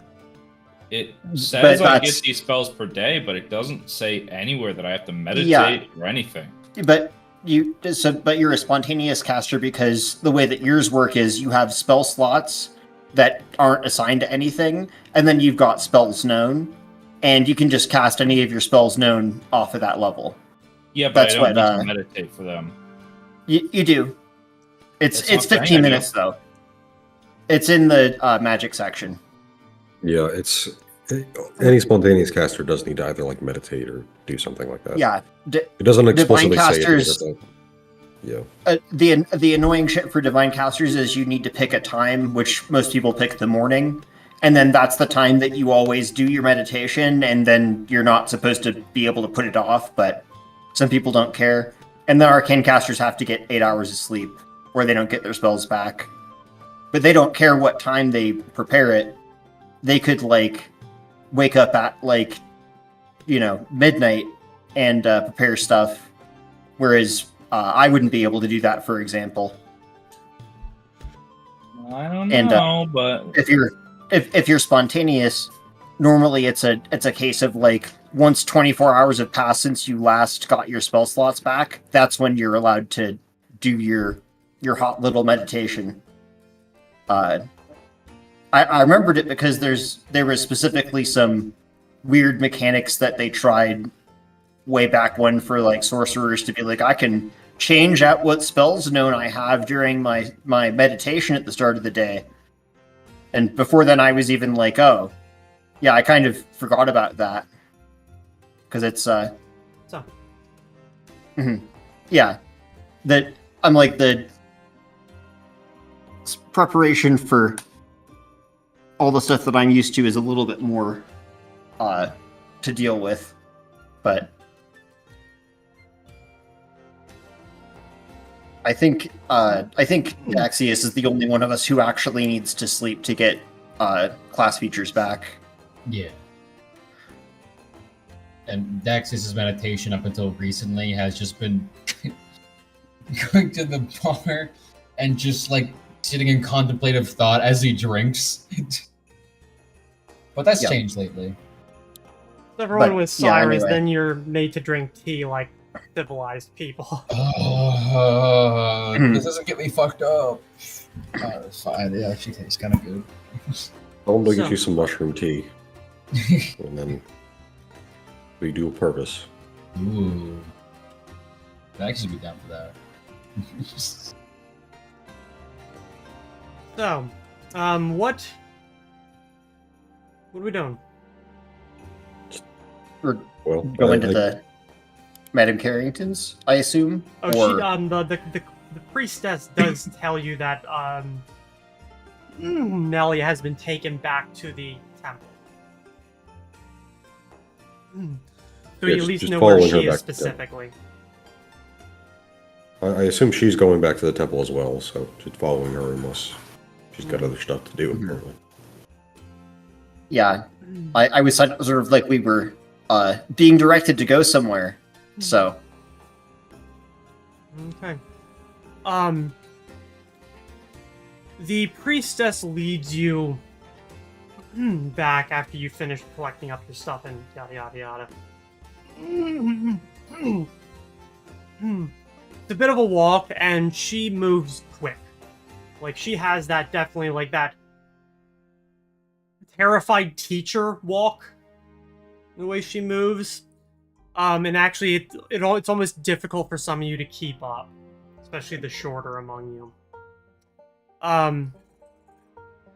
it says I get these spells per day, but it doesn't say anywhere that I have to meditate or anything. But you're a spontaneous caster because the way that yours work is you have spell slots that aren't assigned to anything, and then you've got spells known, and you can just cast any of your spells known off of that level. Yeah, but That's I don't what, need to meditate for them. You do. It's That's not 15 right, minutes though. It's in the magic section. Yeah, any spontaneous caster does need to either like meditate or do something like that. Yeah. It doesn't Divine explicitly say it. casters. Yeah. The annoying shit for divine casters is you need to pick a time, which most people pick the morning, and then that's the time that you always do your meditation, and then you're not supposed to be able to put it off, but some people don't care. And the arcane casters have to get 8 hours of sleep, or they don't get their spells back. But they don't care what time they prepare it. They could, like, wake up at, like, midnight and prepare stuff, whereas I wouldn't be able to do that, for example. I don't And, know, but If you're spontaneous, normally it's a case of like once 24 hours have passed since you last got your spell slots back, that's when you're allowed to do your hot little meditation. I remembered it because there was specifically some weird mechanics that they tried way back when for like sorcerers to be like, I can change out what spells known I have during my meditation at the start of the day. And before then I was even like, oh, yeah, I kind of forgot about that. Because it's yeah. That I'm like the preparation for all the stuff that I'm used to is a little bit more to deal with. But I think Axius is the only one of us who actually needs to sleep to get class features back. Yeah. And Dax's meditation up until recently has just been going to the bar and just like sitting in contemplative thought as he drinks. But that's changed lately. Everyone with Cyrus, anyway. then you're made to drink tea like civilized people. This doesn't get me fucked up. It's fine. It actually tastes kind of good. I'll get So- you some mushroom tea, and then we do a purpose. Ooh. I'd actually be down for that. So, what are we doing? We're Well, going to the Madame Carrington's, I assume. Oh, or the priestess does tell you that Nellie has been taken back to the temple. So you at Just- least just know where following her she is back to the temple. specifically. I assume she's going back to the temple as well, so just following her unless she's got other stuff to do. Apparently. yeah, I was sort of like we were being directed to go somewhere. So Okay. The priestess leads you back after you finish collecting up your stuff and yada yada yada. It's a bit of a walk, and she moves quick. Like, she has that definitely, like, that terrified teacher walk, the way she moves. And actually, it's almost difficult for some of you to keep up, especially the shorter among you.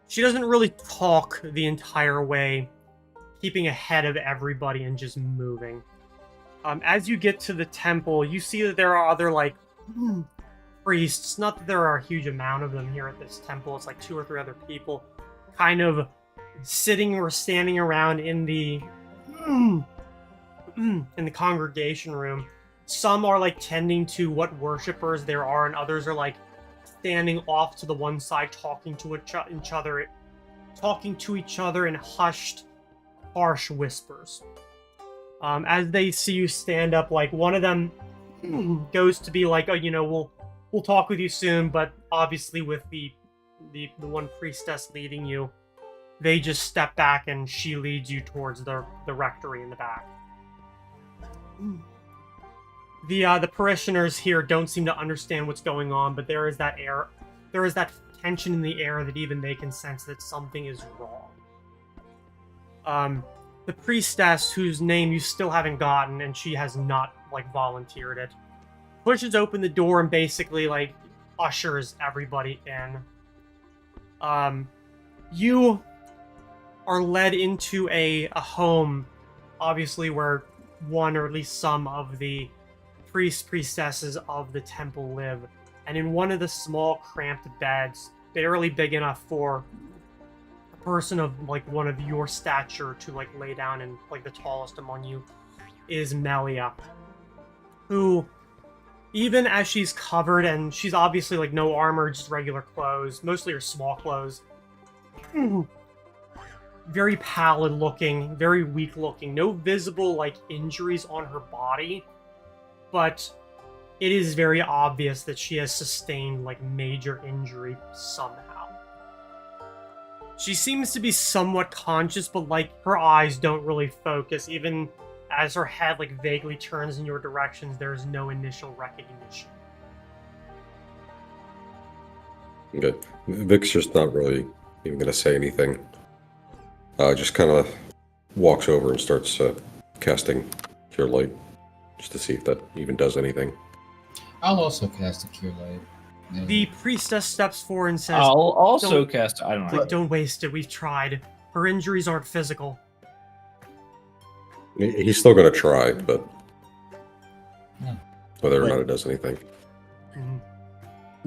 She doesn't really talk the entire way, keeping ahead of everybody and just moving. As you get to the temple, you see that there are other, like, priests. Not that there are a huge amount of them here at this temple. It's like 2 or 3 other people kind of sitting or standing around in the congregation room. Some are like tending to what worshippers there are, and others are like standing off to the one side talking to each other in hushed, harsh whispers. As they see you stand up, like, one of them goes to be like, oh, we'll talk with you soon, but obviously with the one priestess leading you, they just step back and she leads you towards the rectory in the back. The parishioners here don't seem to understand what's going on, but there is that tension in the air that even they can sense that something is wrong. The priestess, whose name you still haven't gotten, and she has not like volunteered it. Pushes open the door and basically like ushers everybody in. You are led into a home, obviously where one or at least some of the priestesses of the temple live. And in one of the small cramped beds, barely big enough for a person of like one of your stature to like lay down, and like the tallest among you is Melia, who, even as she's covered and she's obviously like no armor, just regular clothes, mostly her small clothes, very pallid looking, very weak looking, no visible like injuries on her body, but it is very obvious that she has sustained like major injury somehow. She seems to be somewhat conscious, but like her eyes don't really focus. Even as her head like vaguely turns in your directions, there's no initial recognition. Okay. Vic's just not really even going to say anything. Just kind of walks over and starts casting Cure Light, just to see if that even does anything. I'll also cast a Cure Light. Yeah. The priestess steps forward and says, I'll also don't- cast. I don't know. like, don't waste it, we've tried. Her injuries aren't physical. He's still going to try, but Yeah. whether or not it does anything.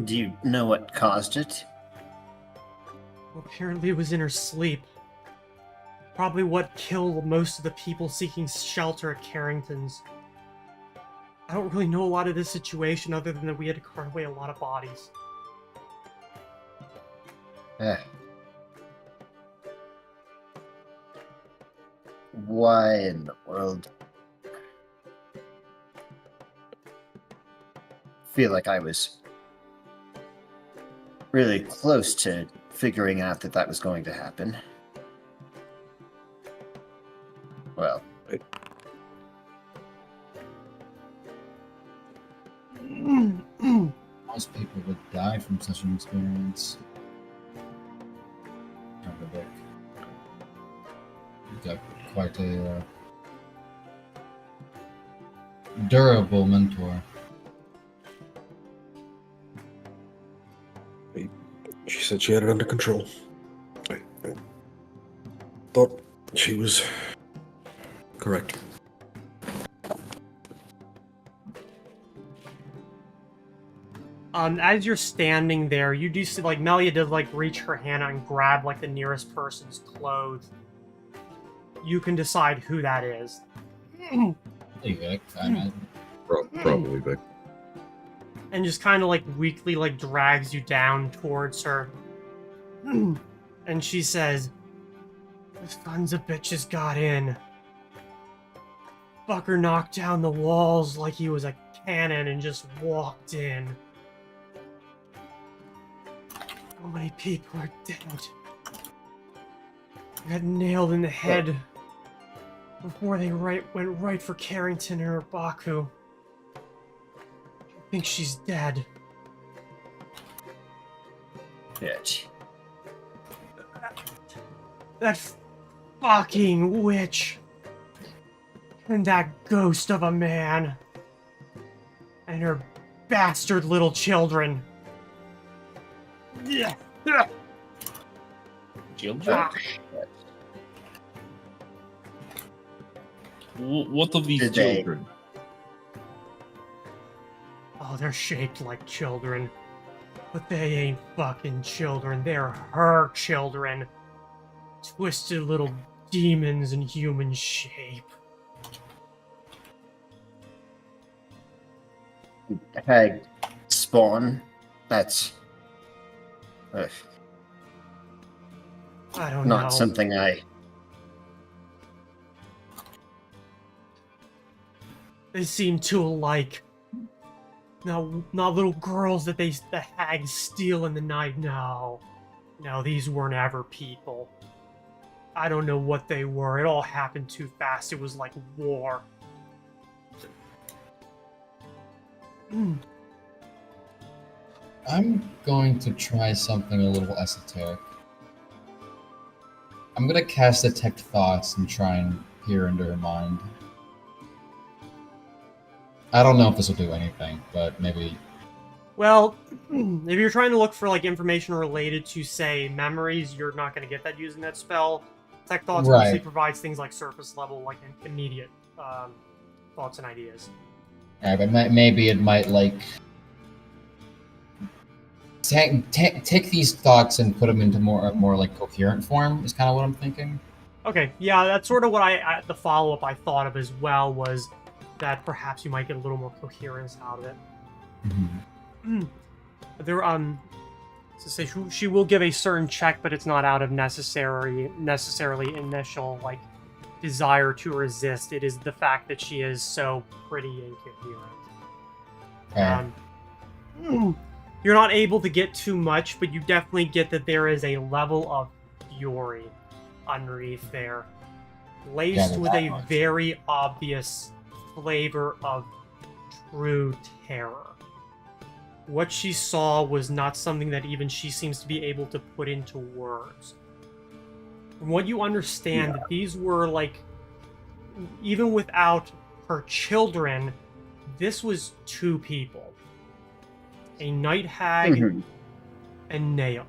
Do you know what caused it? Well, apparently it was in her sleep. Probably what killed most of the people seeking shelter at Carrington's. I don't really know a lot of this situation other than that we had to cart away a lot of bodies. Eh. Why in the world? Feel like I was really close to figuring out that that was going to happen. Well, Most people would die from such an experience. Remember, Vic. You got quite a durable mentor. She said she had it under control. I thought she was correct. As you're standing there, you do see, like, Melia does, like, reach her hand out and grab, like, the nearest person's clothes. You can decide who that is. Hey, Vic, I imagine. Probably, Vic. And just kind of, like, weakly, like, drags you down towards her. And she says, "The sons of bitches got in. Fucker knocked down the walls like he was a cannon and just walked in. So many people are dead. Got nailed in the head before they went right for Carrington or Baku. I think she's dead." bitch. That fucking witch. And that ghost of a man. And her bastard little children. Yeah. Children? Ah. What of these Did they- children? Oh, they're shaped like children. But they ain't fucking children. They're her children. Twisted little demons in human shape. Hag spawn. That's ugh, I don't know. not something I. They seem too alike. No, not little girls that the hags steal in the night. No. No, these weren't ever people. I don't know what they were. It all happened too fast. It was like war. I'm going to try something a little esoteric. I'm gonna cast Detect Thoughts and try and peer into her mind. I don't know if this will do anything, but maybe. Well, if you're trying to look for like information related to, say, memories, you're not going to get that using that spell. Tech Thoughts mostly Right. provides things like surface level, like immediate thoughts and ideas. Yeah, but maybe it might like take these thoughts and put them into more like coherent form. Is kind of what I'm thinking. Okay, yeah, that's sort of what the follow-up I thought of as well, was that perhaps you might get a little more coherence out of it. Mhm. There, to say she will give a certain check, but it's not out of necessarily initial like desire to resist. It is the fact that she is so pretty incoherent. Okay. You're not able to get too much, but you definitely get that there is a level of fury underneath there, laced Yeah, with that a much. very obvious flavor of true terror. What she saw was not something that even she seems to be able to put into words. From what you understand, that these were like, even without her children, this was two people. A night hag Mhm. and Nahum.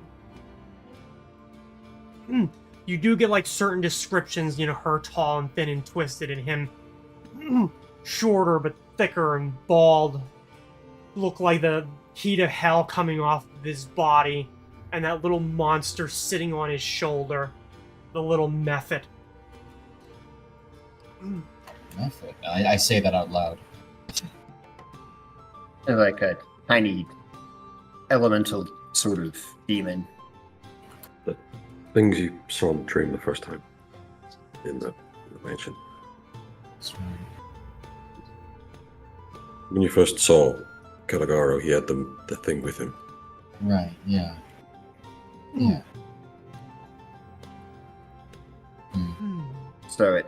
You do get like certain descriptions, her tall and thin and twisted, and him shorter but thicker and bald. Look like the heat of hell coming off of his body, and that little monster sitting on his shoulder, the little method. Method. I say that out loud. They're like a tiny elemental sort of demon. Things you saw in the dream the first time in the mansion. That's right. When you first saw Caligaro, he had the thing with him. Right. Yeah. Yeah. So it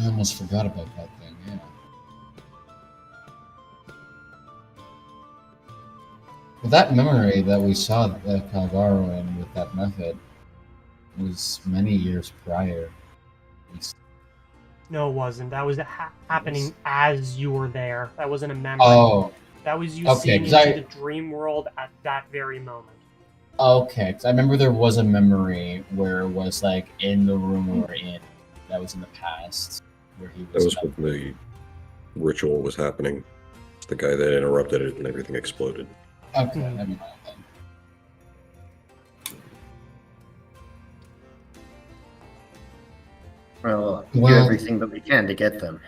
I almost forgot about that thing. Yeah. Well, that memory that we saw Caligaro in with that method was many years prior. No, it wasn't. That was happening as you were there. That wasn't a memory. Oh, That was you okay, seeing 'cause into the dream world at that very moment. okay. 'Cause I remember there was a memory where it was like in the room we were in. That was in the past, where he That was. was when the ritual was happening. The guy that interrupted it and everything exploded. Okay, never mind then. we do Well- everything that we can to get them.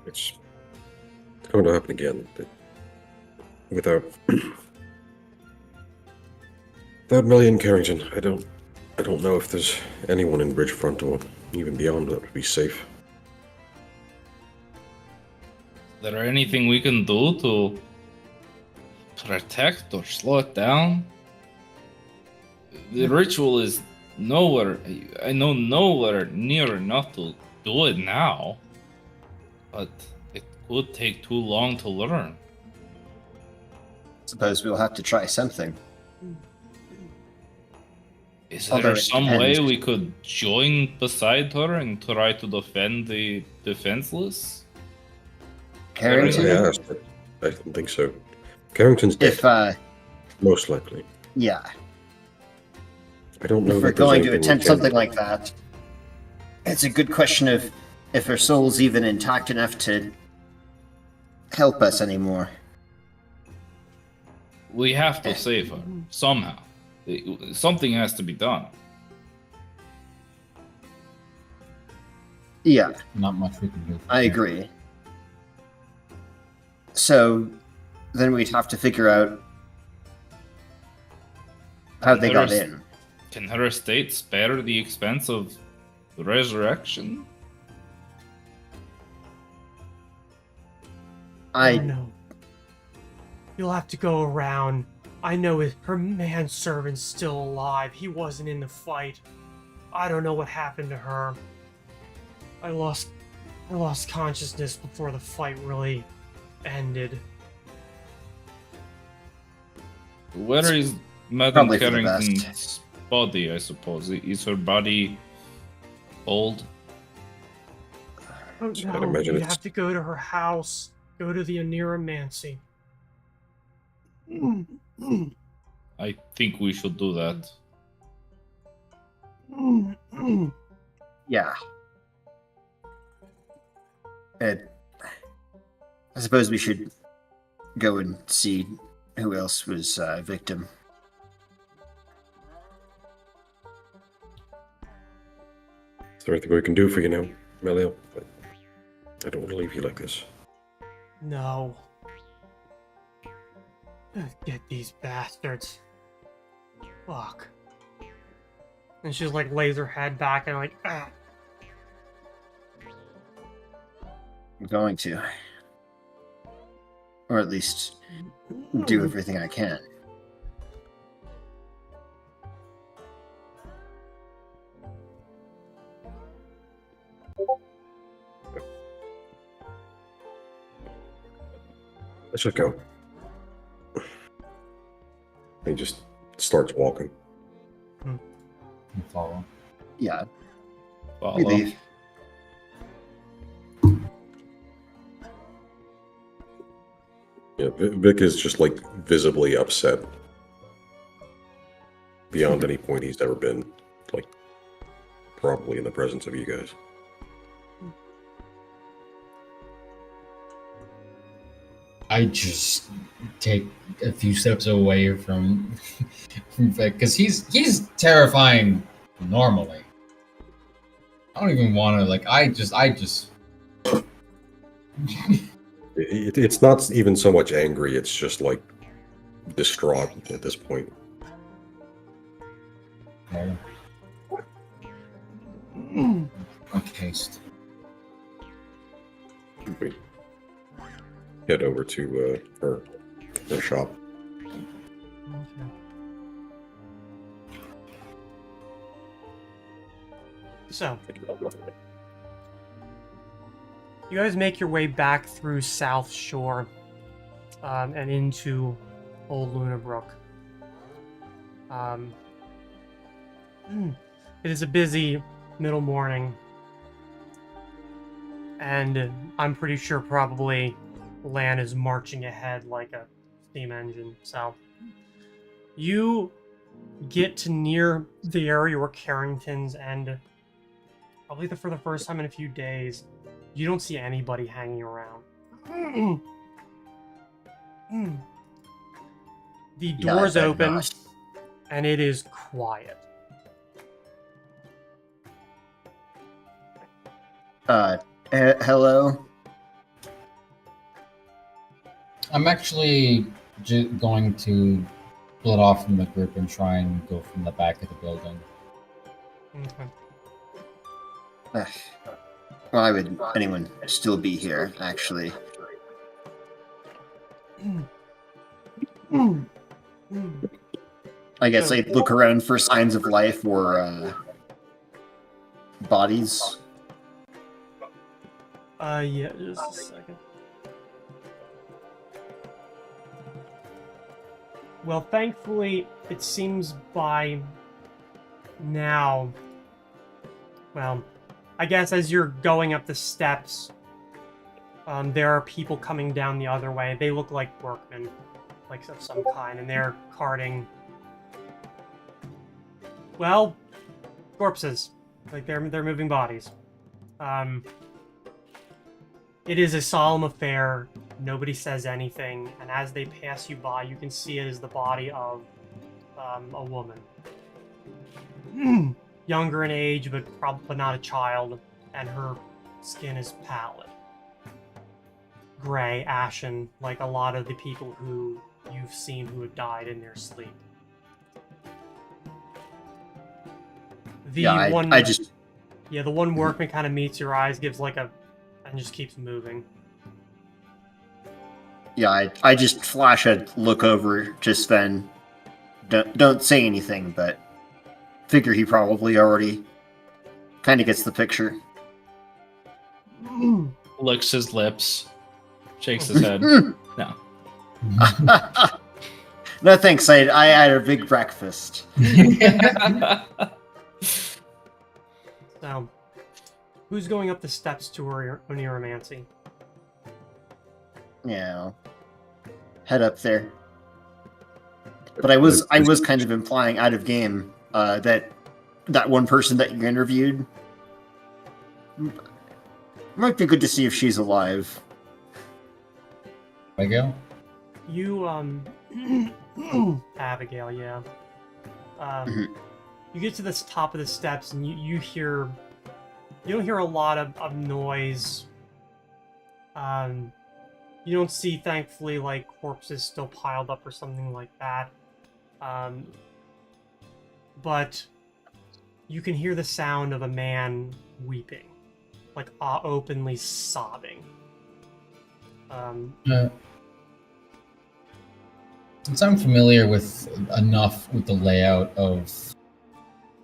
It's going to happen again. Without Million Carrington, I don't know if there's anyone in Bridgefront or even beyond that would be safe. Is there anything we can do to protect or slow it down? The ritual is nowhere, I know nowhere near enough to do it now, but it would take too long to learn. Suppose we'll have to try something. Is Although there it some way depends. we could join beside her and try to defend the defenseless? Carrington? I asked, but I don't think so. Carrington's dead, If most likely. yeah, I don't know if we're that there's going to anything we attempt can something do. like that, it's a good question of if her soul's even intact enough to help us anymore. We have to save her somehow. Something has to be done. Yeah, Not much we can do. I agree. So then we'd have to figure out how they got in. Can her estate spare the expense of the resurrection? Oh, no. You'll have to go around. I know her manservant's still alive. He wasn't in the fight. I don't know what happened to her. I lost consciousness before the fight really ended. Where is Madame probably for the Carrington's body, I suppose? Is her body Old? Oh I'd no, imagine you it's- have to go to her house. Go to the Aniromancy. I think we should do that. Yeah. I suppose we should go and see who else was a victim. Is there anything we can do for you now, Meliel? I don't want to leave you like this. No. Get these bastards. Fuck. And she's like lays her head back and like, ah. I'm going to. Or at least do everything I can. Let's just go. He just starts walking. Follow. Yeah, Follow. we leave. Yeah, Vic is just like visibly upset. Beyond any point he's ever been, like, probably in the presence of you guys. I just take a few steps away from Vic because he's terrifying normally. I don't even want to like. I just. It's not even so much angry, it's just like distraught at this point. Encased. We head over to her shop. Okay. So, you guys make your way back through South Shore and into Old Luna Brook. It is a busy middle morning, and I'm pretty sure probably Lan is marching ahead like a steam engine. So, you get to near the area where Carrington's, and probably for the first time in a few days, you don't see anybody hanging around. The Yeah, I doors bet open, not. and it is quiet. Hello? I'm actually going to split off from the group and try and go from the back of the building. Okay. Why would anyone still be here, actually? I guess I'd look around for signs of life or bodies. Yeah, just a second. Well, thankfully, it seems by now, well, I guess as you're going up the steps, there are people coming down the other way. They look like workmen, like of some kind, and they're carting, well, corpses. Like they're moving bodies. It is a solemn affair. Nobody says anything, and as they pass you by, you can see it is the body of a woman. Younger in age, but probably not a child, and her skin is pallid. Gray, ashen, like a lot of the people who you've seen who have died in their sleep. The Yeah, one, I just... yeah, the one workman kind of meets your eyes, gives like a, and just keeps moving. Yeah, I just flash a look over just then. Don't say anything, but figure he probably already kind of gets the picture. Licks his lips, shakes his head. No. No thanks, I had a big breakfast. So, Who's going up the steps to Oniromancy? Yeah. Head up there. But I was kind of implying out of game that one person that you interviewed might be good to see if she's alive. Abigail? You, Abigail, yeah. You get to the top of the steps and you don't hear a lot of noise. You don't see, thankfully, like, corpses still piled up or something like that. But you can hear the sound of a man weeping. Like, openly sobbing. Since I'm familiar with enough with the layout of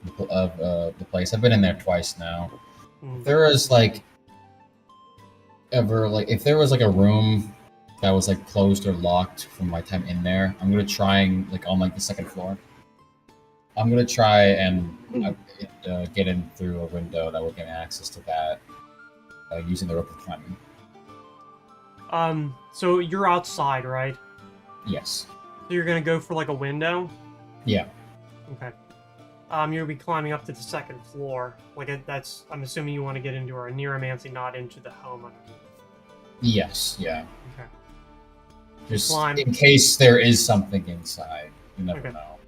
the place, I've been in there twice now. If there was like if there was like a room that was like closed or locked from my time in there, I'm gonna try and like on like the second floor. I'm gonna try and get in through a window that will give me access to that using the rope of climbing. So you're outside, right? Yes. So you're gonna go for like a window? Yeah. Okay. You'll be climbing up to the second floor. Like that's, I'm assuming you want to get into our Neuromancy, not into the home underneath. Yes. Yeah. Okay. Just Climb. in case there is something inside. You never know.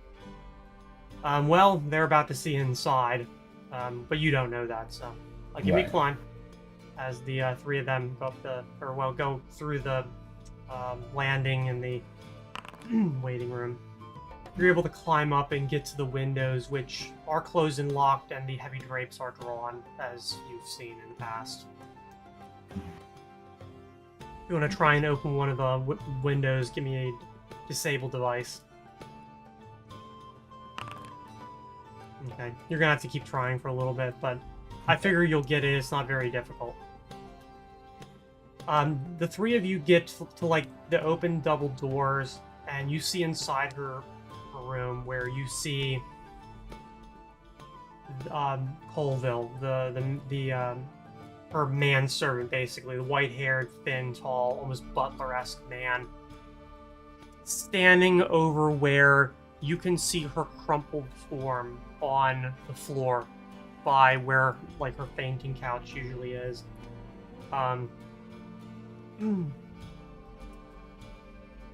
Well, they're about to see inside, but you don't know that, so give me a climb. As the three of them go up go through the landing in the waiting room. You're able to climb up and get to the windows, which are closed and locked, and the heavy drapes are drawn, as you've seen in the past. If you want to try and open one of the windows, give me a disable device. Okay, you're gonna have to keep trying for a little bit, but I figure you'll get it. It's not very difficult. The three of you get to like the open double doors, and you see inside her room where you see Colville, her manservant, basically, the white-haired, thin, tall, almost butler-esque man, standing over where you can see her crumpled form on the floor by where like her fainting couch usually is.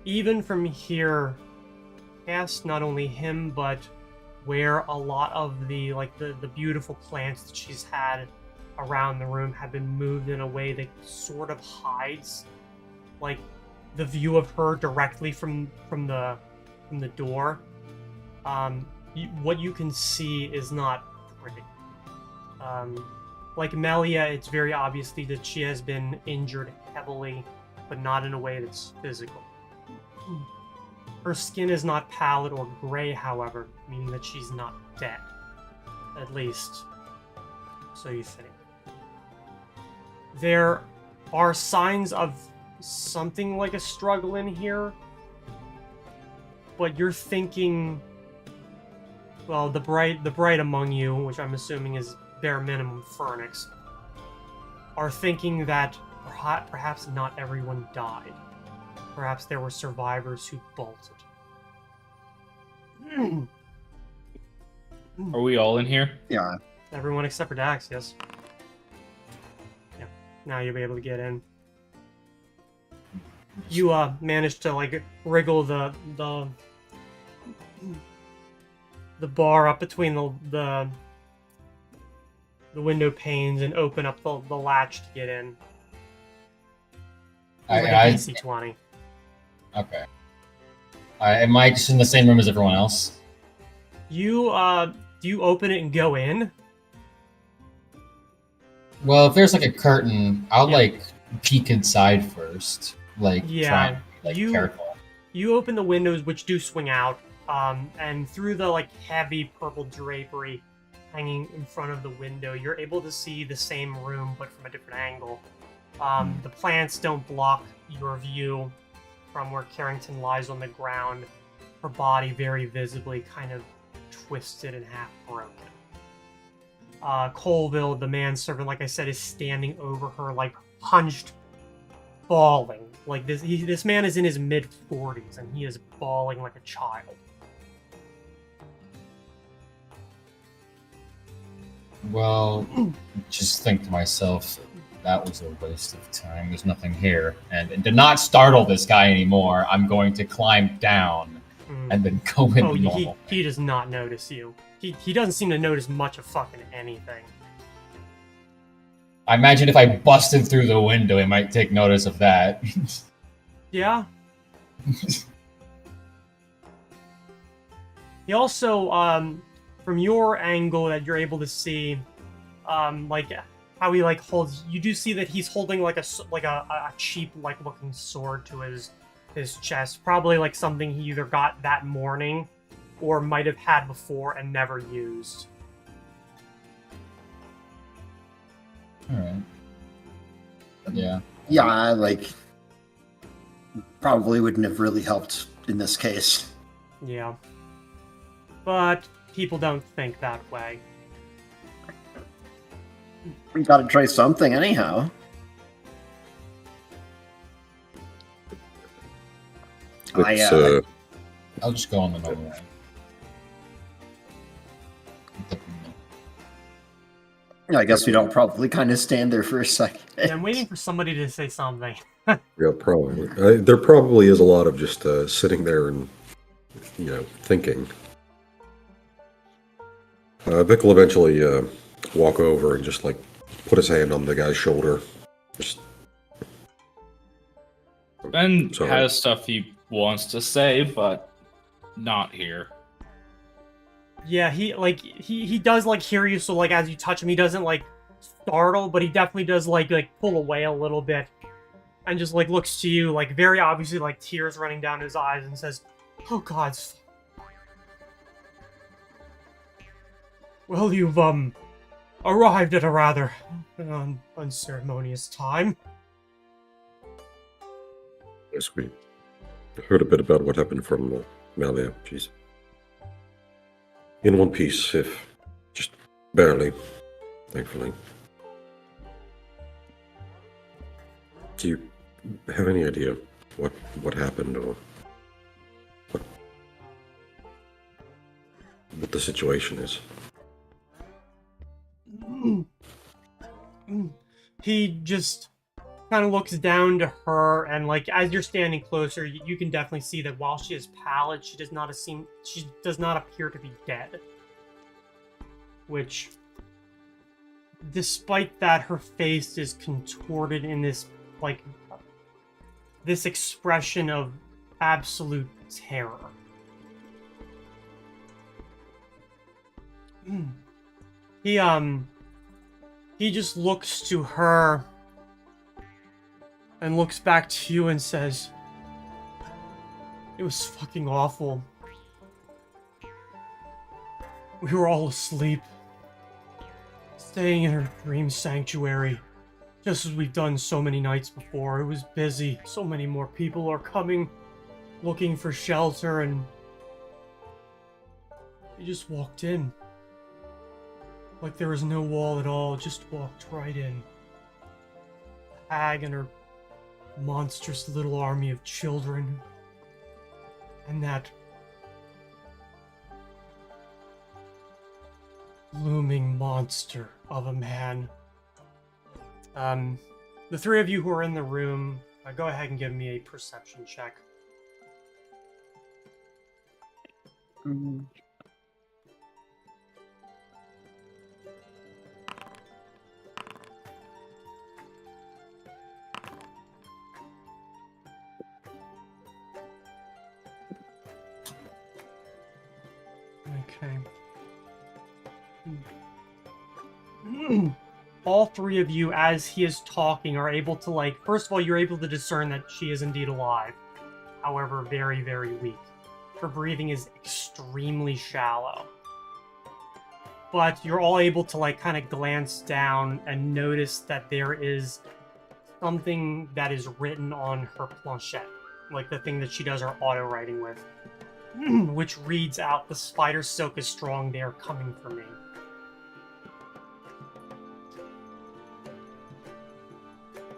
Even from here, past not only him, but where a lot of the beautiful plants that she's had around the room have been moved in a way that sort of hides like the view of her directly from the door. What you can see is not pretty. Like Melia, it's very obviously that she has been injured heavily, but not in a way that's physical. Her skin is not pallid or gray, however, meaning that she's not dead. At least, so you think. There are signs of something like a struggle in here, but you're thinking, well, the bright among you, which I'm assuming is bare minimum Phoenix, are thinking that perhaps not everyone died. Perhaps there were survivors who bolted. Are we all in here? Yeah. Everyone except for Dax, yes. Yeah. Now you'll be able to get in. You managed to like wriggle the bar up between the window panes and open up the latch to get in. Like a DC 20. Okay. Am I just in the same room as everyone else? You do you open it and go in? Well, if there's like a curtain, I'll like peek inside first. Like try and be careful. You open the windows, which do swing out, and through the like heavy purple drapery hanging in front of the window, you're able to see the same room but from a different angle. The plants don't block your view from where Carrington lies on the ground, her body very visibly kind of twisted and half broken. Colville, the manservant, like I said, is standing over her, like hunched, bawling. Like this man is in his mid-40s, and he is bawling like a child. Well, just think to myself, that was a waste of time. There's nothing here. And to not startle this guy anymore, I'm going to climb down and then go into normal. He does not notice you. He doesn't seem to notice much of fucking anything. I imagine if I busted through the window, he might take notice of that. Yeah. He also, from your angle that you're able to see, like how he like holds, you do see that he's holding like a cheap like looking sword to his chest, probably like something he either got that morning or might have had before and never used. All right. Yeah. Yeah, like probably wouldn't have really helped in this case. Yeah. But people don't think that way. We gotta try something anyhow. It's, I'll just go on the normal way. I guess we don't probably kind of stand there for a second. Yeah, I'm waiting for somebody to say something. yeah, probably. There probably is a lot of just sitting there and, thinking. Vic will eventually walk over and just, like, put his hand on the guy's shoulder. Just... Ben Sorry. has stuff he wants to say, but not here. Yeah, he does like hear you, so like as you touch him, he doesn't like startle, but he definitely does like pull away a little bit, and just like looks to you, like very obviously like tears running down his eyes, and says, "Oh God, well you've arrived at a rather unceremonious time." Yes, we heard a bit about what happened from Malia. She's in one piece, if just barely, thankfully. Do you have any idea what happened or what the situation is? He just kind of looks down to her, and like as you're standing closer, you can definitely see that while she is pallid, she does not appear to be dead. Which, despite that, her face is contorted in this this expression of absolute terror. He just looks to her and looks back to you and says, "It was fucking awful. We were all asleep, staying in her dream sanctuary, just as we've done so many nights before. It was busy. So many more people are coming, looking for shelter, and we just walked in. Like there was no wall at all, just walked right in. The hag and her monstrous little army of children, and that looming monster of a man." The three of you who are in the room, go ahead and give me a perception check. Okay. All three of you, as he is talking, are able to, first of all, you're able to discern that she is indeed alive. However, very, very weak. Her breathing is extremely shallow. But you're all able to, kind of glance down and notice that there is something that is written on her planchette. Like the thing that she does her auto writing with. Which reads out, "The spider silk is strong, they are coming for me."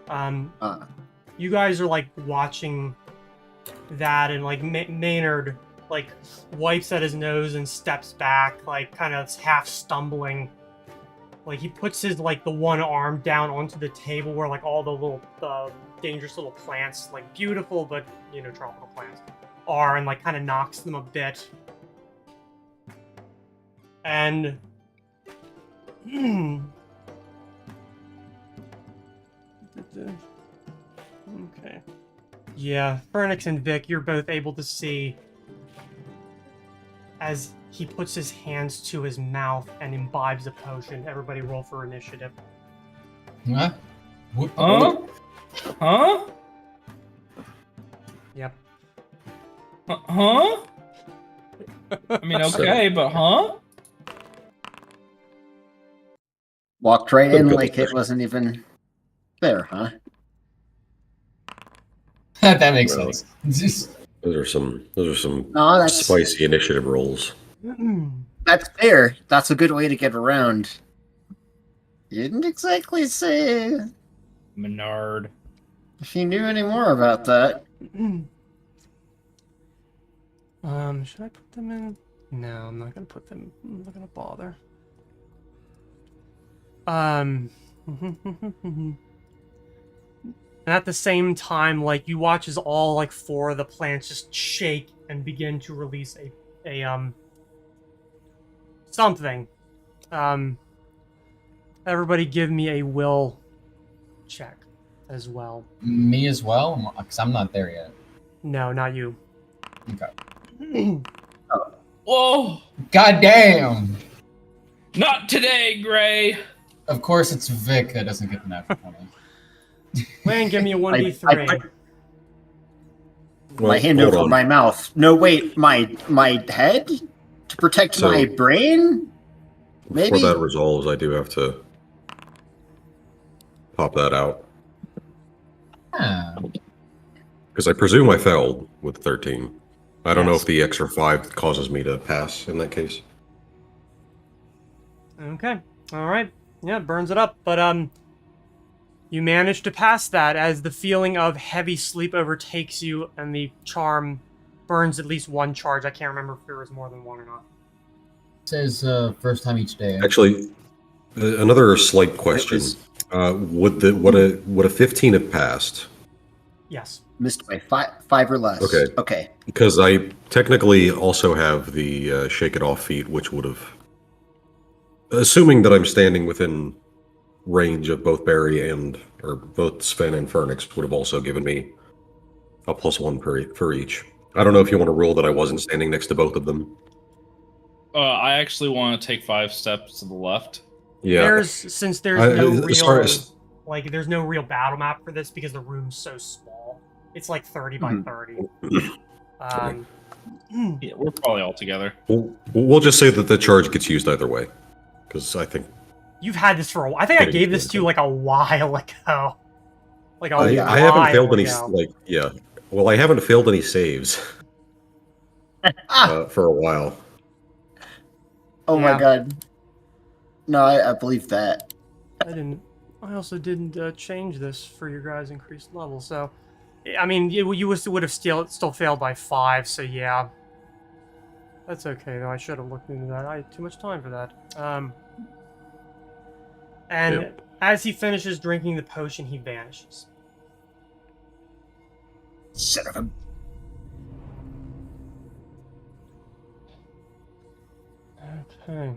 You guys are like watching that, and like Maynard like wipes at his nose and steps back, like kind of half stumbling. Like he puts his like the one arm down onto the table where like all the little dangerous little plants, like beautiful but tropical plants, are, and like kind of knocks them a bit. And okay. Yeah, Fernix and Vic, you're both able to see as he puts his hands to his mouth and imbibes a potion. Everybody roll for initiative. Huh? Huh? Yep. Huh? I mean, okay, but huh? Walked right in Good like it question. wasn't even there, huh? That makes Well, sense. Just- Those are some No, that's spicy initiative rolls. That's fair. That's a good way to get around. You didn't exactly say Menard. if you knew any more about that. Should I put them in? No, I'm not gonna put them. I'm not gonna bother. And at the same time, like you watch as all like four of the plants just shake and begin to release a something. Everybody give me a will check as well. Me as well? Because I'm not there yet. No, not you. Okay. Whoa! God damn! Not today, Gray! Of course, it's Vic that doesn't get the natural 20. Wayne, give me a 1d3. My hand hold over on. my mouth. No, wait, my head to protect So- my brain. Maybe. Before that resolves, I do have to pop that out. Ah. Because I presume I failed with 13. I don't know Yes. if the extra 5 causes me to pass in that case. Okay. All right. Yeah, it burns it up. But you manage to pass that as the feeling of heavy sleep overtakes you, and the charm burns at least one charge. I can't remember if there was more than one or not. It says first time each day. Actually, another slight question. Would a 15 have passed? Yes. Missed by five or less. Okay. Okay. Because I technically also have the shake it off feat, which would have, assuming that I'm standing within range of both Barry or both Sven and Fernix, would have also given me a +1 for each. I don't know if you want to rule that I wasn't standing next to both of them. I actually want to take 5 steps to the left. Yeah. Since there's I- no as real far as- there's no real battle map for this because the room's so small. It's like 30 by 30. Yeah, we're probably all together. We'll just say that the charge gets used either way, because I think You've had this for a while. I think I Pretty gave this to you like a while ago. Like a while I haven't failed any ago. Well, I haven't failed any saves for a while. Oh Yeah. my god. No, I believe that. I also didn't change this for your guys' increased level. So, I mean, you would have still failed by 5. So yeah, that's okay though. I should have looked into that. I had too much time for that. And Yeah. as he finishes drinking the potion, he vanishes. Son of a. Okay.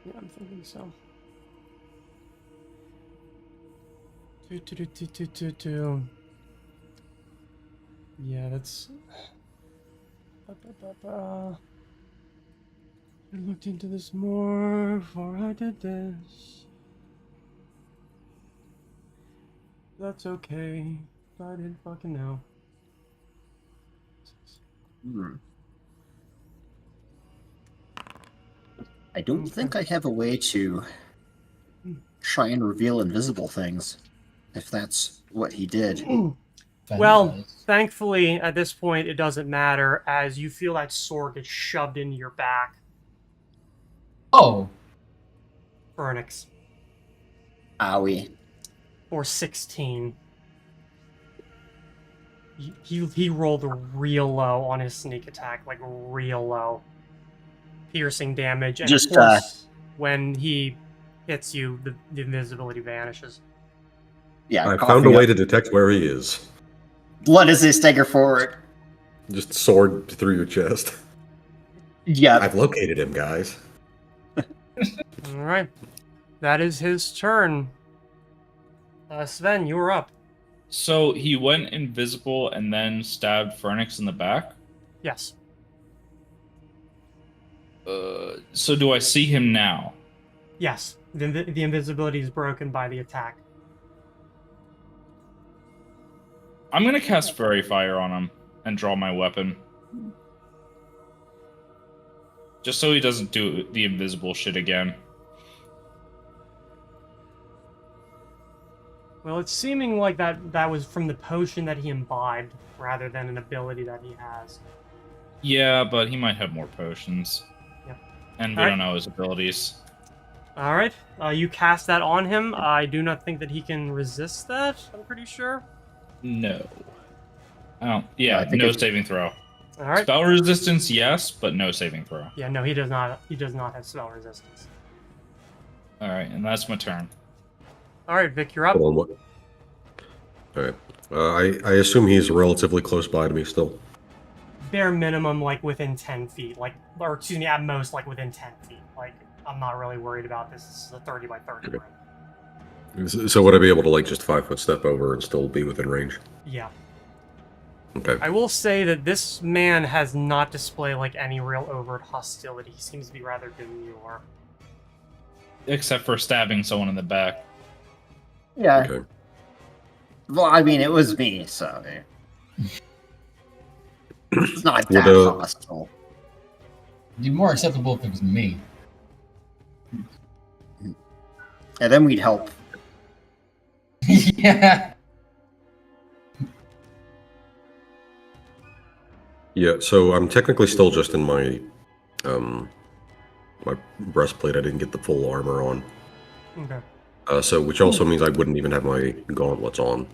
Yeah, I'm thinking so. Do. Yeah, that's. I looked into this more before I did this. That's okay. I didn't fucking know. I don't think I have a way to try and reveal invisible things, if that's what he did. Ben Well, does. thankfully, at this point, it doesn't matter as you feel that sword get shoved into your back. Oh, Vernix. Owie. For 16. He rolled real low on his sneak attack, like real low. Piercing damage, and Just, of course, when he hits you, the invisibility vanishes. Yeah, I found a coughing way up. to detect where he is. Blood as they stagger forward. Just sword through your chest. Yeah. I've located him, guys. Alright. That is his turn. Sven, you're up. So he went invisible and then stabbed Phoenix in the back. Yes. So do I see him now? Yes. The invisibility is broken by the attack. I'm gonna cast Fairy Fire on him and draw my weapon. Just so he doesn't do the invisible shit again. Well, it's seeming like that was from the potion that he imbibed, rather than an ability that he has. Yeah, but he might have more potions. Yep. And we Alright. don't know his abilities. Alright, you cast that on him. I do not think that he can resist that, I'm pretty sure. No. Oh, yeah, I think no it's- saving throw. Alright. Spell resistance, yes, but no saving throw. Yeah, no, he does not have spell resistance. Alright, and that's my turn. Alright, Vic, you're up. Hold on, what? Alright. I assume he's relatively close by to me still. Bare minimum, like, within 10 feet. Like, or excuse me, at most, like, within 10 feet. Like, I'm not really worried about this. This is a 30 by 30 Okay. ring. So would I be able to, like, just 5-foot step over and still be within range? Yeah. Okay. I will say that this man has not displayed, like, any real overt hostility. He seems to be rather demure. Except for stabbing someone in the back. Yeah. Okay. Well, I mean, it was me, so it's not Would, that hostile. it'd be more acceptable if it was me. And then we'd help. Yeah. Yeah, so I'm technically still just in my my breastplate. I didn't get the full armor on. Okay. So which also means I wouldn't even have my gauntlets on.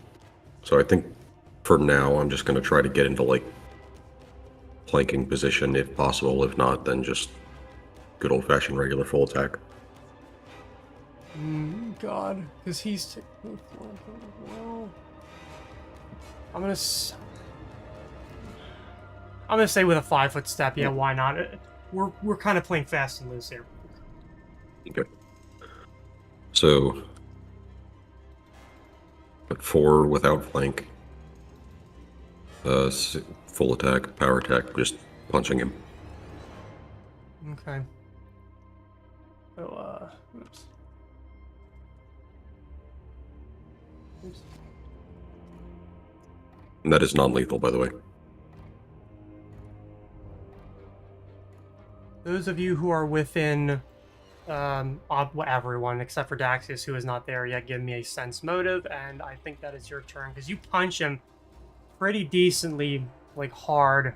So I think for now I'm just gonna try to get into like planking position if possible. If not, then just good old fashioned regular full attack. God, because he's taking well. I'm gonna say with a 5-foot step. Yeah, why not? We're kind of playing fast and loose here. Okay. So at 4 without flank. Full attack, power attack, just punching him. Okay. So, oops. Oops. And that is non-lethal, by the way. Those of you who are within, everyone except for Daxius, who is not there yet, give me a sense motive, and I think that is your turn because you punch him pretty decently, like hard.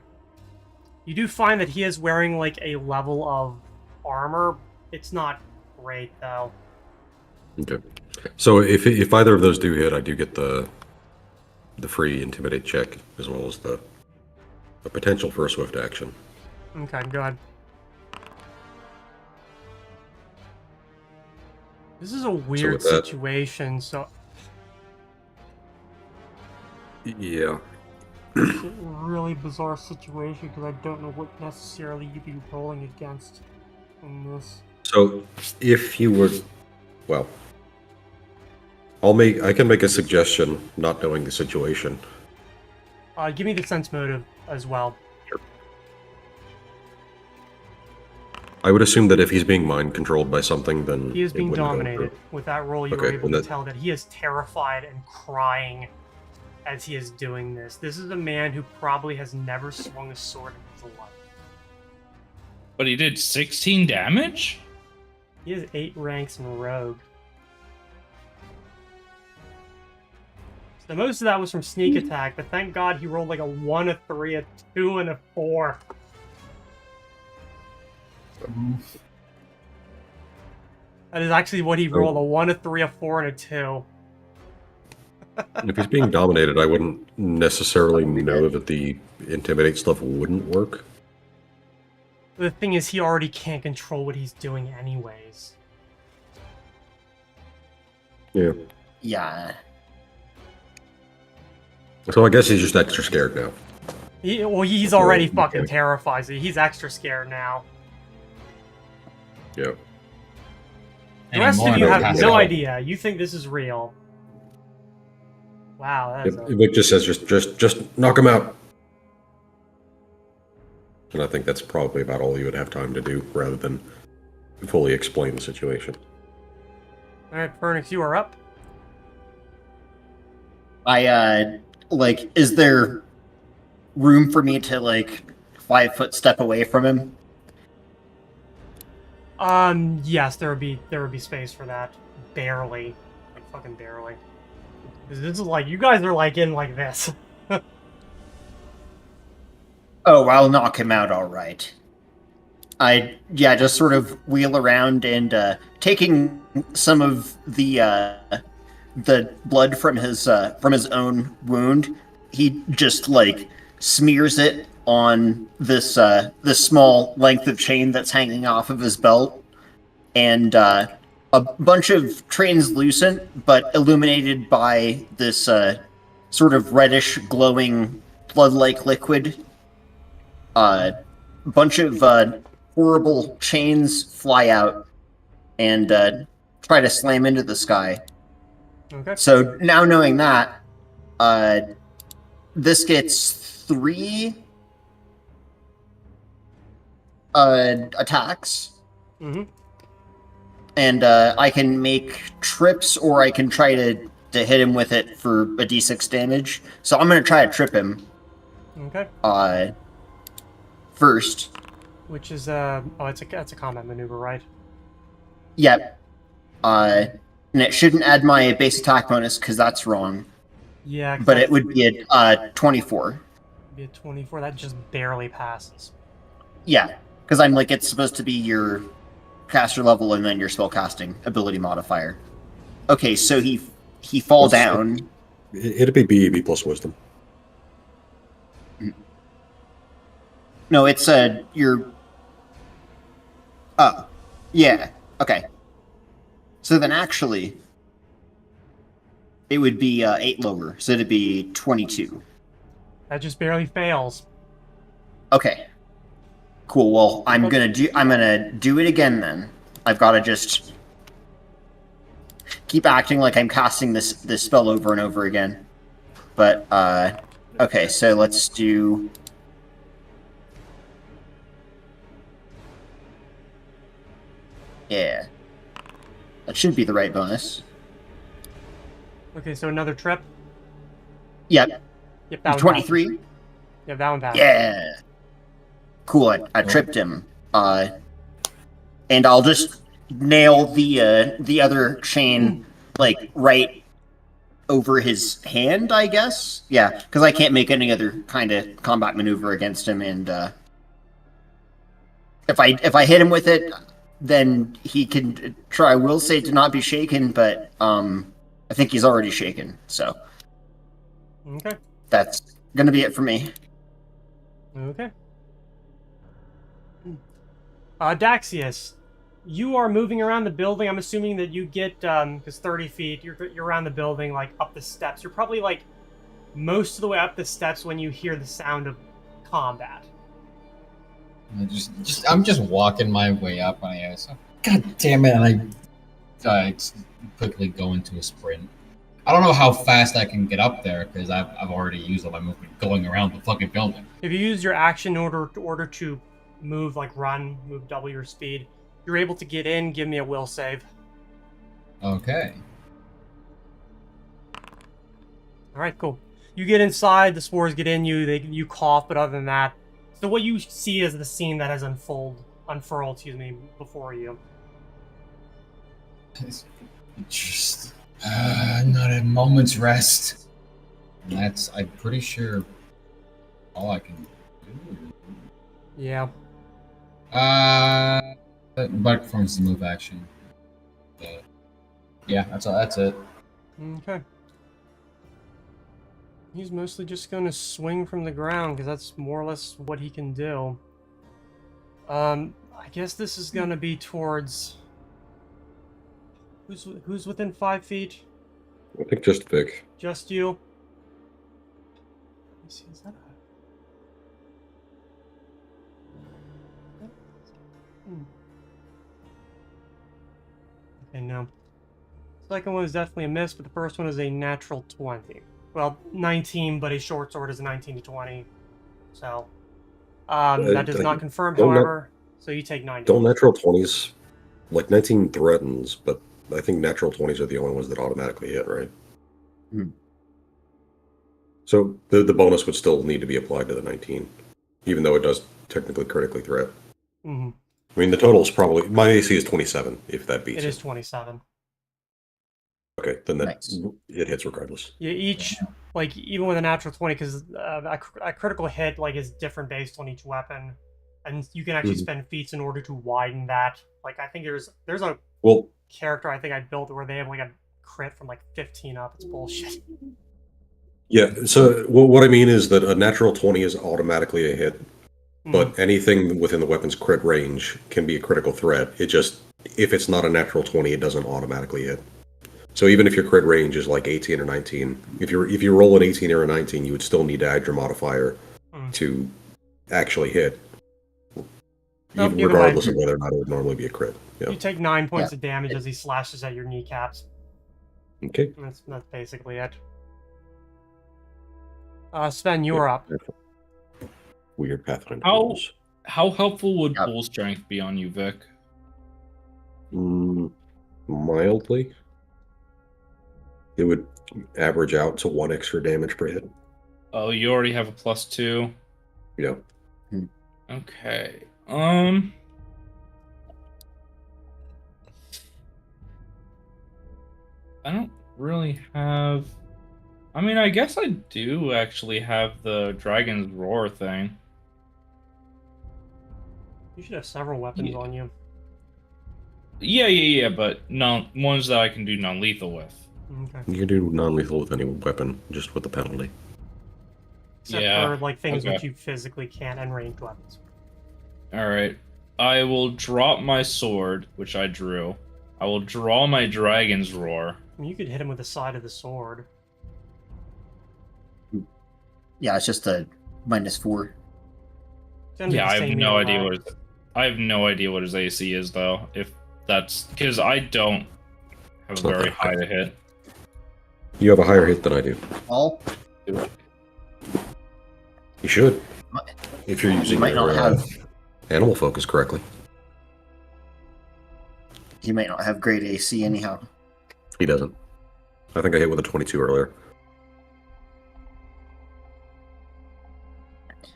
You do find that he is wearing like a level of armor. It's not great though. Okay. So if either of those do hit, I do get the free intimidate check as well as the potential for a swift action. Okay, go ahead. This is a weird with that- situation, so Yeah. it's a really bizarre situation because I don't know what necessarily you'd be rolling against in this. So if you were, well, I can make a suggestion, not knowing the situation. Give me the sense motive as well. I would assume that if he's being mind controlled by something, then He is it being wouldn't go dominated. through. With that roll, you were Okay, able well, to that- tell that he is terrified and crying as he is doing this. This is a man who probably has never swung a sword in his life. But he did 16 damage? He has 8 ranks in Rogue. The most of that was from sneak attack, but thank God he rolled like a 1, a 3, a 2, and a 4. That is actually what he rolled, a 1, a 3, a 4, and a 2. If he's being dominated, I wouldn't necessarily know that the intimidate stuff wouldn't work. The thing is, he already can't control what he's doing anyways. Yeah. Yeah. So I guess he's just extra scared now. He's already fucking terrified, so he's extra scared now. Yeah. The rest of you have Pass no out. idea. You think this is real. Wow, that is Vic just says, just knock him out. And I think that's probably about all you would have time to do, rather than fully explain the situation. Alright, Fernix, you are up. Is there room for me to, 5-foot step away from him? Yes, there would be space for that. Barely. Like, fucking barely. This is like, you guys are, in like this. Oh, I'll knock him out, all right. Just sort of wheel around and taking some of the blood from his own wound, he just smears it on this small length of chain that's hanging off of his belt, and a bunch of translucent but illuminated by this sort of reddish glowing blood-like liquid. Bunch of horrible chains fly out and try to slam into the sky. Okay. So now knowing that, this gets 3 attacks. Mm-hmm. And I can make trips, or I can try to hit him with it for a d6 damage. So I'm going to try to trip him. Okay. First. Which is it's a combat maneuver, right? Yep. And it shouldn't add my base attack bonus because that's wrong. Yeah. But it would be a 24. Be a 24. That just barely passes. Yeah, because it's supposed to be your caster level and then your spellcasting ability modifier. Okay, so he fall down. It'd be BEB plus wisdom. No, it's your. Oh, yeah. Okay. So then, actually, it would be 8 lower. So it'd be 22. That just barely fails. Okay. Cool. Well, I'm gonna do it again then. I've got to just keep acting like I'm casting this spell over and over again. But okay, so let's do. Yeah. That should be the right bonus. Okay, so another trip. Yep. Yep, that one 23? passes. Yep, that one passes. Yeah. Cool, I tripped him. And I'll just nail the other chain, right over his hand, I guess? Yeah, because I can't make any other kind of combat maneuver against him, and if I hit him with it, then he can try will save to not be shaken, but I think he's already shaken, so Okay. that's gonna be it for me. Okay. Daxius, you are moving around the building. I'm assuming that you get, because 30 feet, you're around the building, up the steps. You're probably, most of the way up the steps when you hear the sound of combat. I'm just walking my way up, and I go, God damn it! And I quickly go into a sprint. I don't know how fast I can get up there because I've already used all my movement going around the fucking building. If you use your action in order to move, run, move double your speed, you're able to get in. Give me a will save. Okay. All right, cool. You get inside. The spores get in you. You cough, but other than that, so what you see is the scene that has unfurled, before you. It's just not a moment's rest. And that's, I'm pretty sure, all I can do. Yeah. Bite performs the move action. Yeah, that's it. Okay. He's mostly just going to swing from the ground because that's more or less what he can do. I guess this is going to be towards... Who's within 5 feet? I think just Vic. Just you? Let me see, is that Okay, no. Second one is definitely a miss, but the first one is a natural 20. Well, 19, but a short sword is a 19 to 20. So, that does not confirm, don't however, so you take 9 Don't damage. natural 20s, like 19 threatens, but I think natural 20s are the only ones that automatically hit, right? Hmm. So the bonus would still need to be applied to the 19, even though it does technically critically threat. Mm-hmm. I mean, the total is probably, my AC is 27, if that beats It it. is 27. Okay, then that Nice. it hits regardless. Yeah, each, like, even with a natural 20, because a critical hit, like, is different based on each weapon. And you can actually Mhm. spend feats in order to widen that. Like, I think there's a Well, character I think I built where they have, like, a crit from, like, 15 up. It's bullshit. yeah, so what I mean is that a natural 20 is automatically a hit, but anything within the weapon's crit range can be a critical threat. It just, if it's not a natural 20, it doesn't automatically hit. So even if your crit range is like 18 or 19, if you roll an 18 or a 19, you would still need to add your modifier to actually hit, Nope, either way. regardless of whether or not it would normally be a crit. Yeah. You take 9 points Yeah. of damage as he slashes at your kneecaps. Okay. And that's basically it. Sven, you're up. Weird Pathfinder How- rules. How helpful would Yep. bull strength be on you, Vic? Mildly. It would average out to 1 extra damage per hit. Oh, you already have a +2. Yeah. Okay. I don't really have. I mean, I guess I do actually have the Dragon's Roar thing. You should have several weapons Yeah. on you. Yeah, but no ones that I can do non-lethal with. Okay. You can do non-lethal with any weapon, just with the penalty. Except Yeah, for, like, things okay. which you physically can't, and ranged weapons. Alright. I will drop my sword, which I drew. I will draw my Dragon's Roar. I mean, you could hit him with the side of the sword. Yeah, it's just a -4. It's gonna be Yeah, the I have same no either idea way. what I have no idea what his AC is though. If that's because I don't have It's a not very that high high. to hit. You have a higher hit than I do. All You should. Might- If you're using might your not have animal focus correctly. he might not have great AC anyhow. He doesn't. I think I hit with a 22 earlier.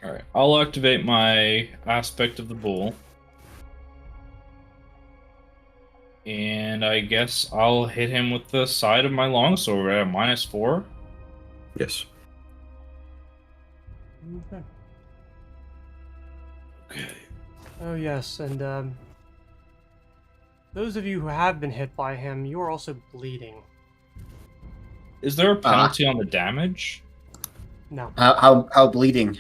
Alright. I'll activate my aspect of the bull. And I guess I'll hit him with the side of my longsword at a -4. Yes. Okay. Okay. Oh, yes, and, those of you who have been hit by him, you are also bleeding. Is there a penalty on the damage? No. How bleeding?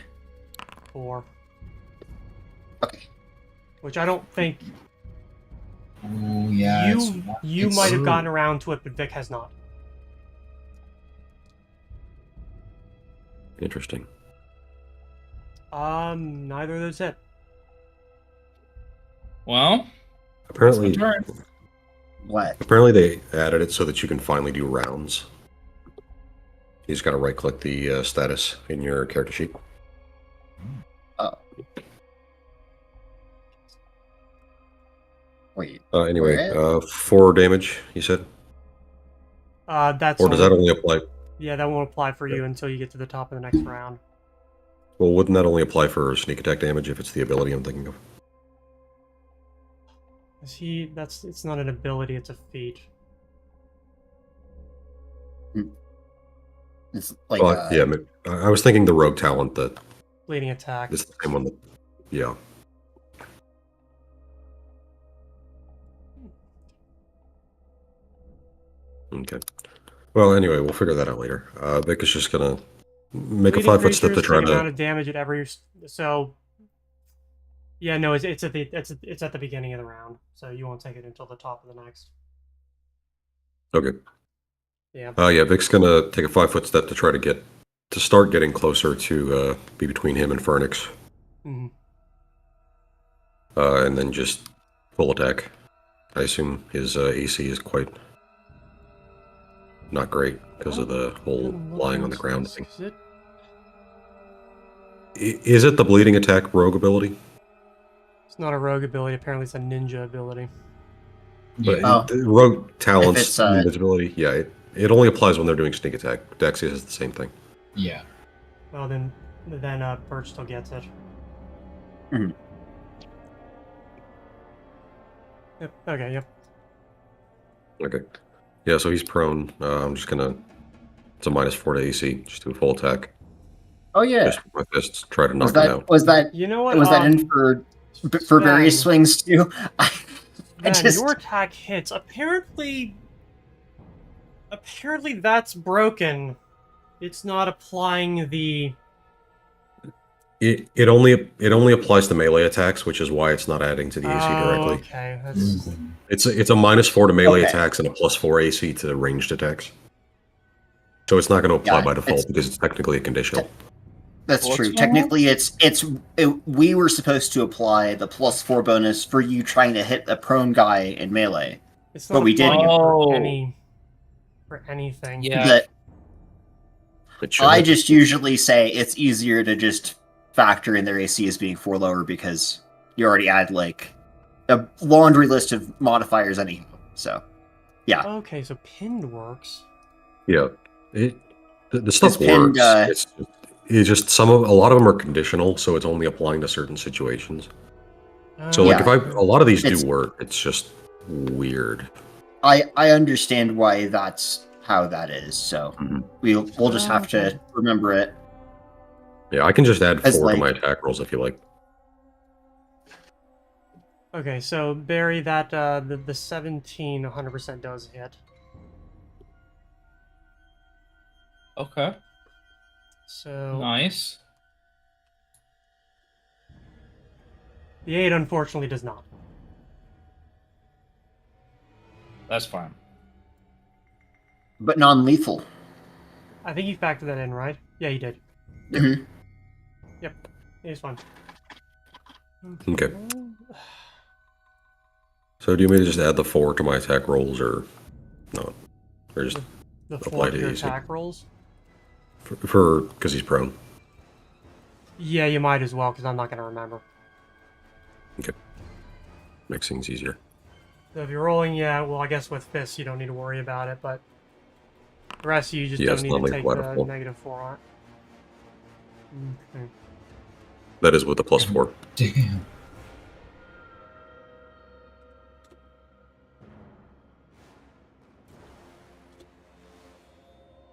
4. Okay. Which I don't think... Oh yeah. You might have gotten around to it, but Vic has not. Interesting. Neither of those hit. Well, Apparently, that's my turn. What? apparently they added it so that you can finally do rounds. You just gotta right-click the status in your character sheet. Wait. Anyway, Where? 4 damage, you said? That's Or does that only apply? Yeah, that won't apply for you until you get to the top of the next round. Well, wouldn't that only apply for sneak attack damage if it's the ability I'm thinking of? It's not an ability, it's a feat. It's like yeah, I was thinking the rogue talent that Bleeding attack. is the same one that, yeah. Okay. Well, anyway, we'll figure that out later. Vic is just gonna make a Bleeding 5-foot step to creatures try take amount to. of damage at every. So. Yeah, no, it's at the beginning of the round, so you won't take it until the top of the next. Okay. Yeah. Yeah, Vic's gonna take a 5-foot step to try to start getting closer to be between him and Phoenix. Mm-hmm. And then just full attack. I assume his AC is quite not great because of the whole lying on the ground thing. Is it the bleeding attack rogue ability? It's not a rogue ability. Apparently, it's a ninja ability. But Yeah. the rogue talents, it's, invisibility, yeah, it only applies when they're doing sneak attack. Dex is the same thing. Yeah. Well, then Birch still gets it. Mhm. Yep. Okay. Yep. Okay. Yeah, so he's prone. I'm just gonna. It's a -4 to AC. Just do a full attack. Oh yeah. Just with my fists, try to Was knock him that out. was that You know what? was that in for various Sven, swings too? I Sven, your attack hits. Apparently, that's broken. It's not applying the. It only applies to melee attacks, which is why it's not adding to the AC directly. Okay. That's. Mhm. It's a -4 to melee Okay. attacks and a +4 AC to ranged attacks. So it's not going to apply Yeah, by default because it's technically a conditional. That's What's true. wrong? Technically, we were supposed to apply the +4 bonus for you trying to hit a prone guy in melee. It's But not we applying didn't. it Oh. for anything. Yeah. That It should. I just usually say it's easier to just factor in their AC as being 4 lower because you already add like a laundry list of modifiers anyhow. So yeah, Okay, so pinned works. Yeah, the stuff It's pinned, works. It's just a lot of them are conditional, so it's only applying to certain situations. So like Yeah. a lot of these It's- do work. It's just weird. I understand why that's how that is. So Mhm. we'll just have to remember it. Yeah, I can just add As 4 to like- my attack rolls if you like. Okay, so Barry, that the 17 100% does hit. Okay. So Nice. the 8 unfortunately does not. That's fine. But non-lethal. I think you factored that in, right? Yeah, you did. Mhm. Yep, it's fine. Okay. So do you want me to just add the 4 to my attack rolls or not? Or just The Apply 4 to of your AC. attack rolls? for because he's prone? Yeah, you might as well, because I'm not going to remember. Makes things easier. So if you're rolling, yeah, well, I guess with fists you don't need to worry about it, but the rest of you just Yeah, don't it's need not to like take flat the or full. -4 on it. Okay. That is with the +4. Damn.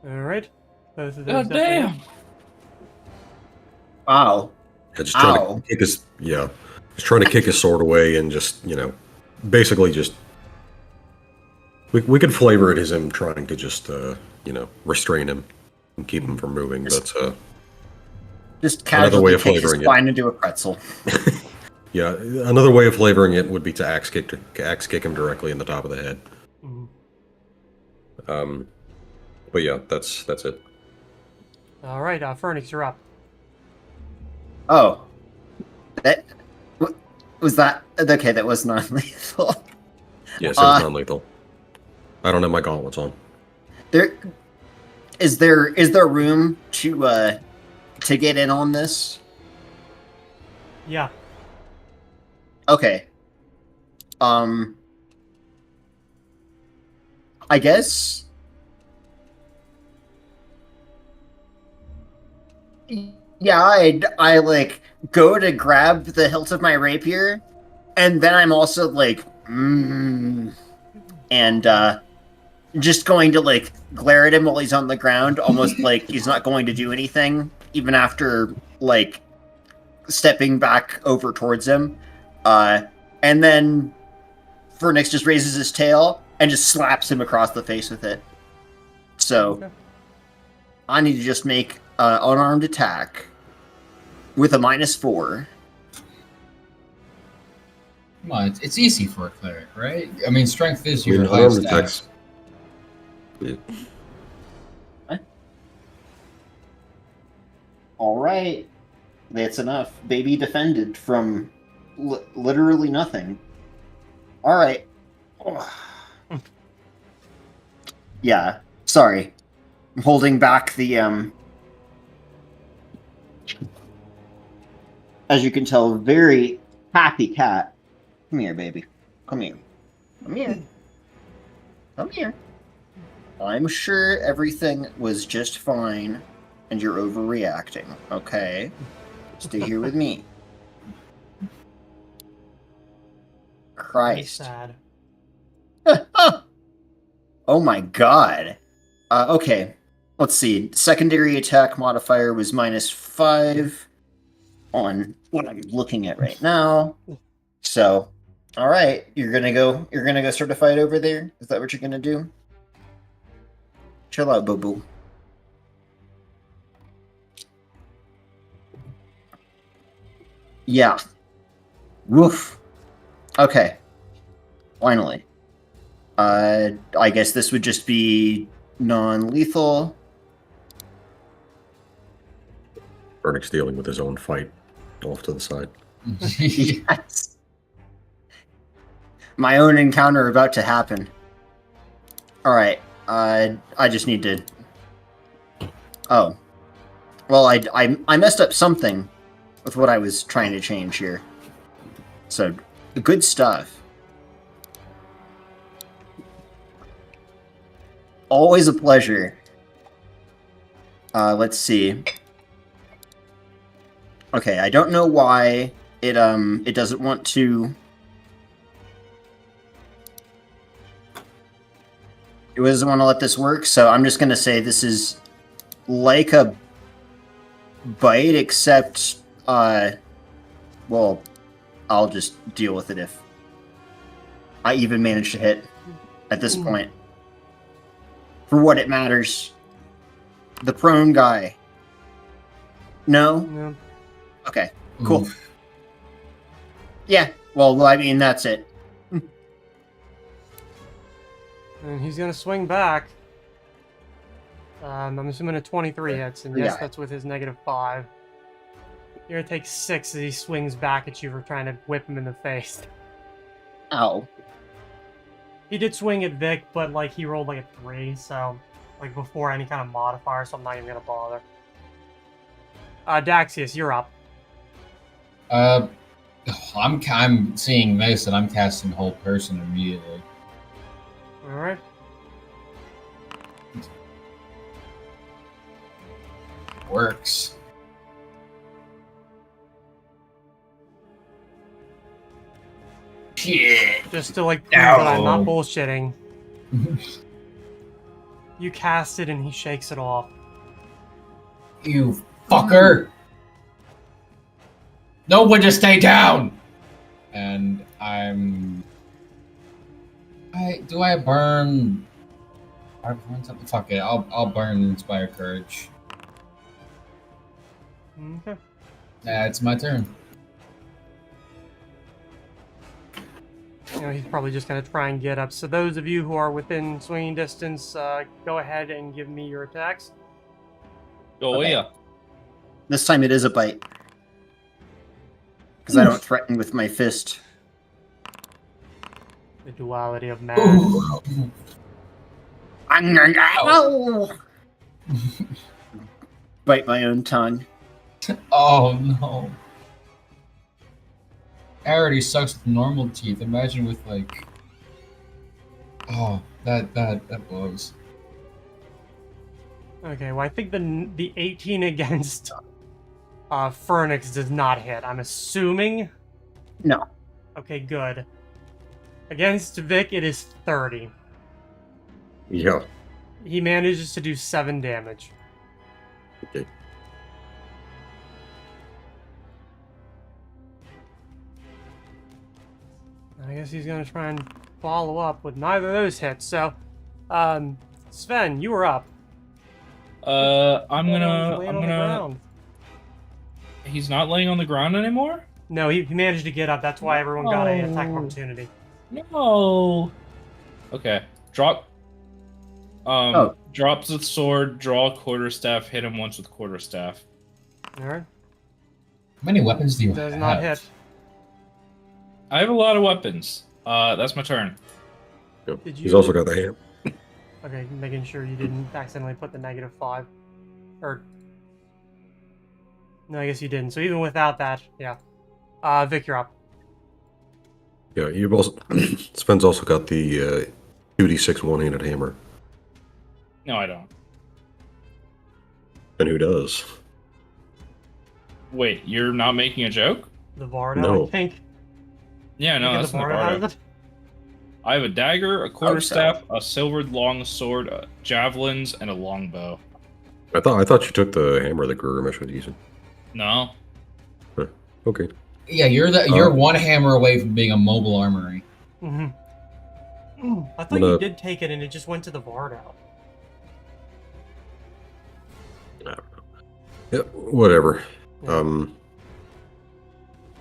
Alright. Both of those God definitely damn. hit. Wow. Yeah, just trying Ow. to kick his just trying to kick his sword away and just basically just we could flavor it as him trying to just restrain him and keep him from moving. But Just Another way casually of kick his flavoring it. spine into a pretzel. yeah, another way of flavoring it would be to axe kick him directly in the top of the head. Mhm. But yeah, that's it. Alright, Phoenix, you're up. Oh. That was that okay, that was non-lethal. Yeah, so it's non-lethal. I don't have my gauntlets on. There is room to get in on this? Yeah. Okay. I guess. Yeah, I like go to grab the hilt of my rapier, and then I'm also like, and just going to like glare at him while he's on the ground, almost like he's not going to do anything, even after like stepping back over towards him. And then Phoenix just raises his tail and just slaps him across the face with it. So Okay. I need to just make an unarmed attack with a -4. Come on, it's easy for a cleric, right? I mean, strength is I mean, your unarmed highest attacks. stat. Yeah. All right, that's enough. Baby defended from literally nothing. All right. Yeah, sorry. I'm holding back the as you can tell, very happy cat. Come here, baby. Come here. Come here. Come here. I'm sure everything was just fine and you're overreacting, okay? Stay here with me. Very Christ. sad. Oh my god. Okay. Let's see. Secondary attack modifier was -5 on what I'm looking at right now. So, all right, you're gonna go start a fight over there? Is that what you're gonna do? Chill out, boo boo. Yeah. Woof. Okay. Finally. I guess this would just be non-lethal. Ernix dealing with his own fight off to the side. Yes. My own encounter about to happen. All right. I just need to. Oh. Well, I messed up something with what I was trying to change here. So, good stuff. Always a pleasure. Let's see. Okay, I don't know why it doesn't want to. It doesn't want to let this work, so I'm just gonna say this is like a bite, except well, I'll just deal with it if I even manage to hit at this point. For what it matters. The prone guy. No? Yeah. Okay, cool. Yeah, well, I mean, that's it. And he's gonna swing back. I'm assuming a 23 hits, and yes, Yeah. that's with his -5. You're gonna take 6 as he swings back at you for trying to whip him in the face. Ow. He did swing at Vic, but like he rolled like a 3, so like before any kind of modifier, so I'm not even gonna bother. Daxius, you're up. I'm seeing this and I'm casting whole person immediately. All right. Works. Shit. Just to like prove that I'm not No. bullshitting. You cast it and he shakes it off. You fucker! No one just stay down! And I'm... do I burn... Fuck it, I'll burn Inspire Courage. Okay. It's my turn. You know, he's probably just gonna try and get up. So those of you who are within swinging distance, go ahead and give me your attacks. Oh Okay. yeah. This time it is a bite. Because I don't threaten with my fist. The duality of man. Ooh. Ow! Bite my own tongue. Oh no. It already sucks with normal teeth. Imagine with like... Oh, that blows. Okay, well I think the 18 against Phoenix does not hit. I'm assuming. No. Okay, good. Against Vic, it is 30. Yeah. He manages to do 7 damage. Okay. I guess he's gonna try and follow up with neither of those hits. So, Sven, you were up. I'm He's gonna. laying on the ground. He's not laying on the ground anymore. No, he managed to get up. That's why everyone got an attack of No. opportunity. No. Okay. Drop. Drops the sword. Draw a quarterstaff. Hit him once with quarterstaff. All right. How many weapons do you Does have? not hit. I have a lot of weapons. That's my turn. Yep. Did He's you- also got the hammer. Okay, making sure you didn't accidentally put the -5. Or... No, I guess you didn't. So even without that, yeah. Vic, you're up. Yeah, you've also Sven's also got the 2d6 one-handed hammer. No, I don't. And who does? Wait, you're not making a joke? The Vardo, No. I think. Yeah, no, I think that's the not Vardo Bardo. has it. I have a dagger, a quarterstaff, a silvered long sword, javelins, and a longbow. I thought you took the hammer that Gurgamish was using. No. Okay. Yeah, you're one hammer away from being a mobile armory. Mm-hmm. I thought Well, you did take it and it just went to the Vardo. I don't know. Yeah, whatever. Yeah.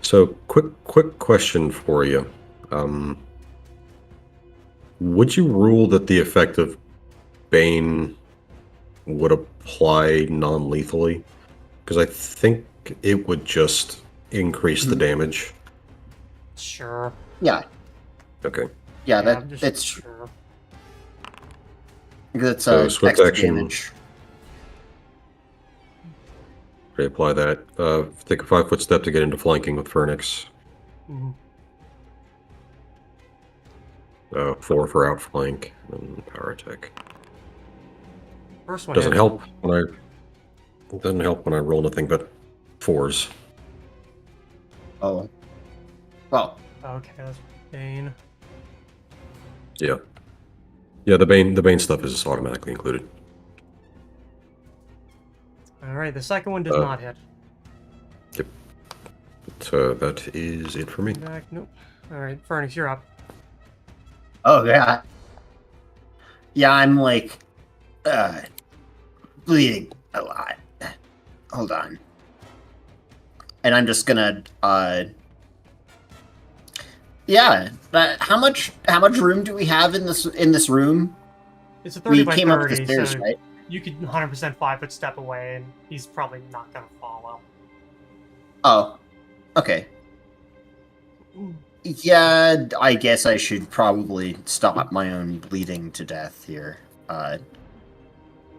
So quick question for you. Would you rule that the effect of Bane would apply non-lethally? Because I think it would just increase the damage. Sure. Yeah, Okay. yeah, I'm just that's sure. that's So swift extra action. damage. Okay, apply that. Take a 5-foot step to get into flanking with Phoenix. Mhm. 4 for outflank and power attack. First one Doesn't hit. help when I roll nothing but 4s. Oh, well, Okay, that's Bane. Yeah. Yeah, the Bane stuff is automatically included. Alright, the second one does Uh, not hit. So that is it for me. Back, nope. Alright, Furnace, you're up. oh yeah, yeah. I'm like bleeding a lot. Hold on, and I'm just gonna yeah. But how much room do we have in this room? It's a 30 We by came 30, up the stairs, so right? you could 100% 5-foot step away, and he's probably not gonna follow. Oh, okay. Yeah, I guess I should probably stop my own bleeding to death here.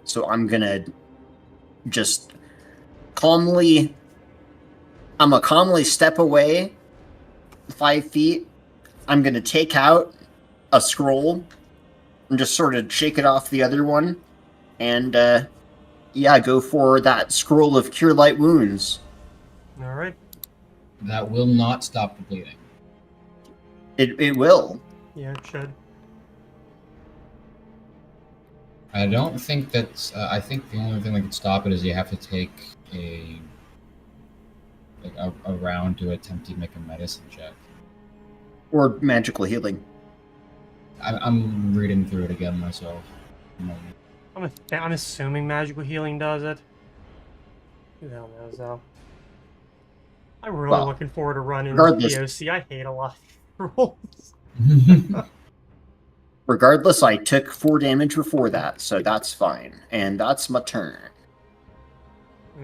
So I'm gonna just calmly. I'm gonna calmly step away 5 feet. I'm gonna take out a scroll and just sort of shake it off the other one, and yeah, go for that scroll of cure light wounds. Alright. That will not stop the bleeding. It will. Yeah, it should. I don't think that's. I think the only thing that could stop it is you have to take a round to attempt to make a medicine check. Or magical healing. I'm reading through it again myself. I'm assuming magical healing does it. Who the hell knows, though? I'm really Well, looking forward to running regardless- POC. I hate a lot of rolls. Regardless, I took 4 damage before that, so that's fine. And that's my turn.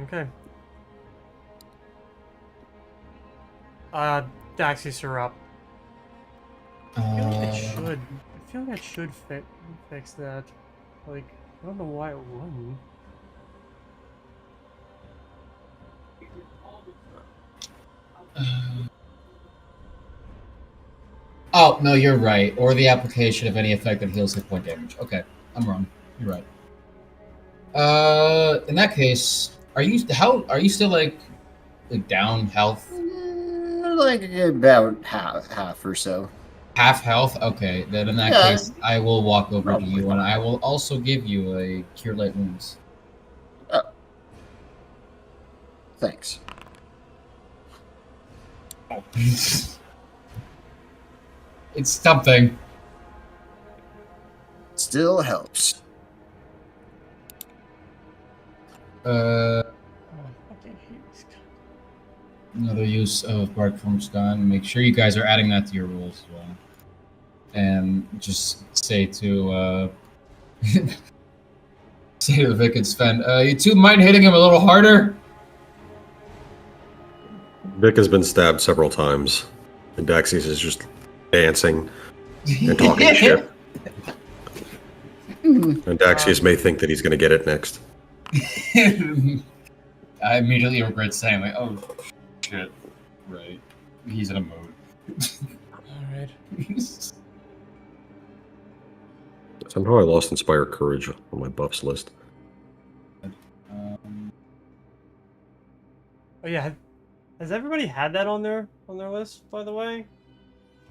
Okay. Daxis are up. I feel like I should fix that. Like, I don't know why it wouldn't. Oh no, you're right. Or the application of any effect that heals hit point damage. Okay, I'm wrong. You're right. In that case, are you still like down health? Like about half or so. Half health? Okay, then in that Yeah. case, I will walk over to Probably you, and fine. I will also give you a Cure Light Wounds. Thanks. It's something. Still helps. Uh, Oh, I fucking hate this guy. Another use of Bark from Stun. Make sure you guys are adding that to your rules as well. And just say to say to Vic and Sven, you two mind hitting him a little harder? Vic has been stabbed several times, and Daxius is just dancing and talking shit. And Daxius may think that he's going to get it next. I immediately regret saying, like, oh, shit. Right. He's in a mode. Alright. Somehow I lost Inspire Courage on my buffs list. Oh yeah, has everybody had that on their list, by the way?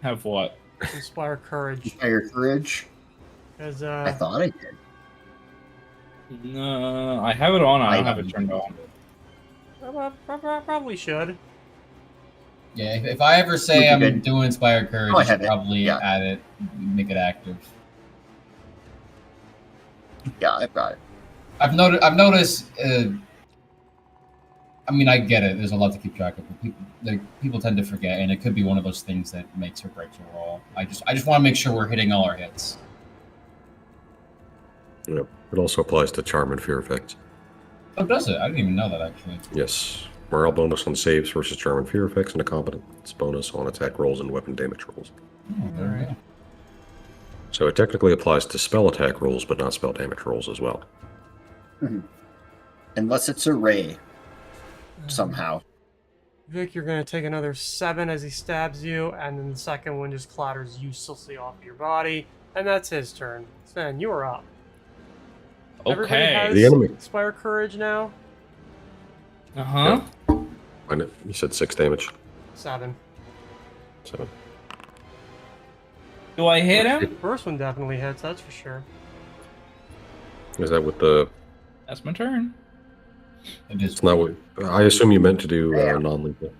Have what? Inspire Courage. Fire courage. Because I thought I did. No, I have it on. I don't I have it turned on. probably should. Yeah, if I ever say Would you I'm good? doing Inspired Courage, Oh, I I should have it. probably Yeah. add it, make it active. Yeah, I've got it. I've noticed. I mean, I get it. There's a lot to keep track of, but people tend to forget, and it could be one of those things that makes or breaks a roll. I just want to make sure we're hitting all our hits. Yep. It also applies to Charm and Fear effects. Oh, does it? I didn't even know that actually. Yes. Morale bonus on saves versus Charm and Fear effects, and a competence bonus on attack rolls and weapon damage rolls. Oh, there we go. So it technically applies to spell attack rolls, but not spell damage rolls as well. Unless it's a ray somehow. Vic, you're gonna take another 7 as he stabs you, and then the second one just clatters uselessly off your body, and that's his turn. Sven, you are up. Everybody Okay. has The enemy. Inspire Courage now. Uh huh. You said 6 damage. 7. 7. Do I hit him? First one definitely hits, that's for sure. Is that with the... That's my turn. It is. It's not what... I assume you meant to do non-lethal.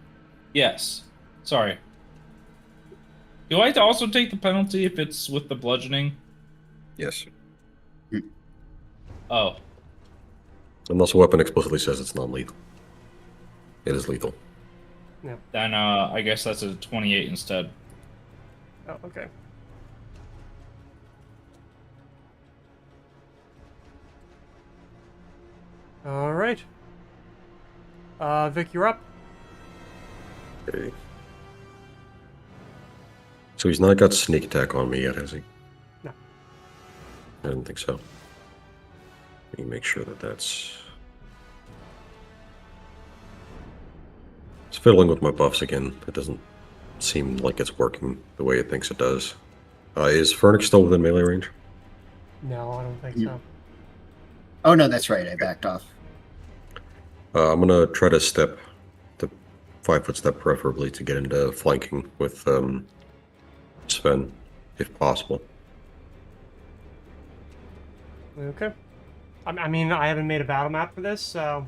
Yes. Sorry. Do I also take the penalty if it's with the bludgeoning? Yes. Oh. Unless a weapon explicitly says it's non-lethal. It is lethal. Then I guess that's a 28 instead. Oh, okay. Alright. Vic, you're up. Okay. So he's not got sneak attack on me yet, has he? No. I didn't think so. Let me make sure that that's... It's fiddling with my buffs again. It doesn't seem like it's working the way it thinks it does. Is Fernix still within melee range? No, I don't think so. Oh no, that's right. I backed off. I'm gonna try to step the 5-foot step preferably to get into flanking with Sven, if possible. Okay. I mean, I haven't made a battle map for this, so...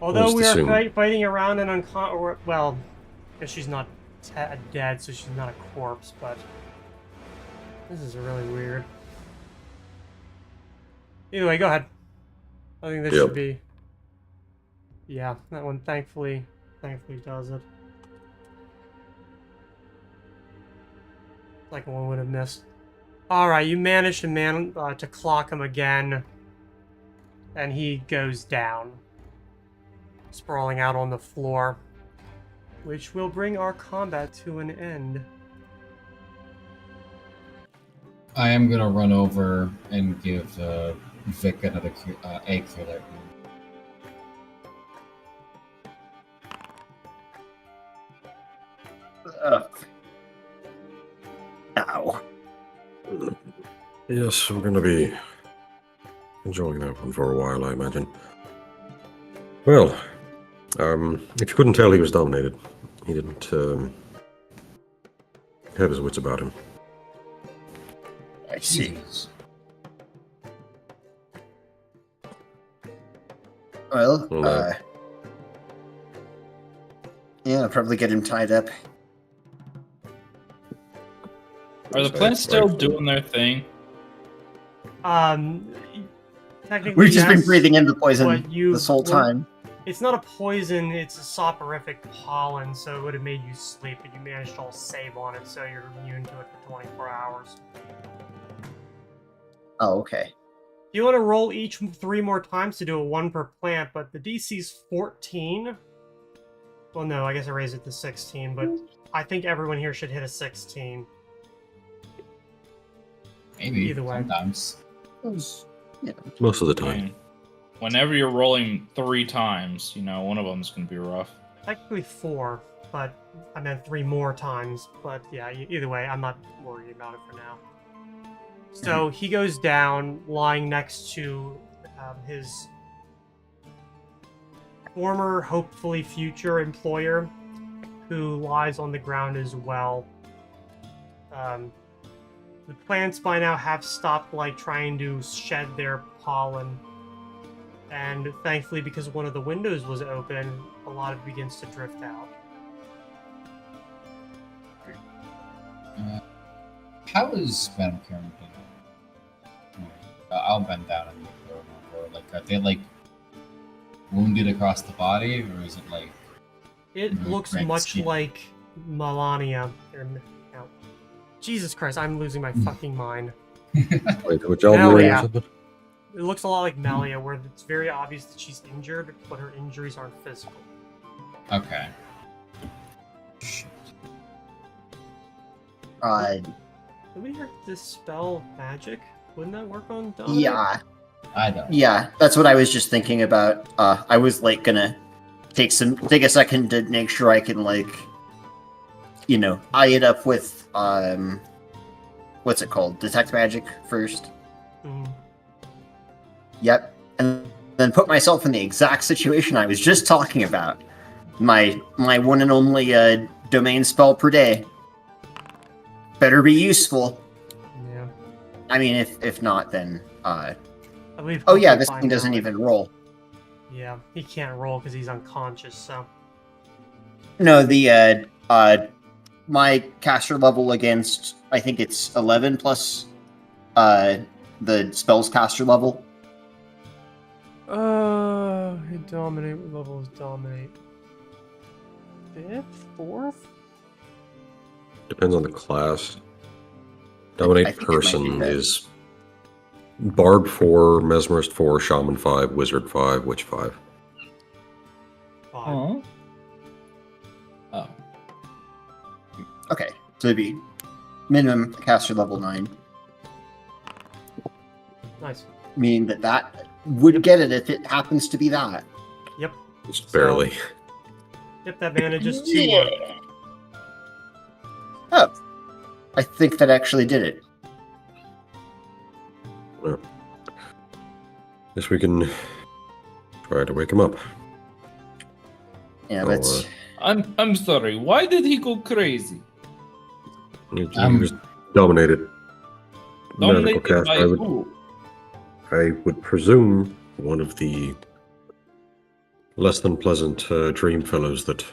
Although just we are assume. fighting around an well, I guess she's not dead, so she's not a corpse, but... This is really weird. Either way, go ahead. I think this Yep. should be... Yeah, that one thankfully does it. Second one would have missed. Alright, you managed to to clock him again. And he goes down. Sprawling out on the floor. Which will bring our combat to an end. I am gonna run over and give Vic another egg for that. Ow. Yes, we're gonna be enjoying that one for a while, I imagine. Well, if you couldn't tell, he was dominated. He didn't have his wits about him. I see. Jesus. Well, Well, yeah, I'll probably get him tied up. Are the plants still doing their thing? Technically, We've just been yes, breathing in the poison but you this whole were- time. It's not a poison, it's a soporific pollen, so it would have made you sleep, but you managed to all save on it, so you're immune to it for 24 hours. Oh, okay. You want to roll each 3 more times to do a 1 per plant, but the DC's 14. Well, no, I guess I raised it to 16, but I think everyone here should hit a 16. Maybe. Either way. Sometimes. Yeah. most of the I time. mean, whenever you're rolling 3 times, one of them's gonna be rough. Technically 4, but I meant 3 more times. But yeah, either way, I'm not worried about it for now. So he goes down, lying next to his former, hopefully future employer, who lies on the ground as well. The plants by now have stopped trying to shed their pollen, and thankfully, because one of the windows was open, a lot of it begins to drift out. How is Madam Carrington? I'll bend down and look over. Are they wounded across the body, or is it It Mhm, looks right, much skin. like Melania. Now, Jesus Christ, I'm losing my fucking mind. Wait, which album Hell are you yeah. or something? It looks a lot like Melia, where it's very obvious that she's injured, but her injuries aren't physical. okay? Shit. Did we hear dispel magic? Wouldn't that work on Dominic? Yeah, I don't. yeah, that's what I was just thinking about. I was gonna take a second to make sure I can eye it up with what's it called? Detect magic first. Mm. Yep, and then put myself in the exact situation I was just talking about. My one and only domain spell per day. Better be useful. Yeah. I mean, if not, then I believe oh yeah, hopefully this by thing doesn't now- even roll. Yeah, he can't roll because he's unconscious, so. No, the my caster level against, I think it's 11 plus the spell's caster level. Dominate. What level is dominate? 5th? 4th? Depends on the class. I Dominate think it might be person that. is Bard 4, Mesmerist 4, Shaman 5, Wizard 5, Witch 5. 5. Oh. Oh. Okay, so it'd be minimum caster level 9, Nice. meaning that would get it if it happens to be that. Yep. Just barely. Yep, that manages to work. Oh, I think that actually did it. Well, guess we can try to wake him up. Yeah, Oh, that's I'm sorry. Why did he go crazy? He was dominated. Medical Dominated cast, by who? I would presume one of the less than pleasant dream fellows that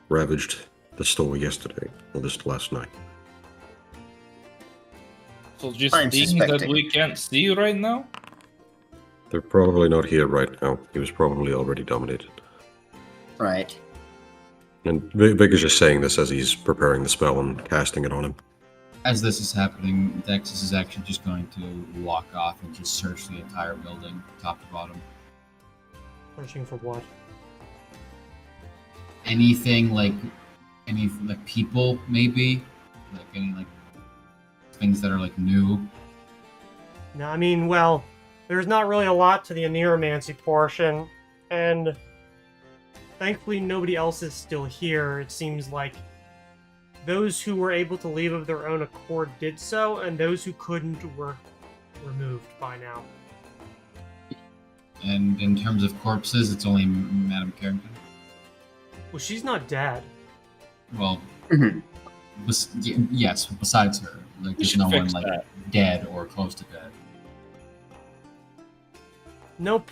ravaged the store yesterday, or this last night. So just I'm things that suspecting. we can't see right now? They're probably not here right now. He was probably already dominated. right. And Vic is just saying this as he's preparing the spell and casting it on him. As this is happening, Dexus is actually just going to walk off and just search the entire building, top to bottom. Searching for what? Anything any people maybe, any things that are new. No, I mean, well, there's not really a lot to the Aneromancy portion, and thankfully nobody else is still here. It seems like those who were able to leave of their own accord did so, and those who couldn't were removed by now. And in terms of corpses, it's only Madame Carrington. Well, she's not dead. Well, Mhm. Yes, besides her. Like, We there's should no one fix like that. dead or close to dead. Nope.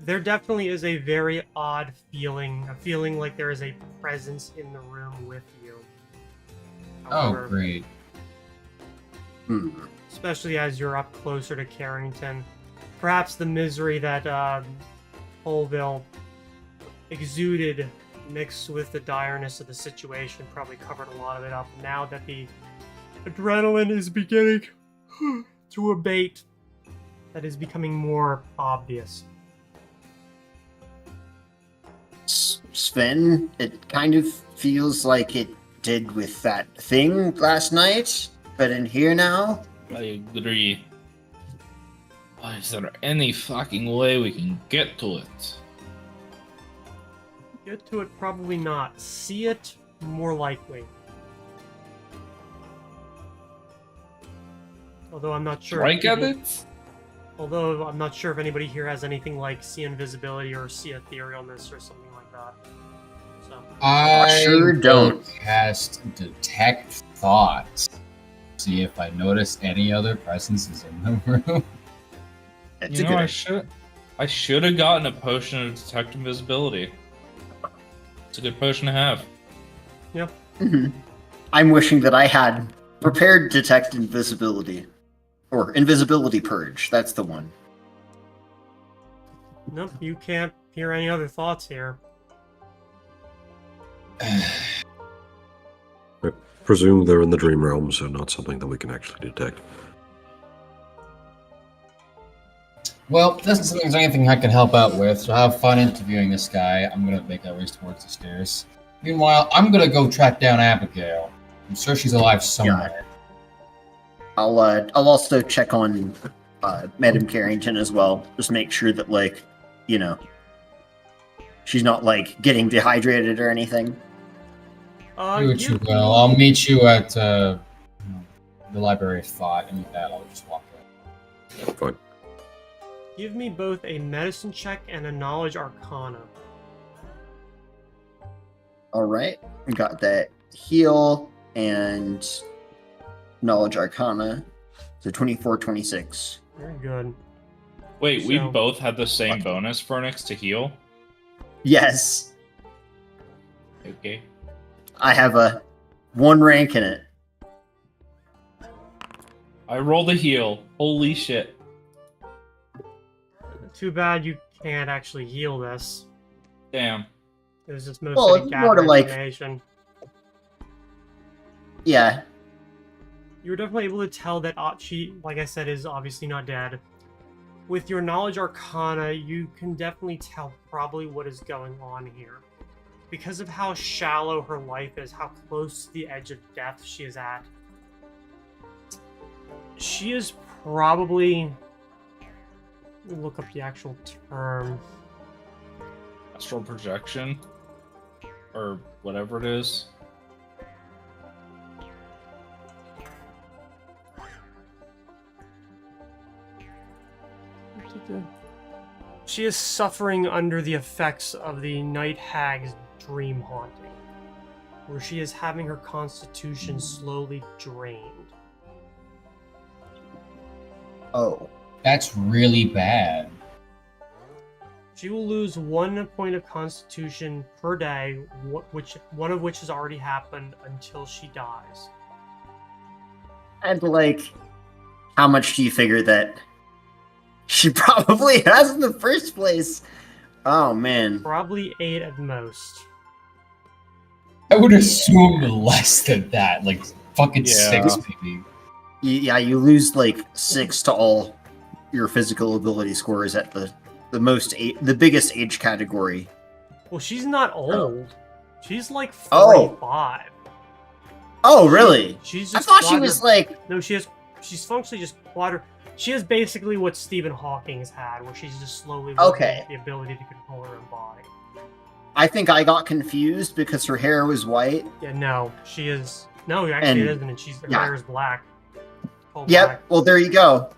There definitely is a very odd feeling. A feeling like there is a presence in the room with you. However, Oh, great. Hmm. especially as you're up closer to Carrington. Perhaps the misery that Holville exuded mixed with the direness of the situation probably covered a lot of it up. Now that the adrenaline is beginning to abate, that is becoming more obvious. Sven, it kind of feels like it did with that thing last night, but in here now, I agree. Is there any fucking way we can get to it? Get to it, probably not. See it, more likely. Although I'm not sure. Strike at it? Although I'm not sure if anybody here has anything like see invisibility or see etherealness or something like that. So I sure will don't. cast Detect Thoughts. See if I notice any other presences in the room. it's You a know, good. I should have gotten a potion of detect invisibility. It's a good potion to have. Mhm. I'm wishing that I had prepared detect invisibility. Or invisibility purge, that's the one. nope, you can't hear any other thoughts here. I presume they're in the dream realm, so not something that we can actually detect. Well, this isn't there's anything I can help out with, so have fun interviewing this guy. I'm gonna make that race towards the stairs. Meanwhile, I'm gonna go track down Abigail. I'm sure she's alive somewhere. I'll also check on Madam Carrington as well. Just make sure that, like, you know, she's not like getting dehydrated or anything. Do what you Give will. me- I'll meet you at the Library of Thought, and with that, I'll just walk in. Fine. Give me both a medicine check and a knowledge arcana. All right, we got that heal and knowledge arcana. So 24, 26. Very good. Wait, we So- both had the same bonus for next to heal? Yes, Okay. I have a 1 rank in it. I rolled a heal. Holy shit. Too bad you can't actually heal this. Damn. It was just mostly Well, to it's gather more to, like- information. Yeah, You were definitely able to tell that Achi, like I said, is obviously not dead. With your knowledge arcana, you can definitely tell probably what is going on here. Because of how shallow her life is, how close to the edge of death she is at, she is probably... Let me look up the actual term. Astral projection? Or whatever it is. She is suffering under the effects of the night hag's dream haunting, where she is having her constitution slowly drained. oh, That's really bad. She will lose 1 point of constitution per day, one of which has already happened until she dies. and like, how much do you figure that she probably has in the first place? Oh man. Probably 8 at most. I would assume less than that, like fucking Yeah. 6 maybe. Yeah, you lose like 6 to all your physical ability scores at the biggest age category. Well, she's not old. She's like Oh. 45. Oh, really? She's I just thought she was like. No, she's functionally just She has basically what Stephen Hawking's had, where she's just slowly Okay. losing the ability to control her own body. I think I got confused because her hair was white. Yeah, no, she is. No, actually, it And- isn't. And her yeah. hair is black. Coal Yep. black. Well, there you go.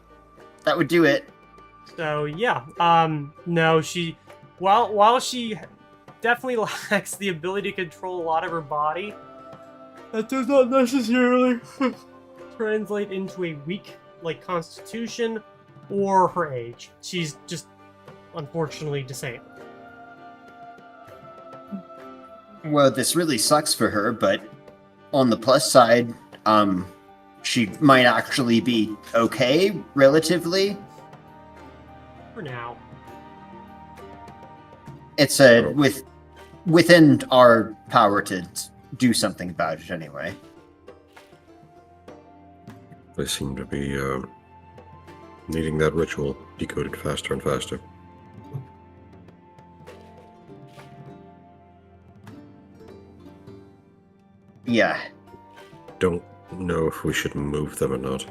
That would do it. So yeah, no, she, while she definitely lacks the ability to control a lot of her body, That does not necessarily translate into a weak, like, constitution or her age. She's just, unfortunately, disabled. Well, this really sucks for her, but on the plus side, she might actually be okay, relatively. For now. It's within our power to do something about it anyway. They seem to be needing that ritual decoded faster and faster. Yeah. Don't know if we should move them or not.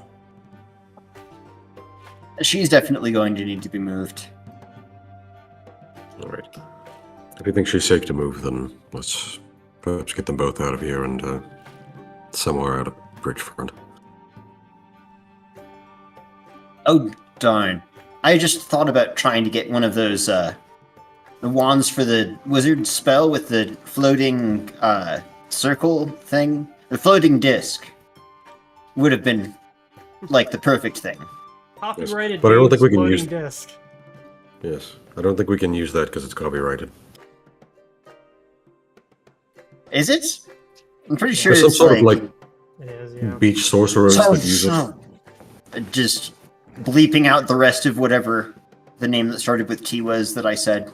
She's definitely going to need to be moved. Alright. If you think she's safe to move, then let's perhaps get them both out of here and somewhere out of Bridgefront. Oh, darn. I just thought about trying to get one of those, the wands for the wizard spell with the floating, circle thing. The floating disc would have been, like, the perfect thing. Copyrighted but I don't think we can floating use- disc. Yes. I don't think we can use that because it's copyrighted. Is it? I'm pretty sure There's some it's sort of, like, It is, yeah. beach sorcerers that use it. Just bleeping out the rest of whatever the name that started with T was that I said.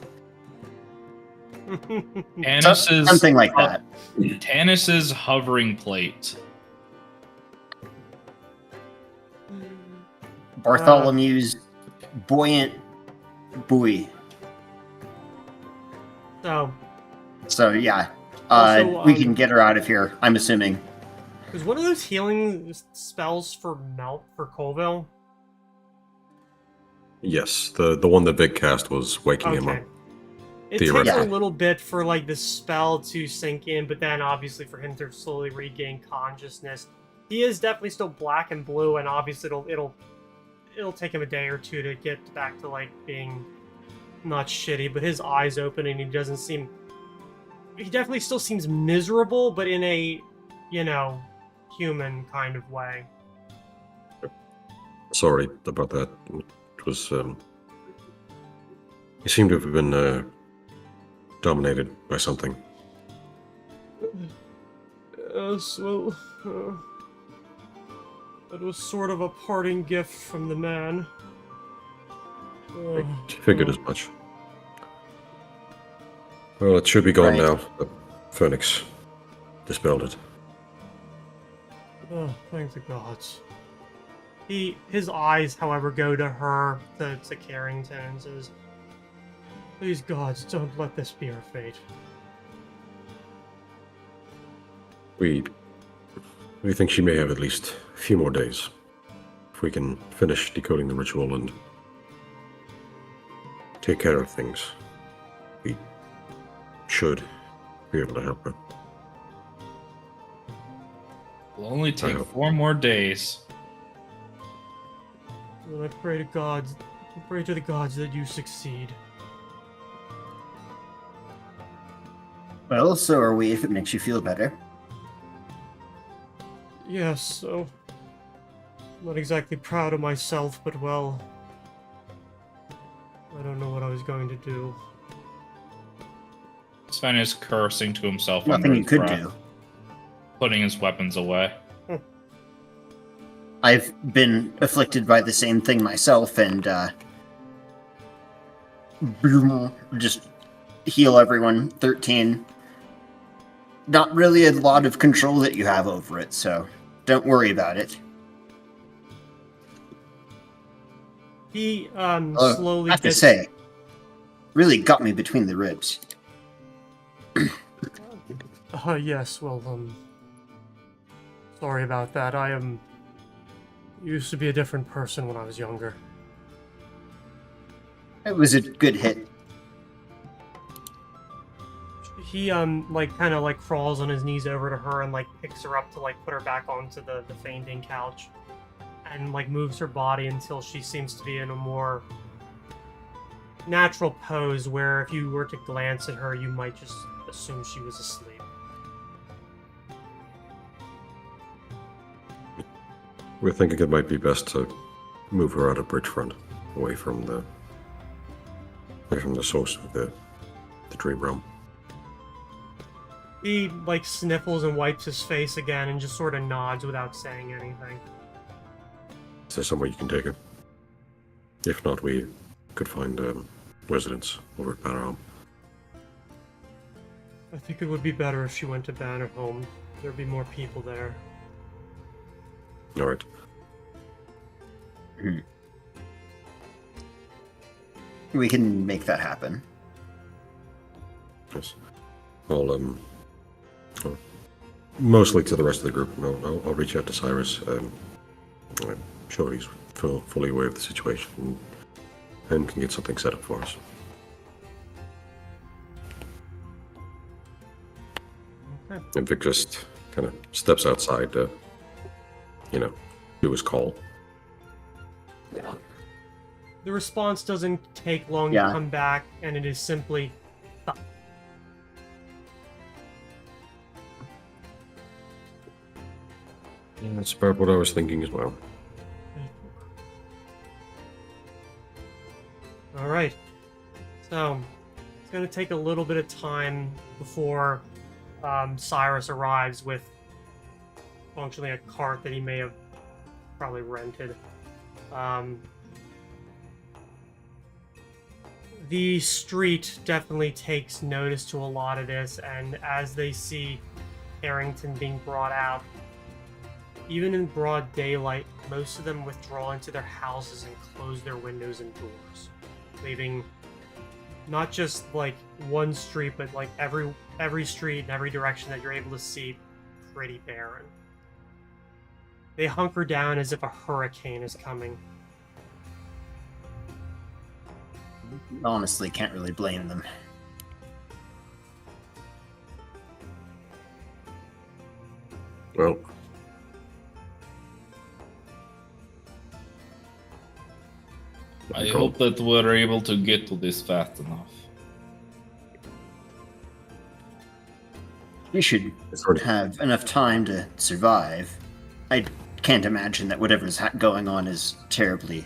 Tannis's Something like that. Tannis's hovering plate. Bartholomew's buoyant buoy. So yeah, Also, we can get her out of here. I'm assuming. was one of those healing spells for Melt for Colville? Yes, the one that Vic cast was waking him up. It takes a Theoretically. little bit for like the spell to sink in, but then obviously for him to slowly regain consciousness. He is definitely still black and blue, and obviously it'll take him a day or two to get back to like being not shitty, but his eyes open and he doesn't seem. He definitely still seems miserable, but in a, human kind of way. Sorry about that. It was, he seemed to have been, dominated by something. Yes, well, it was sort of a parting gift from the man. I figured as much. Well, it should be gone Right. now. The Phoenix dispelled it. Oh, thank the gods. His eyes, however, go to her, to Carrington, and says, "Please, gods, don't let this be our fate." We think she may have at least a few more days. If we can finish decoding the ritual and take care of things, we should be able to help her. Will only take hope. 4 more days. And I pray to gods, the gods that you succeed. Well, so are we. If it makes you feel better. Yes, so I'm not exactly proud of myself, but well, I don't know what I was going to do. Sven is cursing to himself Nothing under you his could breath, do. putting his weapons away. I've been afflicted by the same thing myself, and just heal everyone. 13. Not really a lot of control that you have over it, so don't worry about it. He slowly I have to gets. say, really got me between the ribs. Yes, well, sorry about that. I used to be a different person when I was younger. It was a good hit. He, kind of, crawls on his knees over to her and, picks her up to, put her back onto the fainting couch. And, moves her body until she seems to be in a more natural pose where if you were to glance at her, you might just assume she was asleep. we're thinking it might be best to move her out of Bridgefront, away from the source of the dream realm. He, like, sniffles and wipes his face again and just sort of nods without saying anything. Is there somewhere you can take her? If not, we could find residence over at Bannerhome. I think it would be better if she went to Bannerhome. There'd be more people there. All right. We can make that happen. Yes. Mostly to the rest of the group. I'll reach out to Cyrus. I'm sure he's fully aware of the situation and can get something set up for us. Okay. And Vic just kind of steps outside to, do his call. The response doesn't take long Yeah. to come back, and it is simply... Yeah, that's about what I was thinking as well. Alright. So, it's going to take a little bit of time before Cyrus arrives with functionally a cart that he may have probably rented. The street definitely takes notice to a lot of this, and as they see Harrington being brought out, even in broad daylight, most of them withdraw into their houses and close their windows and doors, leaving not just like one street, but like every street in every direction that you're able to see pretty barren. They hunker down as if a hurricane is coming. Honestly, can't really blame them. Well, I hope that we're able to get to this fast enough. We should have enough time to survive. I can't imagine that whatever's going on is terribly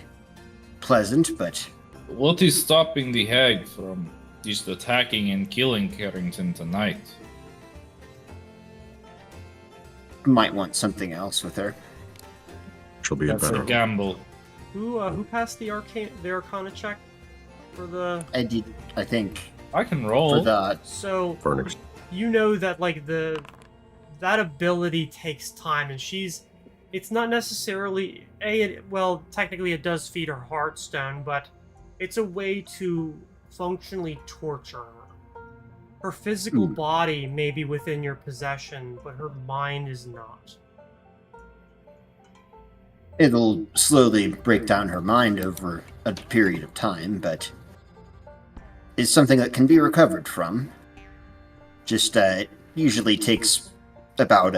pleasant, but What is stopping the hag from just attacking and killing Carrington tonight? might want something else with her. she'll be a That's a better. gamble. Who passed the Arcana check for the? I did. I think I can for roll. the So Phoenix. you know that like that ability takes time, and it's not necessarily well, technically it does feed her heartstone, but it's a way to functionally torture her. Her physical body may be within your possession, but her mind is not. it'll slowly break down her mind over a period of time, but it's something that can be recovered from. Just usually takes about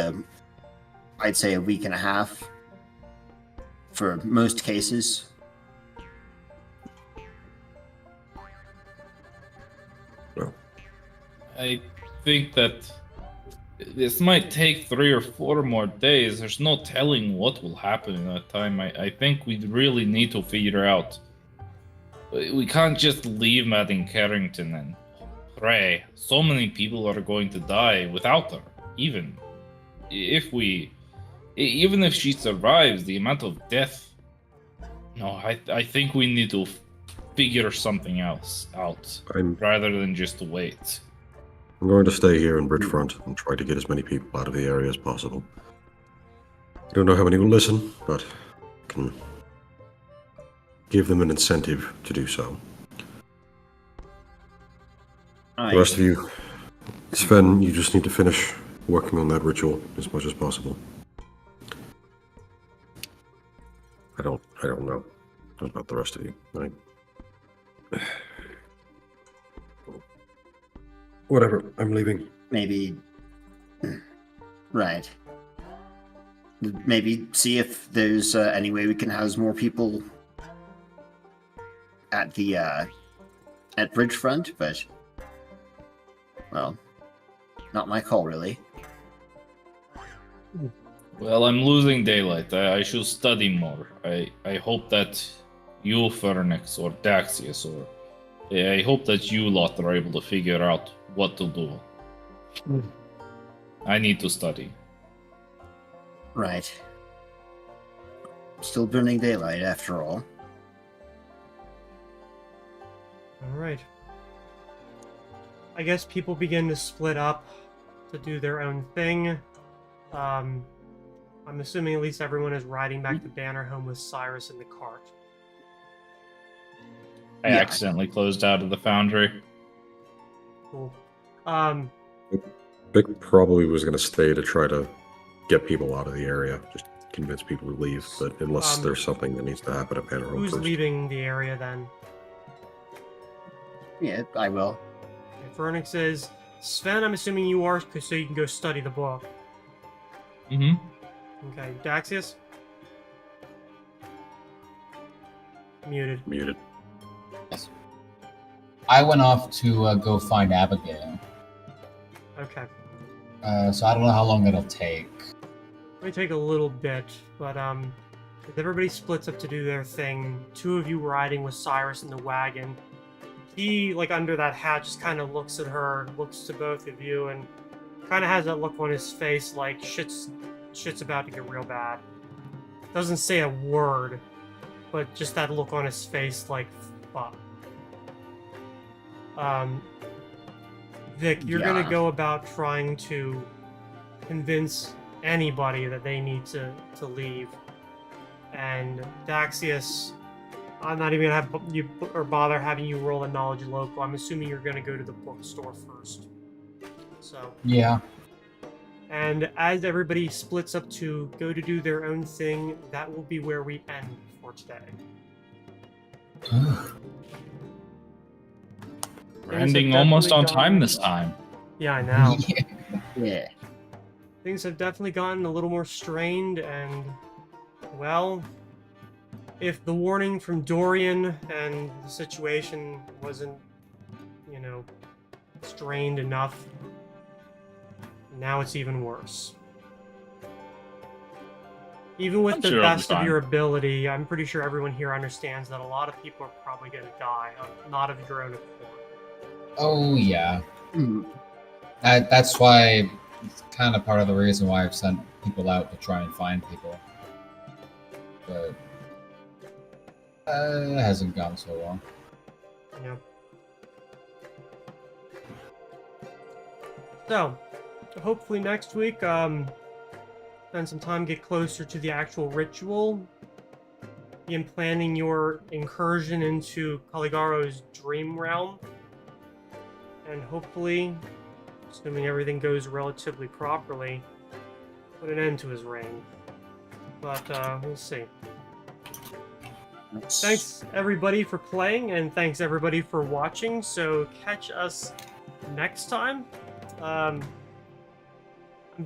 I'd say a week and a half for most cases. I think that this might take 3 or 4 more days. There's no telling what will happen in that time. I think we really need to figure out. We can't just leave Maddie Carrington and pray. So many people are going to die without her. Even if she survives, the amount of death. No, I think we need to figure something else out rather than just wait. I'm going to stay here in Bridgefront and try to get as many people out of the area as possible. I don't know how many will listen, but I can give them an incentive to do so. The rest of you, Sven, you just need to finish working on that ritual as much as possible. I don't know about the rest of you. Whatever, I'm leaving. Maybe. Right. Maybe see if there's any way we can house more people at the at Bridgefront, but well, not my call really. Well, I'm losing daylight. I should study more. I hope that you, Phoenix, or Daxius, or I hope that you lot are able to figure out what to do. I need to study. Right. Still burning daylight, after all. All right. I guess people begin to split up to do their own thing. I'm assuming at least everyone is riding back to Bannerhome with Cyrus in the cart. I Yeah. accidentally closed out of the foundry. Cool. Vic probably was going to stay to try to get people out of the area, just convince people to leave. But unless there's something that needs to happen at Panorama Who's first. leaving the area then? Yeah, I will. Okay, Phoenix says, Sven, I'm assuming you are, so you can go study the book. Mm-hmm. Okay, Daxius? Muted. Muted. I went off to go find Abigail. Okay. So I don't know how long it'll take. Might take a little bit, but if everybody splits up to do their thing, two of you riding with Cyrus in the wagon. He, like, under that hat, just kind of looks at her, looks to both of you, and kind of has that look on his face like shit's about to get real bad. Doesn't say a word, but just that look on his face like, fuck. Vic, you're gonna Yeah. go about trying to convince anybody that they need to leave. And Daxius, I'm not even gonna have you or bother having you roll a knowledge local. I'm assuming you're gonna go to the bookstore first. So, Yeah. and as everybody splits up to go to do their own thing, that will be where we end for today. We're ending almost on time this time. Yeah, I know. Yeah. Things have definitely gotten a little more strained, and, well, if the warning from Dorian and the situation wasn't, you know, strained enough, now it's even worse. Even with I'm the sure it'll be best of fine. your ability, I'm pretty sure everyone here understands that a lot of people are probably going to die, not of your own accord. Oh yeah. Hmm. That's why it's kind of part of the reason why I've sent people out to try and find people. But it hasn't gone so well. Yeah. So, hopefully next week, spend some time, get closer to the actual ritual. Begin planning your incursion into Caligaro's dream realm. And hopefully, assuming everything goes relatively properly, put an end to his reign. But, we'll see. Thanks everybody for playing, and thanks everybody for watching. So catch us next time. I'm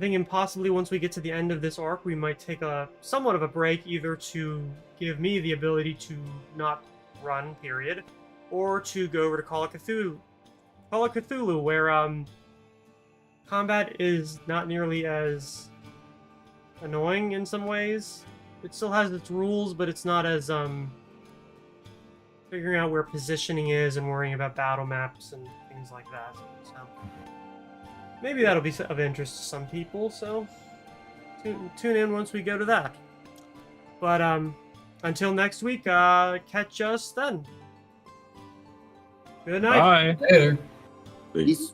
thinking possibly once we get to the end of this arc, we might take a somewhat of a break, either to give me the ability to not run, period, or to go over to Call of Cthulhu, where combat is not nearly as annoying in some ways. It still has its rules, but it's not as figuring out where positioning is and worrying about battle maps and things like that. So maybe that'll be of interest to some people. So tune in once we go to that. But until next week, catch us then. Good night. Bye. Later. Peace. Peace.